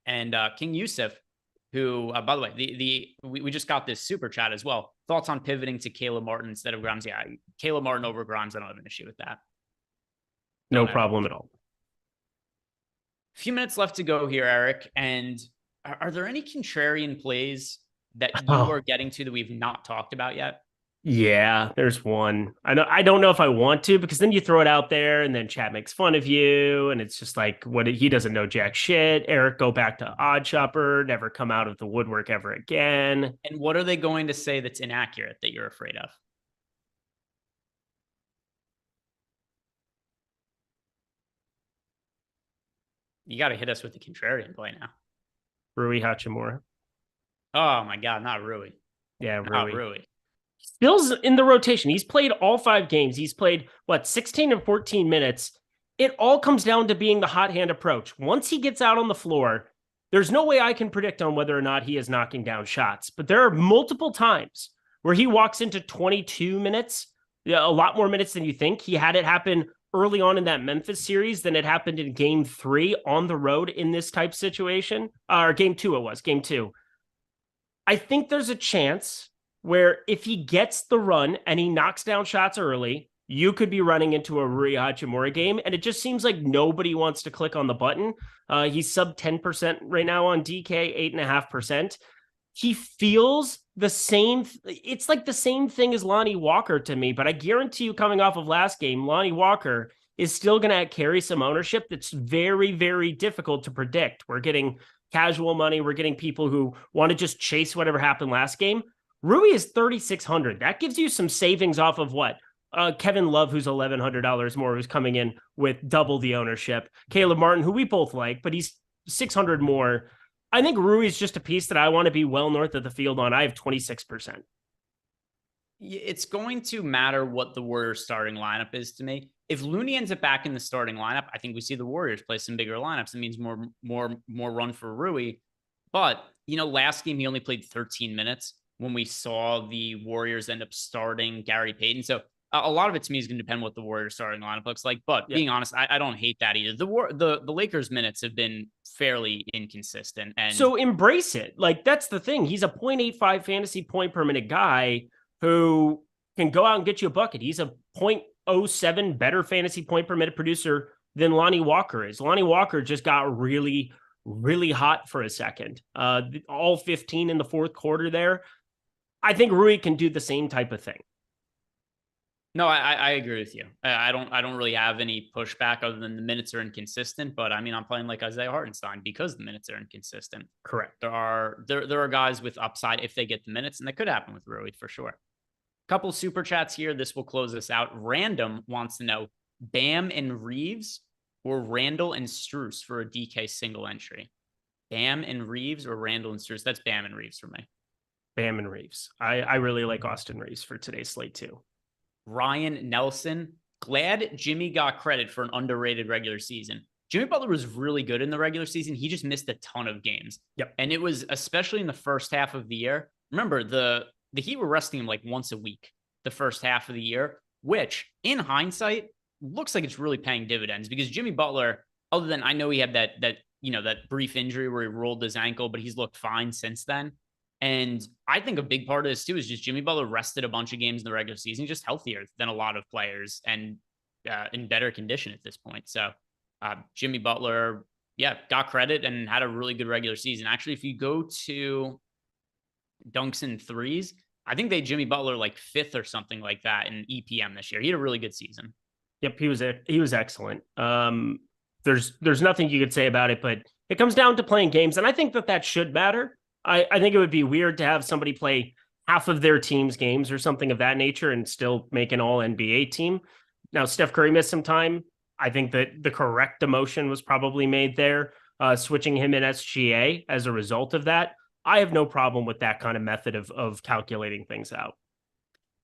And King Yusuf, who, by the way, we just got this super chat as well. Thoughts on pivoting to Caleb Martin instead of Grimes? Yeah, Caleb Martin over Grimes. I don't have an issue with that. No problem at all. A few minutes left to go here, Eric. And are there any contrarian plays that you are getting to that we've not talked about yet? Yeah, there's one. I don't know if I want to, because then you throw it out there and then chat makes fun of you. And it's just like, he doesn't know jack shit. Eric, go back to OddsShopper, never come out of the woodwork ever again. And what are they going to say that's inaccurate that you're afraid of? You got to hit us with the contrarian play now. Rui Hachimura. Oh my God, not Rui. Yeah, not Rui. Still's in the rotation. He's played all 5 games. He's played, 16 and 14 minutes. It all comes down to being the hot hand approach. Once he gets out on the floor, There's no way I can predict on whether or not he is knocking down shots, but there are multiple times where he walks into 22 minutes, a lot more minutes than you think. He had it happen early on in that Memphis series than it happened in game 3 on the road in this type situation, or game 2 it was, game 2. I think there's a chance where if he gets the run and he knocks down shots early, you could be running into a Rui Hachimura game, and it just seems like nobody wants to click on the button. He's sub 10% right now on DK, 8.5%. He feels the same. It's like the same thing as Lonnie Walker to me, but I guarantee you coming off of last game, Lonnie Walker is still going to carry some ownership that's very, very difficult to predict. We're getting casual money. We're getting people who want to just chase whatever happened last game. Rui is 3,600. That gives you some savings off of what? Kevin Love, who's $1,100 more, who's coming in with double the ownership. Caleb Martin, who we both like, but he's 600 more. I think Rui is just a piece that I want to be well north of the field on. I have 26%. It's going to matter what the Warriors starting lineup is to me. If Looney ends up back in the starting lineup, I think we see the Warriors play some bigger lineups. It means more run for Rui. But, last game, he only played 13 minutes when we saw the Warriors end up starting Gary Payton. So a lot of it to me is going to depend what the Warriors starting lineup looks like. But being honest, I don't hate that either. The Lakers minutes have been fairly inconsistent. And so embrace it. Like, that's the thing. He's a 0.85 fantasy point per minute guy who can go out and get you a bucket. He's a 0.07 better fantasy point per minute producer than Lonnie Walker is. Lonnie Walker just got really, really hot for a second. All 15 in the fourth quarter there. I think Rui can do the same type of thing. No, I agree with you. I don't really have any pushback other than the minutes are inconsistent. But I mean, I'm playing like Isaiah Hartenstein because the minutes are inconsistent. Correct. There are guys with upside if they get the minutes, and that could happen with Rui for sure. Couple super chats here. This will close us out. Random wants to know Bam and Reeves or Randall and Strus for a DK single entry. Bam and Reeves or Randall and Strus? That's Bam and Reeves for me. Bam and Reeves. I really like Austin Reeves for today's slate too. Ryan Nelson, glad Jimmy got credit for an underrated regular season. Jimmy Butler was really good in the regular season. He just missed a ton of games. Yep. And it was especially in the first half of the year. Remember, the Heat were resting him like once a week the first half of the year, which in hindsight looks like it's really paying dividends because Jimmy Butler, other than I know he had that brief injury where he rolled his ankle, but he's looked fine since then. And I think a big part of this too is just Jimmy Butler rested a bunch of games in the regular season, just healthier than a lot of players and in better condition at this point. So Jimmy Butler, got credit and had a really good regular season. Actually, if you go to dunks and threes, I think they Jimmy Butler like 5th or something like that in EPM this year. He had a really good season. Yep, he was excellent. There's nothing you could say about it, but it comes down to playing games, and I think that should matter. I think it would be weird to have somebody play half of their team's games or something of that nature and still make an all NBA team. Now, Steph Curry missed some time. I think that the correct demotion was probably made there, switching him in SGA as a result of that. I have no problem with that kind of method of calculating things out.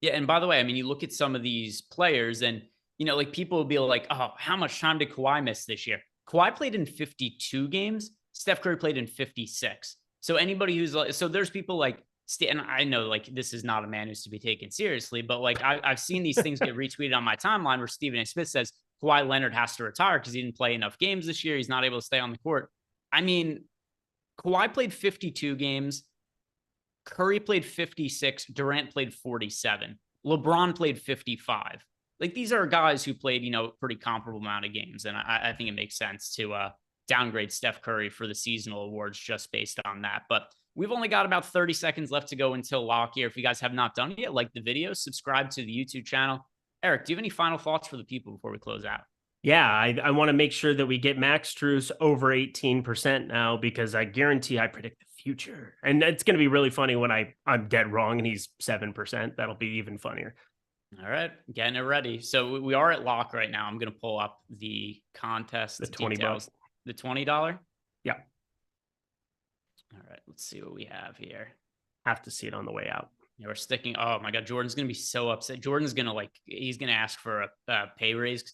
Yeah. And by the way, I mean, you look at some of these players and, like people will be like, oh, how much time did Kawhi miss this year? Kawhi played in 52 games. Steph Curry played in 56. So anybody who's like, so there's people like, and I know like this is not a man who's to be taken seriously, but like I've seen these things get retweeted on my timeline where Stephen A. Smith says Kawhi Leonard has to retire because he didn't play enough games this year. He's not able to stay on the court. I mean, Kawhi played 52 games. Curry played 56. Durant played 47. LeBron played 55. Like these are guys who played, pretty comparable amount of games. And I think it makes sense to downgrade Steph Curry for the seasonal awards just based on that. But we've only got about 30 seconds left to go until lock here. If you guys have not done it yet, like the video, subscribe to the YouTube channel. Eric, do you have any final thoughts for the people before we close out? Yeah, I want to make sure that we get Max Strus over 18% now because I guarantee I predict the future. And it's going to be really funny when I'm dead wrong and he's 7%. That'll be even funnier. All right, getting it ready. So we are at lock right now. I'm going to pull up the contest. The $20. The $20? Yeah. All right, let's see what we have here. Have to see it on the way out. Yeah, we're sticking. Oh my God, Jordan's going to be so upset. Jordan's going to he's going to ask for a pay raise.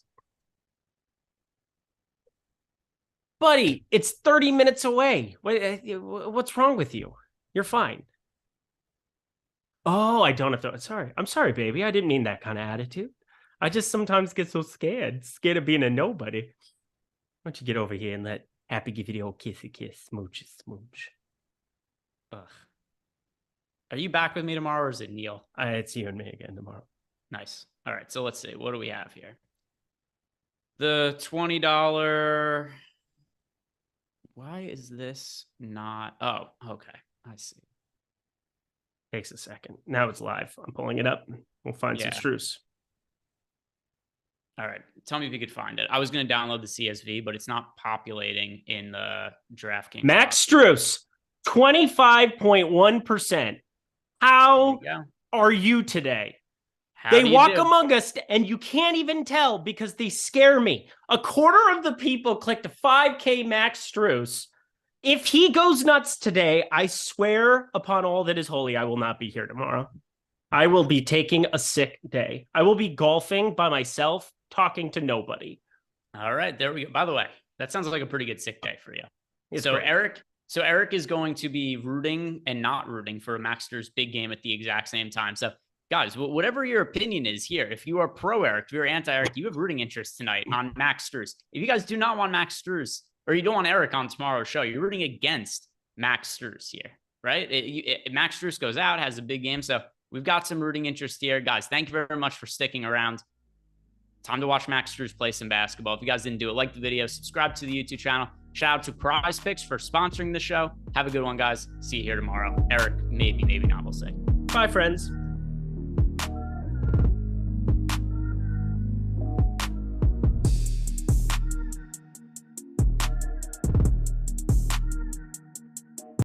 Buddy, it's 30 minutes away. What's wrong with you? You're fine. Oh, I don't have to. Sorry. I'm sorry, baby. I didn't mean that kind of attitude. I just sometimes get so scared of being a nobody. Why don't you get over here and let Happy give you the old kissy kiss, smooch, smooch. Ugh. Are you back with me tomorrow, or is it Neil? It's you and me again tomorrow. Nice. All right, so let's see. What do we have here? The $20. Why is this not? Oh, okay. I see. Takes a second. Now it's live. I'm pulling it up. We'll find some Strus. All right. Tell me if you could find it. I was going to download the CSV, but it's not populating in the DraftKings. Max Strus, 25.1%. How are you today? They walk among us, and you can't even tell because they scare me. A quarter of the people clicked a 5K Max Strus. If he goes nuts today, I swear upon all that is holy, I will not be here tomorrow. I will be taking a sick day. I will be golfing by myself, talking to nobody. All right, there we go. By the way, that sounds like a pretty good sick day for you. It's so great. Eric is going to be rooting and not rooting for a Max Strus big game at the exact same time. So guys, whatever your opinion is here, if you are pro Eric, if you're anti Eric, you have rooting interest tonight on Max Strus. If you guys do not want Max Strus, or you don't want Eric on tomorrow's show, you're rooting against Max Strus here, right? Max Strus goes out, has a big game. So we've got some rooting interest here. Guys, thank you very much for sticking around. Time to watch Max Strus play some basketball. If you guys didn't do it, like the video, subscribe to the YouTube channel. Shout out to PrizePicks for sponsoring the show. Have a good one, guys. See you here tomorrow. Eric, maybe not. We'll see. Bye, friends.